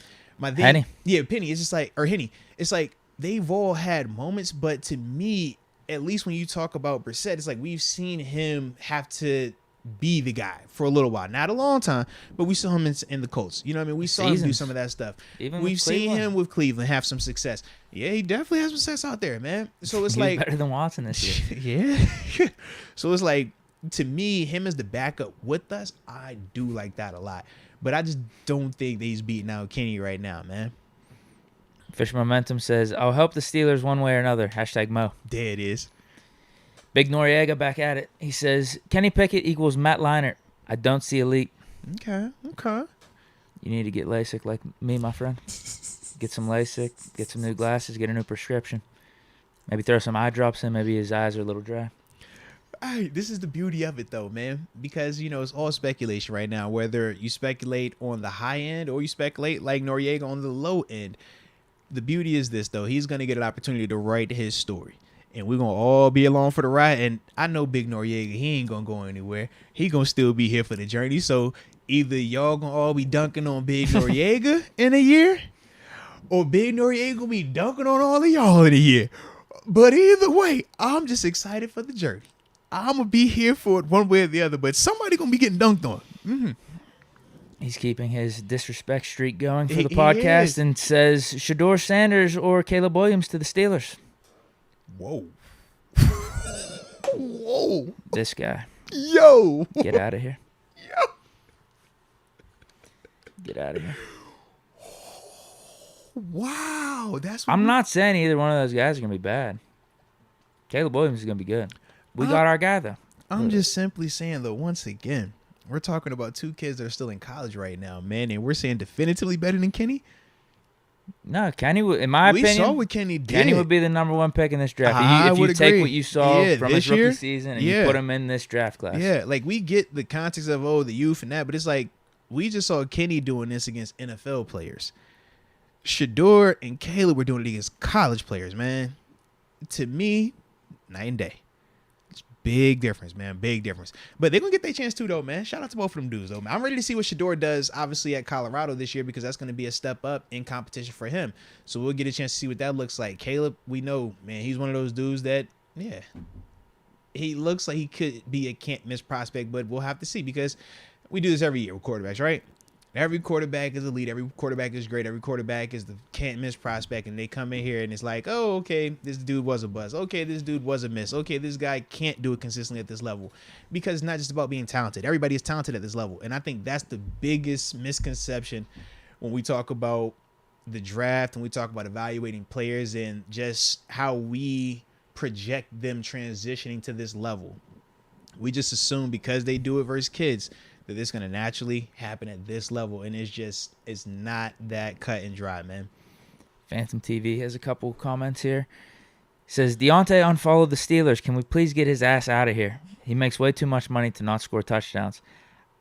Penny. Yeah, Penny. It's just like, or Henny. It's like they've all had moments, but to me, at least when you talk about Brissett, it's like we've seen him have to be the guy for a little while. Not a long time, but we saw him in the Colts. You know what I mean? We saw him do some of that stuff. We've seen him with Cleveland have some success. Yeah, he definitely has some success out there, man. So it's like better than Watson this year. Yeah. So it's like, to me, him as the backup with us, I do like that a lot. But I just don't think that he's beating out Kenny right now, man. Fish Momentum says, I'll help the Steelers one way or another. # Mo. There it is. Big Noriega back at it. He says, Kenny Pickett equals Matt Leinart. I don't see elite. Okay. You need to get LASIK like me, my friend. Get some LASIK, get some new glasses, get a new prescription. Maybe throw some eye drops in. Maybe his eyes are a little dry. This is the beauty of it, though, man, because, you know, it's all speculation right now, whether you speculate on the high end or you speculate like Noriega on the low end. The beauty is this, though. He's going to get an opportunity to write his story, and we're going to all be along for the ride. And I know Big Noriega, he ain't going to go anywhere. He going to still be here for the journey. So either y'all going to all be dunking on Big Noriega in a year, or Big Noriega going to be dunking on all of y'all in a year. But either way, I'm just excited for the journey. I'm going to be here for it one way or the other, but somebody going to be getting dunked on. Mm-hmm. He's keeping his disrespect streak going for the podcast and says Shedeur Sanders or Caleb Williams to the Steelers. Whoa. Whoa. This guy. Yo. Get out of here. Get out of here. Wow. I'm not saying either one of those guys are going to be bad. Caleb Williams is going to be good. We got our guy, though. I'm just simply saying, though, once again, we're talking about 2 kids that are still in college right now, man, and we're saying definitively better than Kenny. No, Kenny, in my opinion, we saw what Kenny did. Kenny would be the #1 pick in this draft. If you take what you saw from his rookie season and you put him in this draft class. Yeah, like we get the context of, the youth and that, but it's like we just saw Kenny doing this against NFL players. Shedeur and Caleb were doing it against college players, man. To me, night and day. Big difference, man. Big difference. But they're going to get their chance too, though, man. Shout out to both of them dudes, though, man. I'm ready to see what Shedeur does, obviously, at Colorado this year because that's going to be a step up in competition for him. So we'll get a chance to see what that looks like. Caleb, we know, man, he's one of those dudes that, he looks like he could be a can't-miss prospect, but we'll have to see because we do this every year with quarterbacks, right? Every quarterback is elite. Every quarterback is great. Every quarterback is the can't miss prospect. And they come in here and it's like, oh, okay, this dude was a buzz. Okay, this dude was a miss. Okay, this guy can't do it consistently at this level. Because it's not just about being talented. Everybody is talented at this level. And I think that's the biggest misconception when we talk about the draft and we talk about evaluating players and just how we project them transitioning to this level. We just assume because they do it versus kids that it's going to naturally happen at this level. And it's not that cut and dry, man. Phantom TV has a couple comments here. He says, Deontay unfollowed the Steelers. Can we please get his ass out of here? He makes way too much money to not score touchdowns.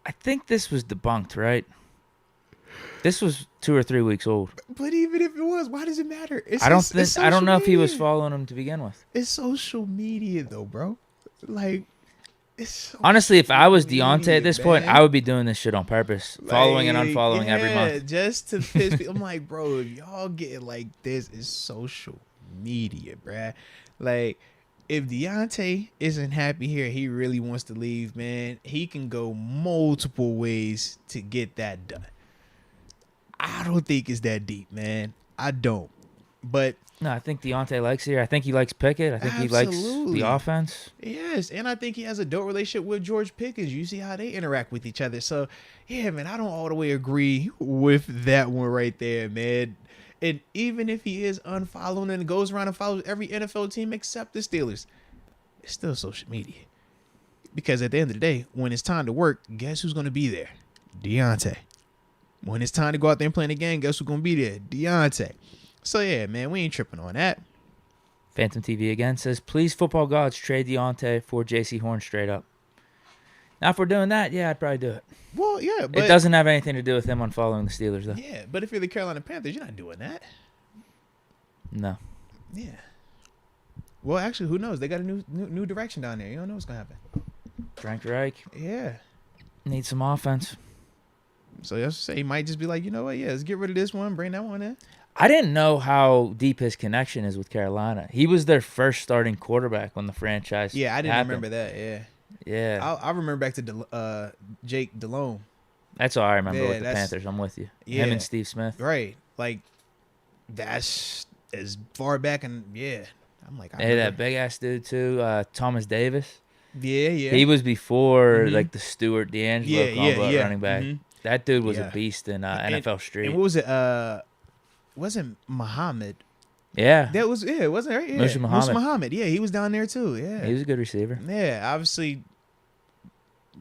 I think this was debunked, right? This was 2 or 3 weeks old. But even if it was, why does it matter? I don't know if he was following him to begin with. It's social media, though, bro. Like, honestly, if I was Deontay at this point, I would be doing this shit on purpose, following and unfollowing every month. Just to piss people. I'm like, bro, if y'all get like this, it's social media, bruh. Like, if Deontay isn't happy here, he really wants to leave, man. He can go multiple ways to get that done. I don't think it's that deep, man. I don't. But no, I think Deontay likes it here. I think he likes Pickett. I think he likes the offense. Yes, and I think he has a dope relationship with George Pickens. You see how they interact with each other. So, yeah, man, I don't all the way agree with that one right there, man. And even if he is unfollowing and goes around and follows every NFL team except the Steelers, it's still social media. Because at the end of the day, when it's time to work, guess who's going to be there? Deontay. When it's time to go out there and play in the game, guess who's going to be there? Deontay. So, yeah, man, we ain't tripping on that. Phantom TV again says, please, football gods, trade Deontay for J.C. Horn straight up. Now, if we're doing that, yeah, I'd probably do it. Well, yeah, but it doesn't have anything to do with him unfollowing the Steelers, though. Yeah, but if you're the Carolina Panthers, you're not doing that. No. Yeah. Well, actually, who knows? They got a new direction down there. You don't know what's going to happen. Frank Reich. Yeah. Needs some offense. So let's say he might just be like, you know what? Yeah, let's get rid of this one, bring that one in. I didn't know how deep his connection is with Carolina. He was their first starting quarterback when the franchise. Yeah, I didn't happened. remember that. Yeah. Yeah. I remember back to Jake Delhomme. That's all I remember with the Panthers. I'm with you. Yeah. Him and Steve Smith. Right. Like, that's as far back and yeah. I'm like, Hey, that big ass dude too, Thomas Davis. Yeah. He was before like the Stewart D'Angelo combo running back. Mm-hmm. That dude was a beast in NFL Street. And what was it? Wasn't Muhammad? Yeah. That was it wasn't right. Yeah. Musa Muhammad. Yeah, he was down there too. Yeah. He was a good receiver. Yeah, obviously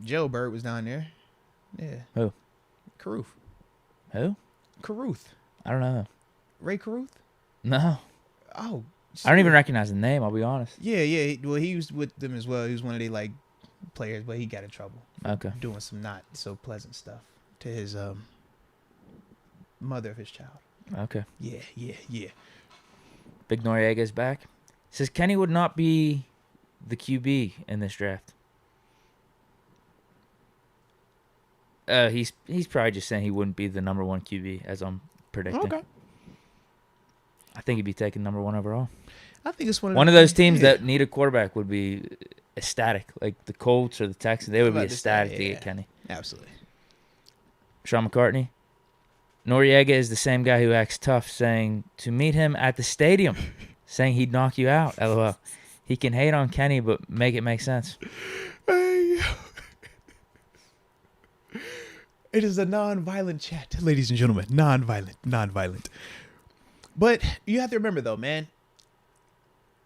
Joe Bird was down there. Yeah. Who? Caruth. Who? Caruth. I don't know. Ray Caruth? No. Oh. I don't even recognize the name, I'll be honest. Yeah. Well, he was with them as well. He was one of the players, but he got in trouble. Okay. Doing some not so pleasant stuff to his mother of his child. Okay. Yeah. Big Noriega's back. Says Kenny would not be the QB in this draft. He's probably just saying he wouldn't be the number one QB, as I'm predicting. Okay. I think he'd be taken number one overall. I think it's one of those teams that need a quarterback would be ecstatic, like the Colts or the Texans. They would be ecstatic to get Kenny. Absolutely. Sean McCartney. Noriega is the same guy who acts tough, saying to meet him at the stadium, saying he'd knock you out. LOL. He can hate on Kenny, but make it make sense. It is a non-violent chat, ladies and gentlemen. Non-violent. But you have to remember, though, man,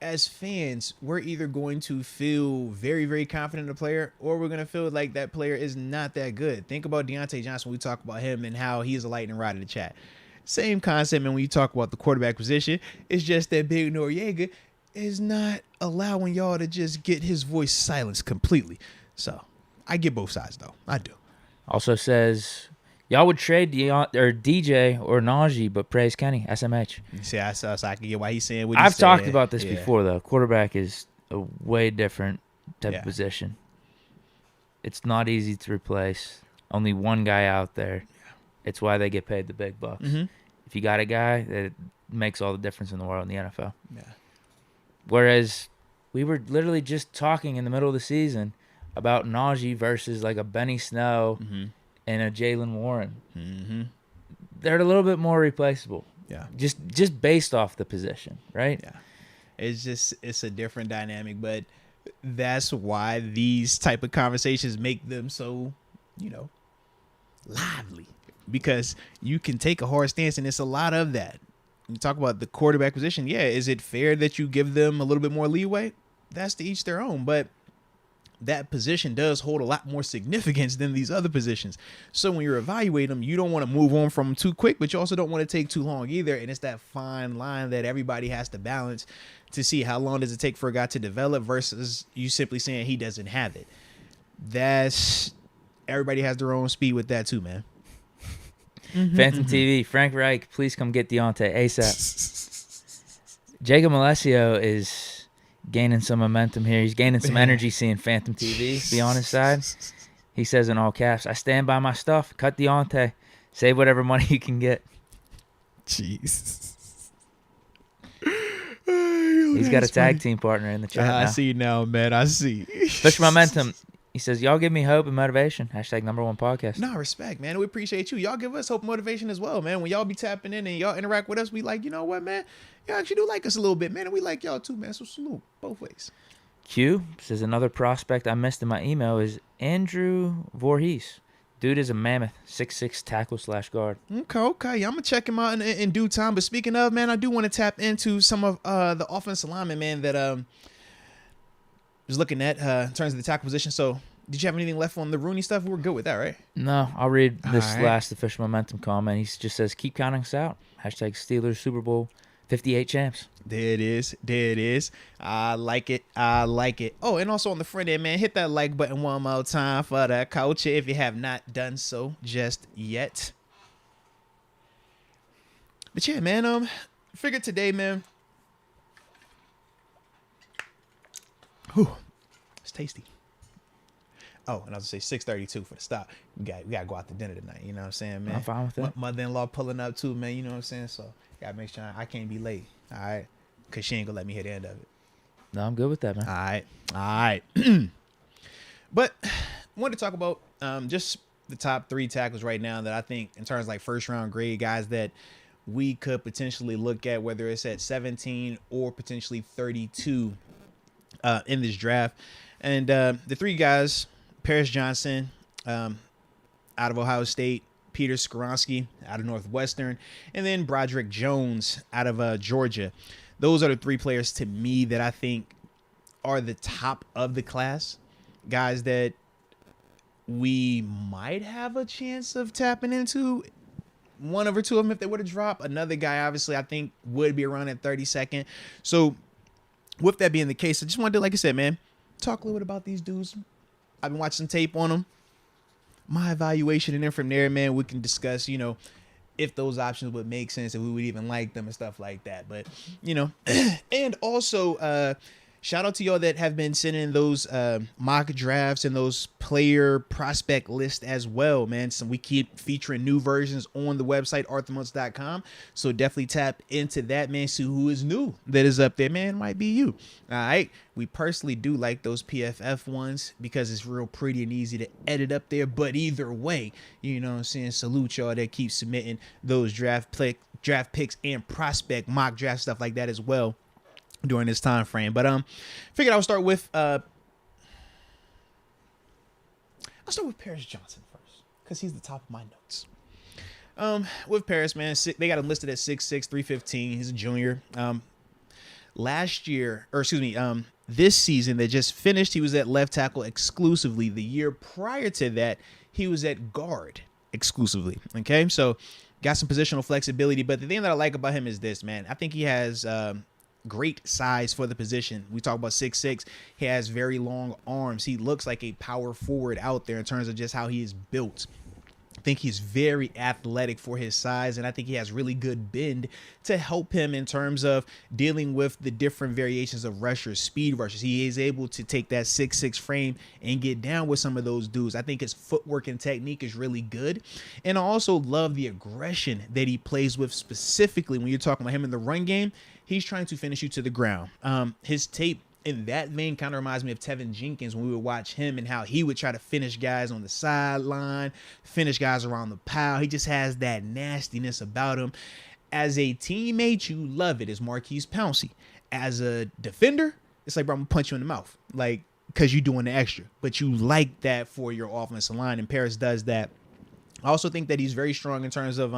as fans, we're either going to feel very, very confident in a player, or we're going to feel like that player is not that good. Think about Deontay Johnson when we talk about him and how he's a lightning rod in the chat. Same concept, man, when you talk about the quarterback position. It's just that Big Noriega is not allowing y'all to just get his voice silenced completely. So, I get both sides, though. I do. Also says, y'all would trade DJ or Najee, but praise Kenny, SMH. See, so I can get why he's saying what he's I've saying. talked about this before, though. Quarterback is a way different type of position. It's not easy to replace. Only one guy out there. It's why they get paid the big bucks. Mm-hmm. If you got a guy, that makes all the difference in the world in the NFL. Yeah. Whereas we were literally just talking in the middle of the season about Najee versus like a Benny Snow Mm-hmm. and a Jalen Warren. Mm-hmm. They're a little bit more replaceable. Yeah. Just based off the position, right? Yeah. It's a different dynamic, but that's why these type of conversations make them so, lively, because you can take a hard stance, and it's a lot of that. You talk about the quarterback position. Yeah. Is it fair that you give them a little bit more leeway? That's to each their own, but that position does hold a lot more significance than these other positions. So when you're evaluating them, you don't want to move on from them too quick, but you also don't want to take too long either. And it's that fine line that everybody has to balance to see how long does it take for a guy to develop versus you simply saying he doesn't have it. Everybody has their own speed with that too, man. Phantom TV, Frank Reich, please come get Deontay ASAP. Jacob Alessio is gaining some momentum here. He's gaining some energy seeing Phantom TV be on his side. He says in all caps, "I stand by my stuff. Cut Deontay. Save whatever money you can get." Jeez. He's got a tag team partner in the chat now. I see now, man. I see. Push momentum. He says, "Y'all give me hope and motivation." Hashtag #1 podcast. No, respect, man. We appreciate you. Y'all give us hope and motivation as well, man. When y'all be tapping in and y'all interact with us, we like, you know what, man? Y'all actually do like us a little bit, man. And we like y'all too, man. So salute both ways. Q says, "Another prospect I missed in my email is Andrew Voorhees. Dude is a mammoth, 6'6" tackle/guard." Okay. I'm going to check him out in due time. But speaking of, man, I do want to tap into some of the offensive linemen, man, that was looking at in terms of the tackle position. So did you have anything left on the Rooney stuff? We were good with that, right? No, I'll read this All right. last official momentum comment. He just says, "Keep counting us out. Hashtag Steelers Super Bowl 58 champs." There it is. I like it. Oh, and also on the front end, man, hit that like button one more time for the culture if you have not done so just yet. But yeah, man, figured today, man. Whew, it's tasty. Oh, and I was gonna say 6:32 for the stop. We gotta go out to dinner tonight. You know what I'm saying, man? I'm fine with that. Mother-in-law pulling up too, man. You know what I'm saying? So gotta make sure I can't be late. All right, cause she ain't gonna let me hit the end of it. No, I'm good with that, man. All right. But I wanted to talk about just the top 3 tackles right now that I think in terms of like first round grade guys that we could potentially look at, whether it's at 17 or potentially 32 in this draft. And the 3 guys, Paris Johnson out of Ohio State, Peter Skoronski out of Northwestern, and then Broderick Jones out of Georgia. Those are the 3 players to me that I think are the top of the class. Guys that we might have a chance of tapping into. One over 2 of them if they were to drop. Another guy, obviously, I think would be around at 32nd. So with that being the case, I just wanted to, like I said, man, talk a little bit about these dudes. I've been watching some tape on them. My evaluation, and then from there, man, we can discuss, if those options would make sense, if we would even like them and stuff like that. But, and also, shout out to y'all that have been sending those mock drafts and those player prospect lists as well, man. So we keep featuring new versions on the website, arthurmoats.com. So definitely tap into that, man. See who is new that is up there, man. Might be you. All right. We personally do like those PFF ones because it's real pretty and easy to edit up there. But either way, you know what I'm saying? Salute y'all that keep submitting those draft picks and prospect mock draft stuff like that as well during this time frame. But figured I'll start with Paris Johnson first because he's the top of my notes. With Paris, man, they got him listed at 6'6", 315. He's a junior. This season that just finished, he was at left tackle exclusively. The year prior to that, he was at guard exclusively. Okay, so got some positional flexibility. But the thing that I like about him is this, man. I think he has great size for the position. We talk about 6'6". He has very long arms. He looks like a power forward out there in terms of just how he is built. I think he's very athletic for his size, and I think he has really good bend to help him in terms of dealing with the different variations of rushers, speed rushers. He is able to take that 6'6" frame and get down with some of those dudes. I think his footwork and technique is really good, and I also love the aggression that he plays with, specifically when you're talking about him in the run game. He's trying to finish you to the ground. His tape in that vein kind of reminds me of Tevin Jenkins when we would watch him and how he would try to finish guys on the sideline, finish guys around the pile. He just has that nastiness about him. As a teammate, you love it. It's Marquise Pouncey. As a defender, it's like, bro, I'm going to punch you in the mouth. Like, because you're doing the extra. But you like that for your offensive line, and Paris does that. I also think that he's very strong in terms of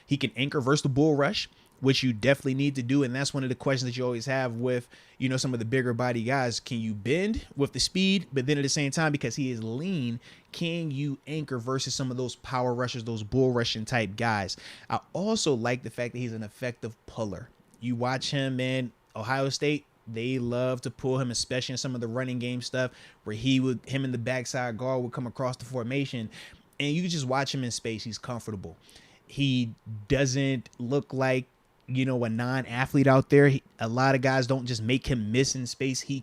he can anchor versus the bull rush, which you definitely need to do. And that's one of the questions that you always have with, you know, some of the bigger body guys. Can you bend with the speed? But then at the same time, because he is lean, can you anchor versus some of those power rushers, those bull rushing type guys? I also like the fact that he's an effective puller. You watch him, man, Ohio State, they love to pull him, especially in some of the running game stuff where him and the backside guard would come across the formation. And you can just watch him in space. He's comfortable. He doesn't look like, you know, a non-athlete out there. A lot of guys don't just make him miss in space. He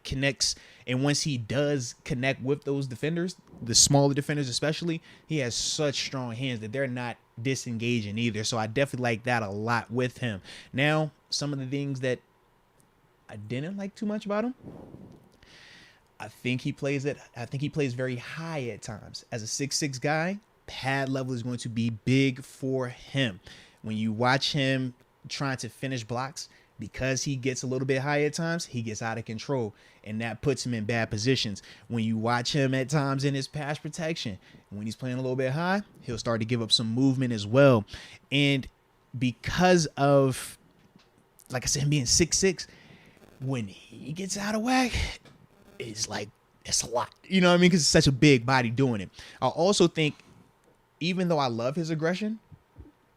connects. And once he does connect with those defenders, the smaller defenders especially, he has such strong hands that they're not disengaging either. So I definitely like that a lot with him. Now, some of the things that I didn't like too much about him, I think he plays very high at times. As a 6'6" guy, pad level is going to be big for him. When you watch him trying to finish blocks, because he gets a little bit high at times, he gets out of control, and that puts him in bad positions. When you watch him at times in his pass protection, when he's playing a little bit high, he'll start to give up some movement as well. And because of, like I said, him being 6'6", when he gets out of whack, it's like, it's a lot. You know what I mean? Because it's such a big body doing it. I also think, even though I love his aggression,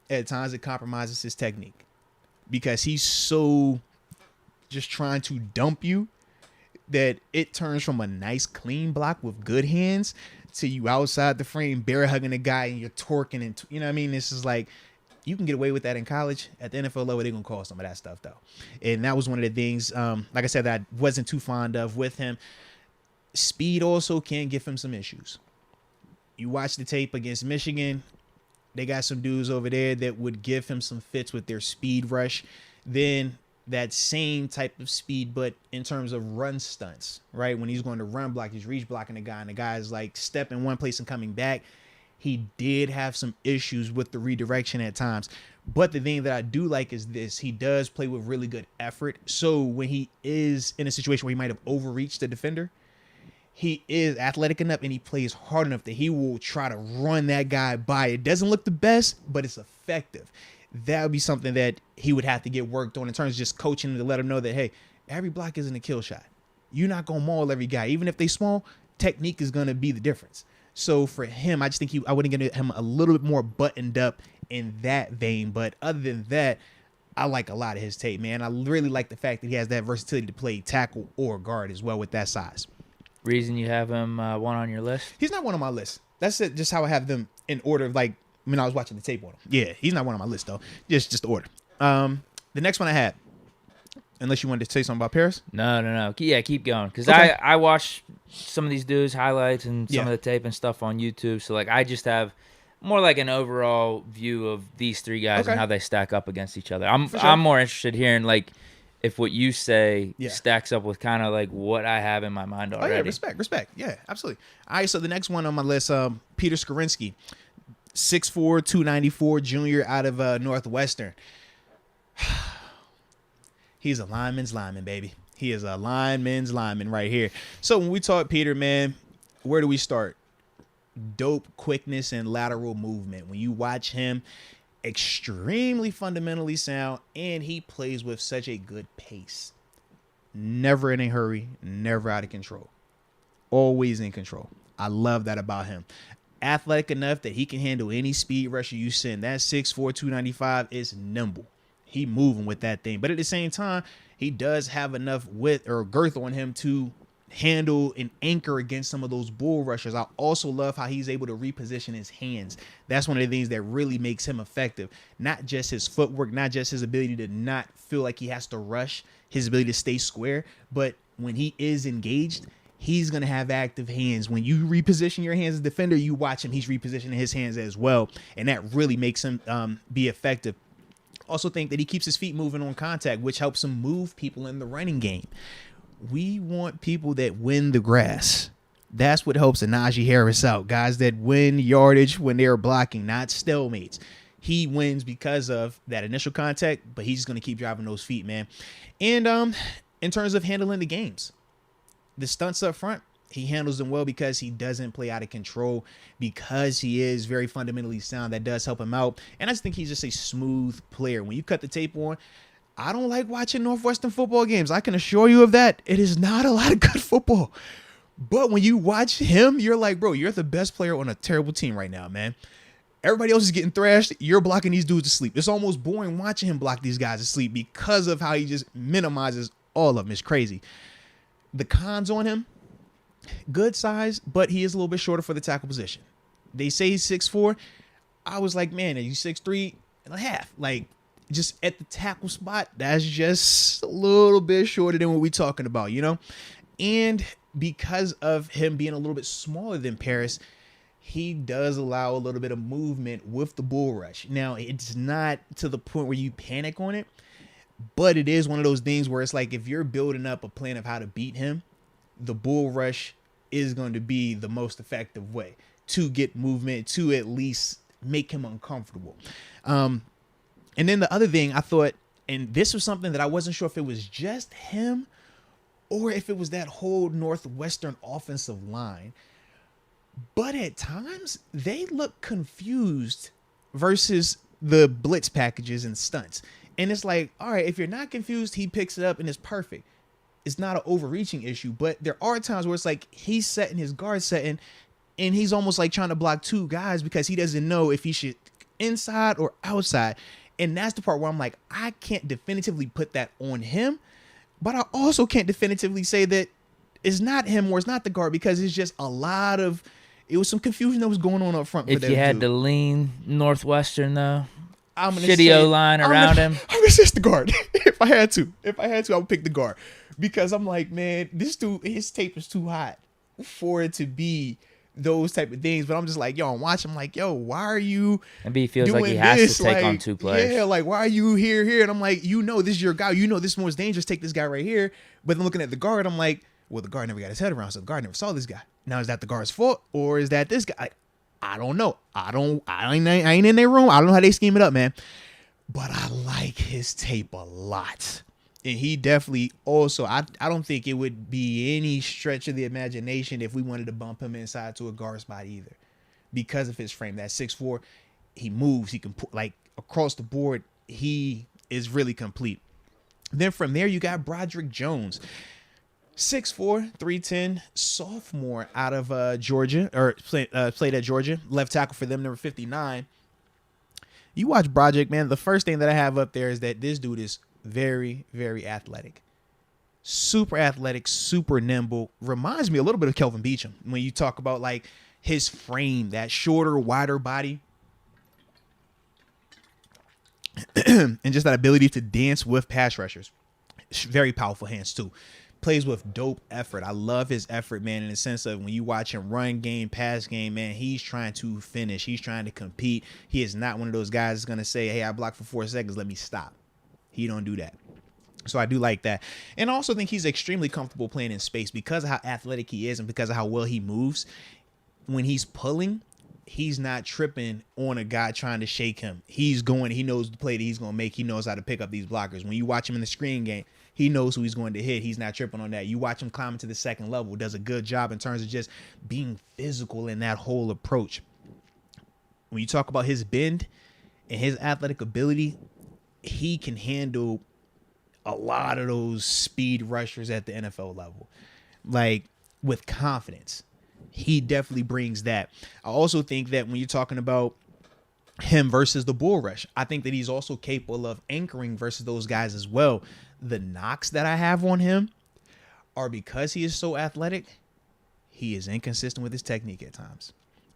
at times it compromises his technique, because he's so just trying to dump you that it turns from a nice clean block with good hands to you outside the frame, bear hugging a guy and you're torquing and you know what I mean? This is like, you can get away with that in college. At the NFL level, they're going to call some of that stuff though. And that was one of the things, like I said, that I wasn't too fond of with him. Speed also can give him some issues. You watch the tape against Michigan, they got some dudes over there that would give him some fits with their speed rush. Then that same type of speed, but in terms of run stunts, right? When he's going to run block, he's reach blocking the guy, and the guy is like stepping one place and coming back. He did have some issues with the redirection at times. But the thing that I do like is this. He does play with really good effort. So when he is in a situation where he might have overreached the defender, he is athletic enough and he plays hard enough that he will try to run that guy by. It doesn't look the best, but it's effective. That would be something that he would have to get worked on in terms of just coaching to let him know that, hey, every block isn't a kill shot. You're not going to maul every guy. Even if they small, technique is going to be the difference. So for him, I just think I would get him a little bit more buttoned up in that vein. But other than that, I like a lot of his tape, man. I really like the fact that he has that versatility to play tackle or guard as well with that size. Reason you have him one on your list? He's not one on my list. That's it, just how I have them in order, like when I was watching the tape on him. Yeah, he's not one on my list, though. Just the order. The next one I had, unless you wanted to say something about Paris? No. Yeah, keep going. Because okay. I watch some of these dudes' highlights and some of the tape and stuff on YouTube. So, like, I just have more like an overall view of these three guys and how they stack up against each other. I'm more interested hearing, like, if what you say stacks up with kind of like what I have in my mind already. Oh, yeah, respect. Yeah, absolutely. All right, so the next one on my list, Peter Skorinsky, 6'4", 294, junior out of Northwestern. He's a lineman's lineman, baby. He is a lineman's lineman right here. So when we talk Peter, man, where do we start? Dope quickness and lateral movement. When you watch him, extremely fundamentally sound, and he plays with such a good pace. Never in a hurry, never out of control. Always in control. I love that about him. Athletic enough that he can handle any speed rusher you send. That 6'4", 295 is nimble. He moving with that thing. But at the same time, he does have enough width or girth on him to handle and anchor against some of those bull rushers. I also love how he's able to reposition his hands. That's one of the things that really makes him effective. Not just his footwork, not just his ability to not feel like he has to rush, his ability to stay square, but when he is engaged, he's going to have active hands. When you reposition your hands as a defender, you watch him, he's repositioning his hands as well, and that really makes him be effective. Also think that he keeps his feet moving on contact, which helps him move people in the running game. we want people that win the grass. That's what helps a Najee Harris out. Guys that win yardage when they're blocking, not stalemates. He wins because of that initial contact, but he's going to keep driving those feet, man. And in terms of handling the games, the stunts up front, he handles them well because he doesn't play out of control, because he is very fundamentally sound. That does help him out. And I just think he's just a smooth player. When you cut the tape on, I don't like watching Northwestern football games. I can assure you of that. It is not a lot of good football. But when you watch him, you're like, bro, you're the best player on a terrible team right now, man. Everybody else is getting thrashed. You're blocking these dudes to sleep. It's almost boring watching him block these guys to sleep because of how he just minimizes all of them. It's crazy. The cons on him, good size, but he is a little bit shorter for the tackle position. They say he's 6'4". I was like, man, are you 6'3 and a half? Like, just at the tackle spot, that's just a little bit shorter than what we're talking about, you know? And because of him being a little bit smaller than Paris, he does allow a little bit of movement with the bull rush. Now, it's not to the point where you panic on it, but it is one of those things where it's like, if you're building up a plan of how to beat him, the bull rush is going to be the most effective way to get movement, to at least make him uncomfortable. And then the other thing I thought, and this was something that I wasn't sure if it was just him or if it was that whole Northwestern offensive line, but at times they look confused versus the blitz packages and stunts. And it's like, all right, if you're not confused, he picks it up and it's perfect. It's not an overreaching issue, but there are times where it's like he's setting his guard setting and he's almost like trying to block two guys because he doesn't know if he should inside or outside. And that's the part where I'm like, I can't definitively put that on him, but I also can't definitively say that it's not him or it's not the guard, because it's just it was some confusion that was going on up front. If you had to lean Northwestern, though, I'm gonna shitty O-line around him. I'm gonna say it's the guard. If I had to, I would pick the guard, because I'm like, man, this dude, his tape is too hot for it to be those type of things. But I'm just like, yo, I'm watching. I'm like, yo, why are you? And he feels like he has to take on two players. Yeah, like, why are you here? And I'm like, this is your guy. This is most dangerous. Take this guy right here. But then looking at the guard, I'm like, well, the guard never got his head around, so the guard never saw this guy. Now, is that the guard's fault, or is that this guy? I don't know. I ain't in their room. I don't know how they scheme it up, man. But I like his tape a lot. And he definitely also, I don't think it would be any stretch of the imagination if we wanted to bump him inside to a guard spot either. Because of his frame, that 6'4", he moves, he can put, like, across the board, he is really complete. Then from there, you got Broderick Jones. 6'4", 310, sophomore out of Georgia, or played at Georgia, left tackle for them, number 59. You watch Broderick, man, the first thing that I have up there is that this dude is very, very athletic. Super athletic, super nimble. Reminds me a little bit of Kelvin Beachum when you talk about, like, his frame, that shorter, wider body. And just that ability to dance with pass rushers. Very powerful hands, too. Plays with dope effort. I love his effort, man, in the sense of when you watch him run game, pass game, man, he's trying to finish. He's trying to compete. He is not one of those guys that's going to say, hey, I blocked for 4 seconds, let me stop. He don't do that. So I do like that. And I also think he's extremely comfortable playing in space because of how athletic he is and because of how well he moves. When he's pulling, he's not tripping on a guy trying to shake him. He knows the play that he's going to make. He knows how to pick up these blockers. When you watch him in the screen game, he knows who he's going to hit. He's not tripping on that. You watch him climb into the second level. Does a good job in terms of just being physical in that whole approach. When you talk about his bend and his athletic ability, he can handle a lot of those speed rushers at the NFL level, like, with confidence. He definitely brings that. I also think that when you're talking about him versus the bull rush, I think that he's also capable of anchoring versus those guys as well. The knocks that I have on him are because he is so athletic, he is inconsistent with his technique at times,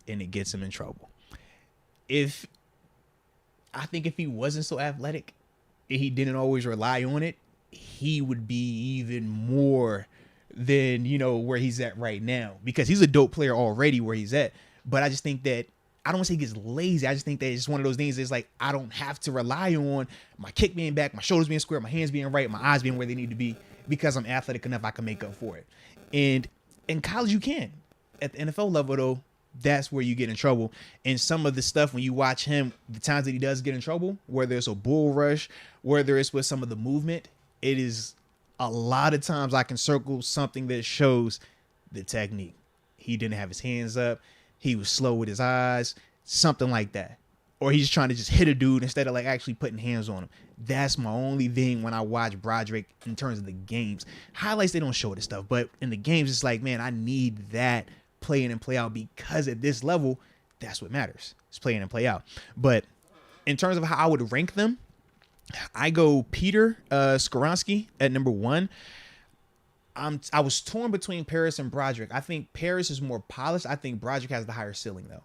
and it gets him in trouble. I think if he wasn't so athletic, he didn't always rely on it, he would be even more than, where he's at right now, because he's a dope player already where he's at. But I just think that, I don't want to say he gets lazy. I just think that it's one of those things that's like, I don't have to rely on my kick being back, my shoulders being square, my hands being right, my eyes being where they need to be. because I'm athletic enough, I can make up for it. And in college, you can. At the NFL level, though, that's where you get in trouble. And some of the stuff, when you watch him, the times that he does get in trouble, whether it's a bull rush, whether it's with some of the movement, it is a lot of times I can circle something that shows the technique. He didn't have his hands up. He was slow with his eyes, something like that. Or he's trying to just hit a dude instead of like actually putting hands on him. That's my only thing when I watch Broderick in terms of the games. Highlights, they don't show this stuff. But in the games, it's like, man, I need that play in and play out, because at this level, that's what matters. It's play in and play out. But in terms of how I would rank them, I go Peter Skoronski at number 1. I was torn between Paris and Broderick. I think Paris is more polished. I think Broderick has the higher ceiling, though.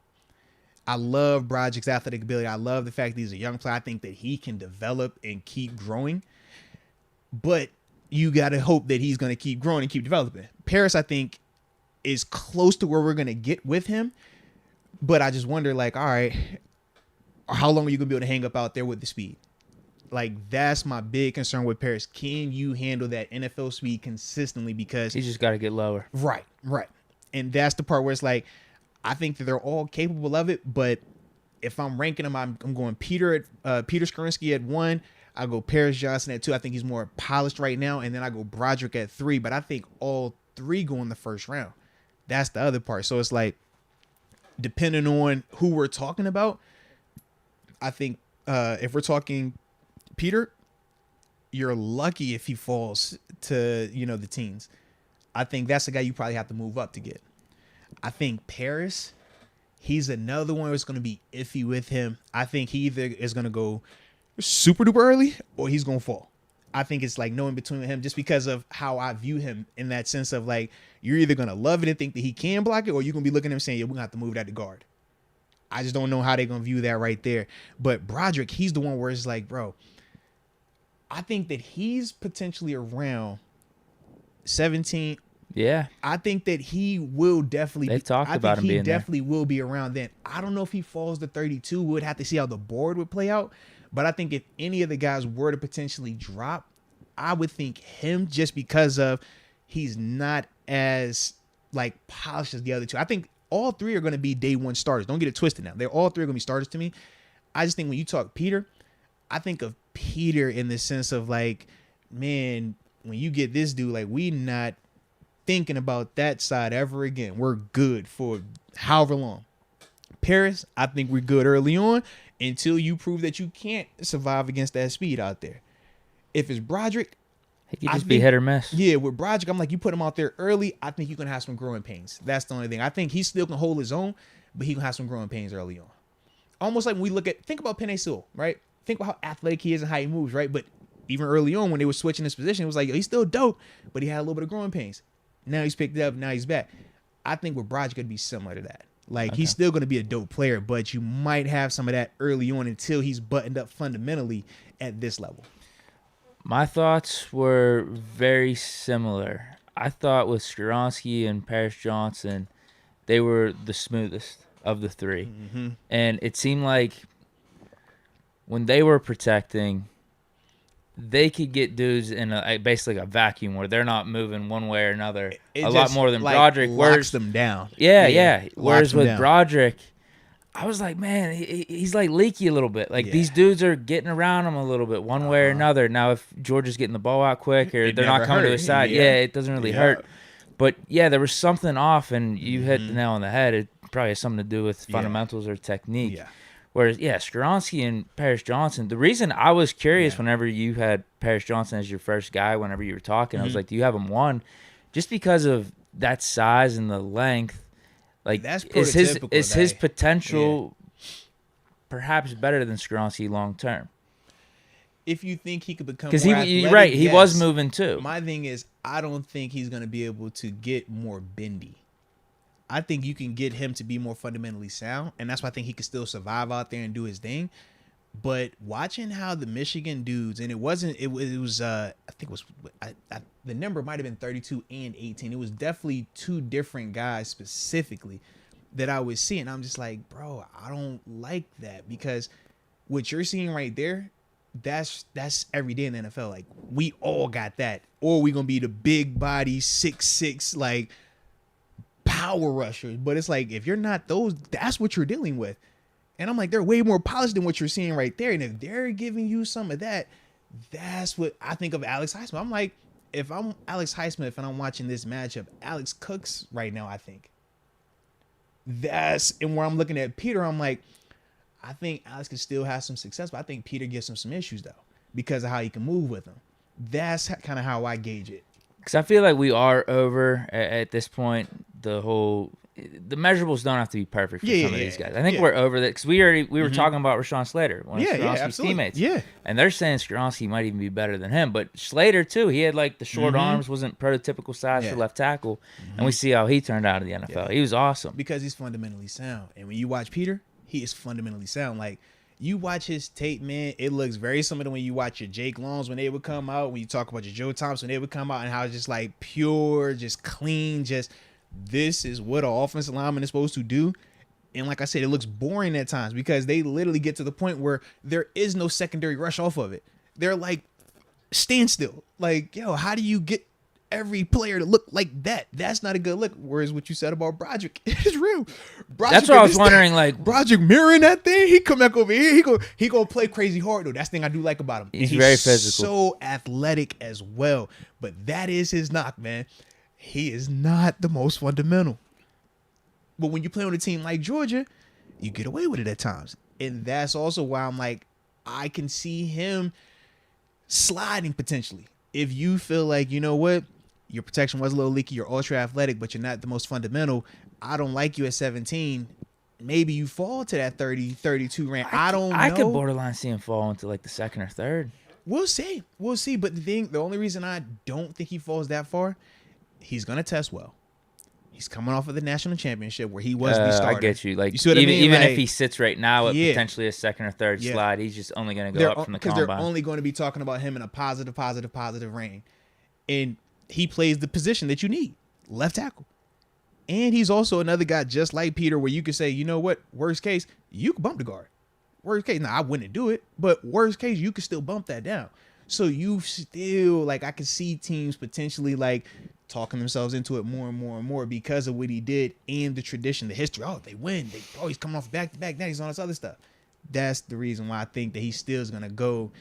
I love Broderick's athletic ability. I love the fact that he's a young player. I think that he can develop and keep growing. But you got to hope that he's going to keep growing and keep developing. Paris, I think, is close to where we're going to get with him. But I just wonder, like, all right, how long are you going to be able to hang up out there with the speed? Like, that's my big concern with Paris. Can you handle that NFL speed consistently? Because He's just got to get lower. Right. And that's the part where it's like, I think that they're all capable of it. But if I'm ranking them, I'm going Peter Skoronski at 1. I go Paris Johnson at 2. I think he's more polished right now. And then I go Broderick at 3. But I think all 3 go in the first round. That's the other part. So it's like, depending on who we're talking about, I think if we're talking Peter, you're lucky if he falls to, the teens. I think that's the guy you probably have to move up to get. I think Paris, he's another one that's going to be iffy with him. I think he either is going to go super duper early or he's going to fall. I think it's like no in between with him, just because of how I view him, in that sense of like, you're either going to love it and think that he can block it, or you're going to be looking at him saying, yeah, we're going to have to move that to guard. I just don't know how they're going to view that right there. But Broderick, he's the one where it's like, bro, I think that he's potentially around 17. Yeah. I think that he will definitely They've talked about him being there. He definitely will be around then. I don't know if he falls to 32. We'd have to see how the board would play out. But I think if any of the guys were to potentially drop, I would think him, just because of he's not as like polished as the other 2. I think all 3 are going to be day 1 starters. Don't get it twisted now. They're all 3 are going to be starters to me. I just think when you talk Peter, I think of Peter in the sense of like, man, when you get this dude, like, we not thinking about that side ever again. We're good for however long. Paris, I think we're good early on until you prove that you can't survive against that speed out there. If it's Broderick, he could just be hit or miss. Yeah, with Broderick, I'm like, you put him out there early, I think you're going to have some growing pains. That's the only thing. I think he still can hold his own, but he can have some growing pains early on. Almost like when we think about Penei Sewell, right? Think about how athletic he is and how he moves, right? But even early on when they were switching his position, it was like, he's still dope, but he had a little bit of growing pains. Now he's picked it up, now he's back. I think with Broderick could be similar to that. Like, he's still going to be a dope player, but you might have some of that early on until he's buttoned up fundamentally at this level. My thoughts were very similar. I thought with Skoronski and Paris Johnson, they were the smoothest of the 3. Mm-hmm. And it seemed like when they were protecting, they could get dudes in basically a vacuum where they're not moving one way or another a lot more than Broderick. Locks them down. Yeah. Whereas with Broderick, I was like, man, he's like leaky a little bit. Like, these dudes are getting around him a little bit one way or another. Now, if George is getting the ball out quick or they're not coming to his side, it doesn't really hurt. But, there was something off, and you hit the nail on the head. It probably has something to do with fundamentals or technique. Yeah. Whereas, Skoronski and Paris Johnson, the reason I was curious whenever you had Paris Johnson as your first guy, whenever you were talking, I was like, do you have him 1? Just because of that size and the length. Like, that's is his potential perhaps better than Skoronski long term? If you think he could become, because you're right, he was moving too. My thing is, I don't think he's going to be able to get more bendy. I think you can get him to be more fundamentally sound, and that's why I think he can still survive out there and do his thing. But watching how the Michigan dudes, and it was I think it was the number might have been 32 and 18. It was definitely 2 different guys specifically that I was seeing. I'm just like, bro, I don't like that, because what you're seeing right there, that's every day in the NFL. Like, we all got that. Or we gonna be the big body 6'6", like power rushers. But it's like, if you're not those, that's what you're dealing with. And I'm like, they're way more polished than what you're seeing right there. And if they're giving you some of that, that's what I think of Alex Highsmith. I'm like, if I'm Alex Highsmith and I'm watching this matchup, Alex cooks right now, I think. And where I'm looking at Peter, I'm like, I think Alex can still have some success, but I think Peter gives him some issues, though, because of how he can move with him. That's kind of how I gauge it. Because I feel like we are over at this point. The measurables don't have to be perfect for some of these guys. I think we're over that because we were talking about Rashawn Slater, one of Skoronski's teammates. Yeah. And they're saying Skoronski might even be better than him. But Slater, too, he had like the short arms, wasn't prototypical size for left tackle. And we see how he turned out in the NFL. He was awesome. Because he's fundamentally sound. And when you watch Peter, he is fundamentally sound. Like, you watch his tape, man, it looks very similar to when you watch your Jake Longs when they would come out, when you talk about your Joe Thompson, they would come out, and how it's just like pure, just clean, just this is what an offensive lineman is supposed to do. And like I said, it looks boring at times because they literally get to the point where there is no secondary rush off of it. They're like standstill. Like, yo, how do you get every player to look like that? That's not a good look. Whereas what you said about Broderick is real. That's what I was wondering. Like, Broderick mirroring that thing, he come back over here. He gonna play crazy hard though. That's the thing I do like about him. He's very physical, so athletic as well. But that is his knock, man. He is not the most fundamental. But when you play on a team like Georgia, you get away with it at times. And that's also why I'm like, I can see him sliding potentially. If you feel like, you know what, your protection was a little leaky, you're ultra athletic, but you're not the most fundamental, I don't like you at 17. Maybe you fall to that 30, 32 range. I don't know. I could borderline see him fall into like the second or third. We'll see. But the only reason I don't think he falls that far, he's going to test well. He's coming off of the national championship where he was the starter. I get you. Like, you see what I mean? Even like, if he sits right now at potentially a second or third slide, he's just only going to go up from the combine. Because they're only going to be talking about him in a positive reign. And he plays the position that you need, left tackle. And he's also another guy just like Peter where you could say, you know what, worst case, you could bump the guard. Worst case, now I wouldn't do it, but worst case, you could still bump that down. So you still, like, I can see teams potentially, like, talking themselves into it more and more and more because of what he did and the tradition, the history. Oh, they win. He's coming off back-to-back. Now he's on this other stuff. That's the reason why I think that he still is going to go.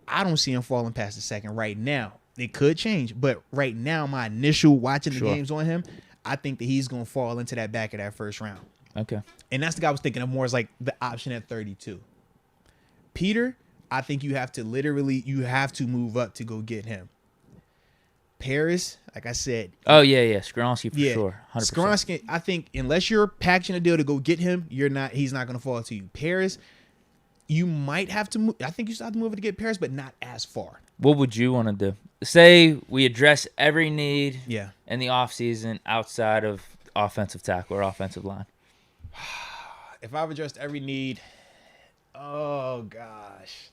I don't see him falling past the second right now. It could change, but right now, my initial watching the games on him, I think that he's going to fall into that back of that first round. Okay. And that's the guy I was thinking of more as like the option at 32. Peter, I think you have to move up to go get him. Paris, like I said. Oh, yeah. Skoronski for sure. 100%. Skoronski, I think unless you're packaging a deal to go get him, he's not going to fall to you. Paris, you might have to move. I think you still have to move it to get Paris, but not as far. What would you want to do? Say we address every need in the offseason outside of offensive tackle or offensive line. If I've addressed every need, oh, gosh.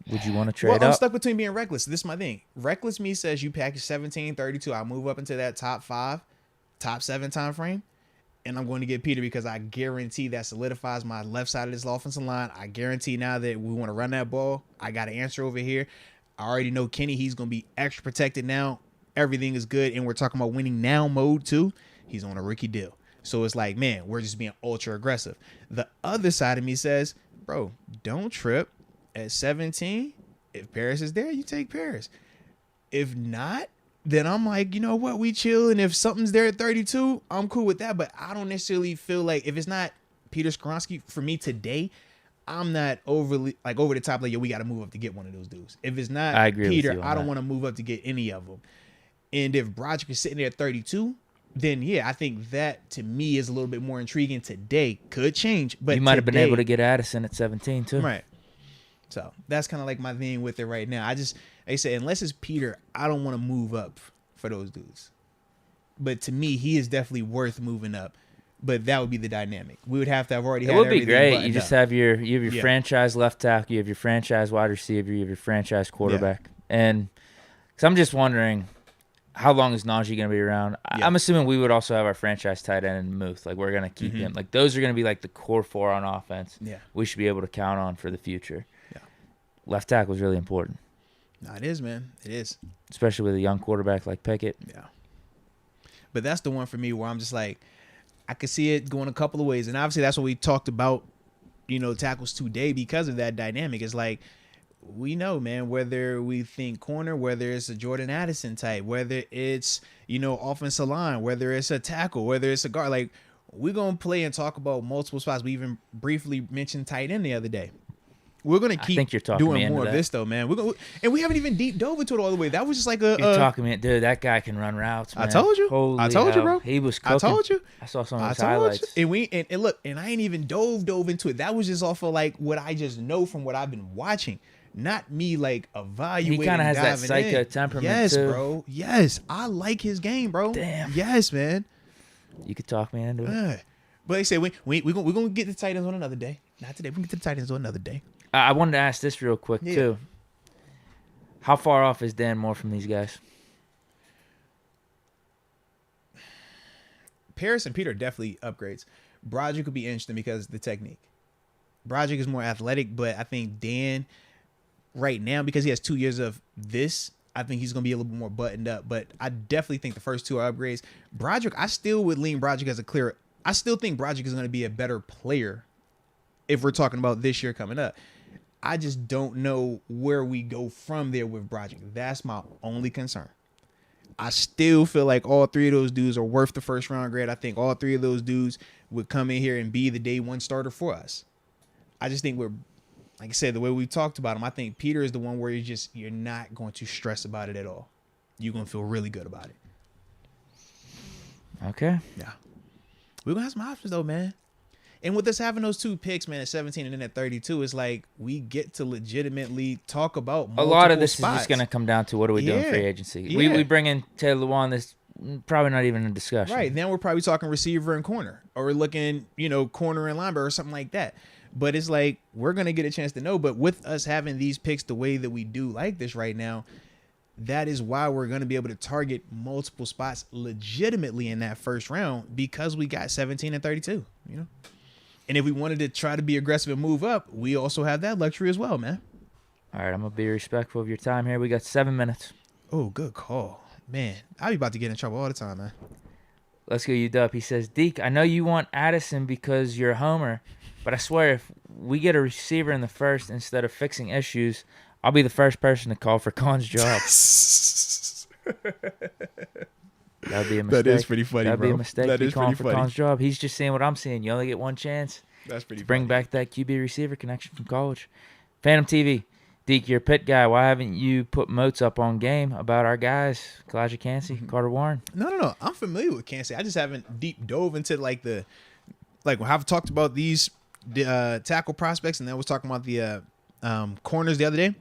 Would you want to trade up? I'm stuck between being reckless. This is my thing. Reckless me says you package 17, 32. I move up into that top 5, top 7 time frame, and I'm going to get Peter because I guarantee that solidifies my left side of this offensive line. I guarantee now that we want to run that ball. I got an answer over here. I already know Kenny. He's going to be extra protected now. Everything is good, and we're talking about winning now mode too. He's on a rookie deal. So it's like, man, we're just being ultra aggressive. The other side of me says, bro, don't trip. At 17, if Paris is there, you take Paris. If not, then I'm like, you know what, we chill. And if something's there at 32, I'm cool with that. But I don't necessarily feel like if it's not Peter Skoronski for me today, I'm not overly like over the top. Like, yo, we got to move up to get one of those dudes. If it's not Peter, I don't want to move up to get any of them. And if Broderick is sitting there at 32, then yeah, I think that to me is a little bit more intriguing today. Could change, but you might have been able to get Addison at 17 too, right? So that's kind of like my thing with it right now. Like I said, unless it's Peter, I don't want to move up for those dudes. But to me, he is definitely worth moving up. But that would be the dynamic. We would have to have already. It would be great. You just have your franchise left tackle, you have your franchise wide receiver, you have your franchise quarterback, and because I'm just wondering, how long is Najee going to be around? I'm assuming we would also have our franchise tight end in Muth. Like, we're going to keep him. Like, those are going to be like the core 4 on offense. Yeah, we should be able to count on for the future. left tackle is really important. No, it is, man. It is. Especially with a young quarterback like Pickett. Yeah. But that's the one for me where I'm just like, I could see it going a couple of ways. And obviously that's what we talked about, tackles today because of that dynamic. It's like, we know, man, whether we think corner, whether it's a Jordan Addison type, whether it's, offensive line, whether it's a tackle, whether it's a guard, like, we're going to play and talk about multiple spots. We even briefly mentioned tight end the other day. We're going to keep doing more of this, though, man. And we haven't even deep dove into it all the way. That was just like You're talking me, dude. That guy can run routes, man. I told you. Holy you, bro. He was cooking. I told you. I saw some of his highlights. And look, and I ain't even dove into it. That was just off of like what I just know from what I've been watching. Not me like evaluating. He kind of has that psycho temperament, yes, too. Bro. Yes, I like his game, bro. Damn. Yes, man. You could talk me into it. But they say we're gonna get the Titans on another day. Not today. We can get to the Titans on another day. I wanted to ask this real quick too. How far off is Dan Moore from these guys? Paris and Peter are definitely upgrades. Broderick could be interesting because of the technique. Broderick is more athletic, but I think Dan right now, because he has 2 years of this, I think he's going to be a little bit more buttoned up. But I definitely think the first two are upgrades. Broderick, I still would lean Broderick as a clear. I still think Broderick is going to be a better player if we're talking about this year coming up. I just don't know where we go from there with Broderick. That's my only concern. I still feel like all three of those dudes are worth the first round grade. I think all three of those dudes would come in here and be the day one starter for us. I just think like I said, the way we talked about him, I think Peter is the one where you're not going to stress about it at all. You're going to feel really good about it. Okay. Yeah. We're going to have some options though, man. And with us having those two picks, man, at 17 and then at 32, it's like we get to legitimately talk about multiple a lot of this spots. is just going to come down to what are we doing free agency. Yeah. We bring in Taylor Lewan, this probably not even a discussion. Right. Then we're probably talking receiver and corner, or we're looking, corner and linebacker or something like that. But it's like we're going to get a chance to know. But with us having these picks the way that we do like this right now, that is why we're going to be able to target multiple spots legitimately in that first round because we got 17 and 32, And if we wanted to try to be aggressive and move up, we also have that luxury as well, man. All right, I'm going to be respectful of your time here. We got 7 minutes. Oh, good call. Man, I'll be about to get in trouble all the time, man. Let's go, UW. He says, Deke, I know you want Addison because you're a homer, but I swear if we get a receiver in the first instead of fixing issues, I'll be the first person to call for Khan's job. That'd be a mistake. That is pretty funny, That'd bro. be a mistake. That is calling pretty for funny. Khan's job. He's just saying what I'm seeing. You only get one chance. That's pretty to bring funny. back that QB receiver connection from college. Phantom TV. Deke, you're a Pitt guy. Why haven't you put Moats up on game about our guys, Kalijah Cansey, Carter Warren? No. I'm familiar with Cansey. I just haven't deep dove into I've talked about these tackle prospects, and then I was talking about the corners the other day.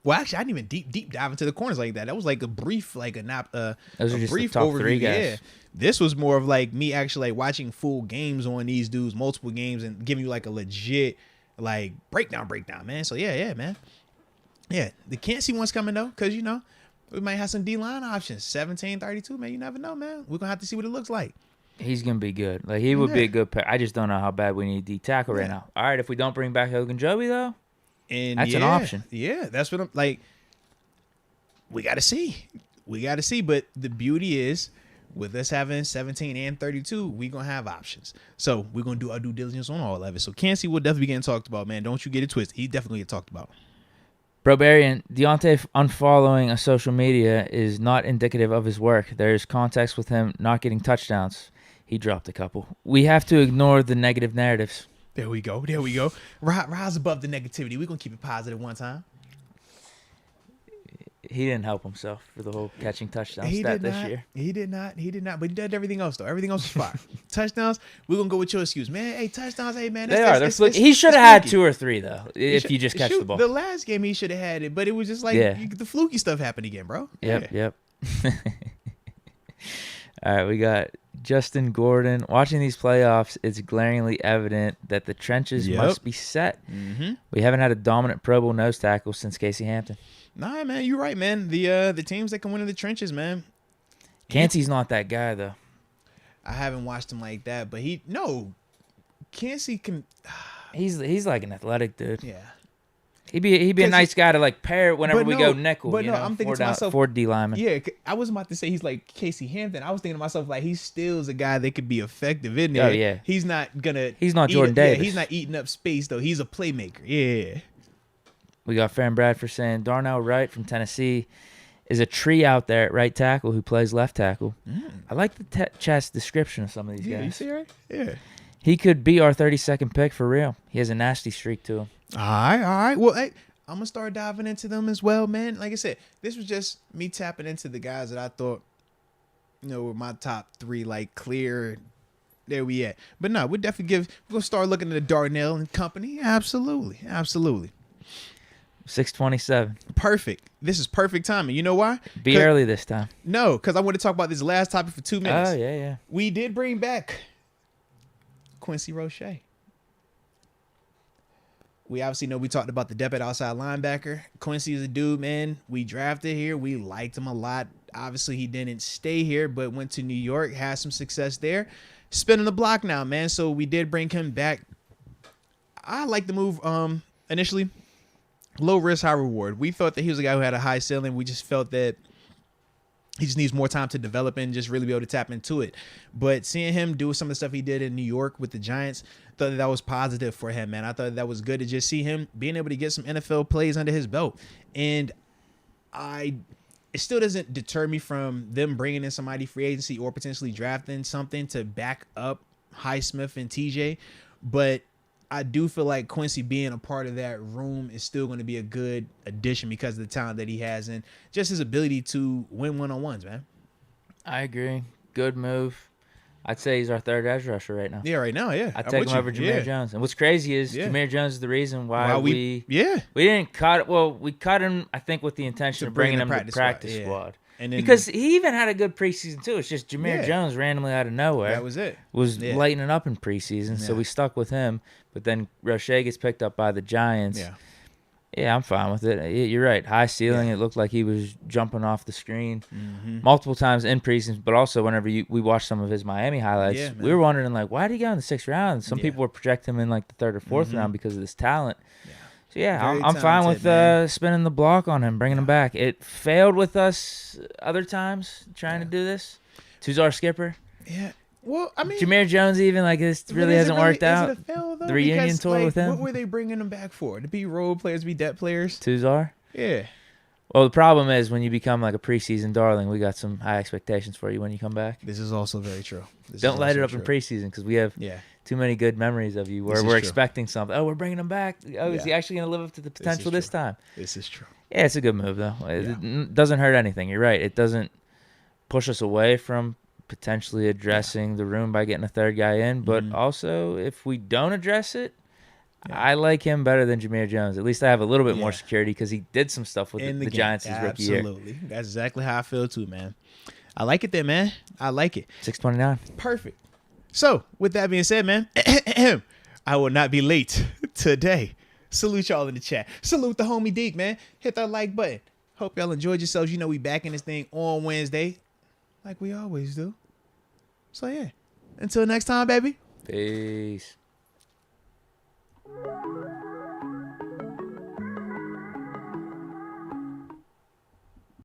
Well, actually, I didn't even deep dive into the corners like that. That was like a brief, those are just brief the top overview. three guys. Yeah, this was more of like me actually like watching full games on these dudes, multiple games, and giving you like a legit like breakdown, man. So yeah, man. Yeah, the Cansey one's coming though, because we might have some D-line options. 17, 32, man. You never know, man. We're gonna have to see what it looks like. He's gonna be good. Like he would be a good pick. I just don't know how bad we need D tackle right now. All right, if we don't bring back Ogunjobi though. And that's an option. Yeah, that's what I'm like. We got to see. But the beauty is, with us having 17 and 32, we're going to have options. So we're going to do our due diligence on all of it. So Cansey will definitely be getting talked about, man. Don't you get it twisted. He definitely get talked about. Barbarian, Deontay unfollowing a social media is not indicative of his work. There's context with him not getting touchdowns. He dropped a couple. We have to ignore the negative narratives. There we go. Rise above the negativity. We're going to keep it positive one time. He didn't help himself for the whole catching touchdown stat this year. He did not. But he did everything else, though. Everything else was fine. Touchdowns, we're going to go with your excuse. Man, hey, touchdowns, hey, man. He should have had 2 or 3, though, if you just catch the ball. The last game, he should have had it, but it was just like the fluky stuff happened again, bro. Yep. All right, we got Justin Gordon. Watching these playoffs, it's glaringly evident that the trenches must be set. Mm-hmm. We haven't had a dominant Pro Bowl nose tackle since Casey Hampton. Nah, man, you're right, man. The teams that can win in the trenches, man. Cansey's not that guy, though. I haven't watched him like that, but Cansey can. He's like an athletic dude. Yeah. He'd be a nice guy to like pair whenever we go nickel. But I'm thinking to myself, four D lineman. Yeah, I was about to say he's like Casey Hampton. I was thinking to myself like he still's a guy that could be effective in there. Oh yeah, he's not Jordan Davis. Yeah, he's not eating up space though. He's a playmaker. Yeah. We got Farron Bradford saying Darnell Wright from Tennessee is a tree out there at right tackle who plays left tackle. I like the chat's description of some of these guys. You see right? Yeah. He could be our 32nd pick for real. He has a nasty streak to him. All right. Well, hey, I'm gonna start diving into them as well, man. Like I said, this was just me tapping into the guys that I thought, were my top 3, like clear. There we at. But no, we're gonna start looking at the Darnell and company. Absolutely. 6:27. Perfect. This is perfect timing. You know why? Be early this time. No, because I want to talk about this last topic for 2 minutes. Oh yeah. We did bring back Quincy Roche. We obviously know we talked about the depth at outside linebacker. Quincy is a dude, man. We drafted here. We liked him a lot. Obviously, he didn't stay here, but went to New York, had some success there. Spinning the block now, man. So we did bring him back. I like the move initially. Low risk, high reward. We thought that he was a guy who had a high ceiling. We just felt that he just needs more time to develop and just really be able to tap into it. But seeing him do some of the stuff he did in New York with the Giants, thought that was positive for him, man. I thought that was good to just see him being able to get some NFL plays under his belt. And it still doesn't deter me from them bringing in somebody free agency or potentially drafting something to back up Highsmith and TJ. But I do feel like Quincy being a part of that room is still going to be a good addition because of the talent that he has and just his ability to win one-on-ones, man. I agree. Good move. I'd say he's our third edge rusher right now. Yeah, right now, yeah. I'd take him over Jameer Jones. And what's crazy is Jameer Jones is the reason why we didn't cut. Well, we cut him, I think, with the intention of bringing him to the practice squad. And then, because he even had a good preseason, too. It's just Jameer Jones randomly out of nowhere. That was it. Was lighting up in preseason, so we stuck with him. But then Roche gets picked up by the Giants. Yeah, I'm fine with it. You're right. High ceiling. It looked like he was jumping off the screen multiple times in preseason, but also whenever we watched some of his Miami highlights, we were wondering, like, why did he go in the 6th round? Some people were projecting him in, like, the 3rd or 4th round because of this talent. So, I'm fine with spinning the block on him, bringing him back. It failed with us other times trying to do this. Tuzar Skipper. Yeah. Well, I mean, Jameer Jones even, like, this really hasn't worked out. Is it a fail, though? The reunion because, tour with him. What were they bringing him back for? To be role players, be depth players? Tuzar? Yeah. Well, the problem is when you become like a preseason darling, we got some high expectations for you when you come back. This is also very true. Don't light it up in preseason because we have too many good memories of you where we're expecting something. Oh, we're bringing him back. Oh, is he actually going to live up to the potential this time? This is true. Yeah, it's a good move, though. It doesn't hurt anything. You're right. It doesn't push us away from potentially addressing the room by getting a third guy in. But also, if we don't address it, I like him better than Jameer Jones. At least I have a little bit more security because he did some stuff with the Giants his rookie year. Absolutely. That's exactly how I feel, too, man. I like it there, man. I like it. 6:29. Perfect. So, with that being said, man, I will not be late today. Salute y'all in the chat. Salute the homie Deke, man. Hit that like button. Hope y'all enjoyed yourselves. You know we back in this thing on Wednesday, like we always do. So, yeah. Until next time, baby. Peace.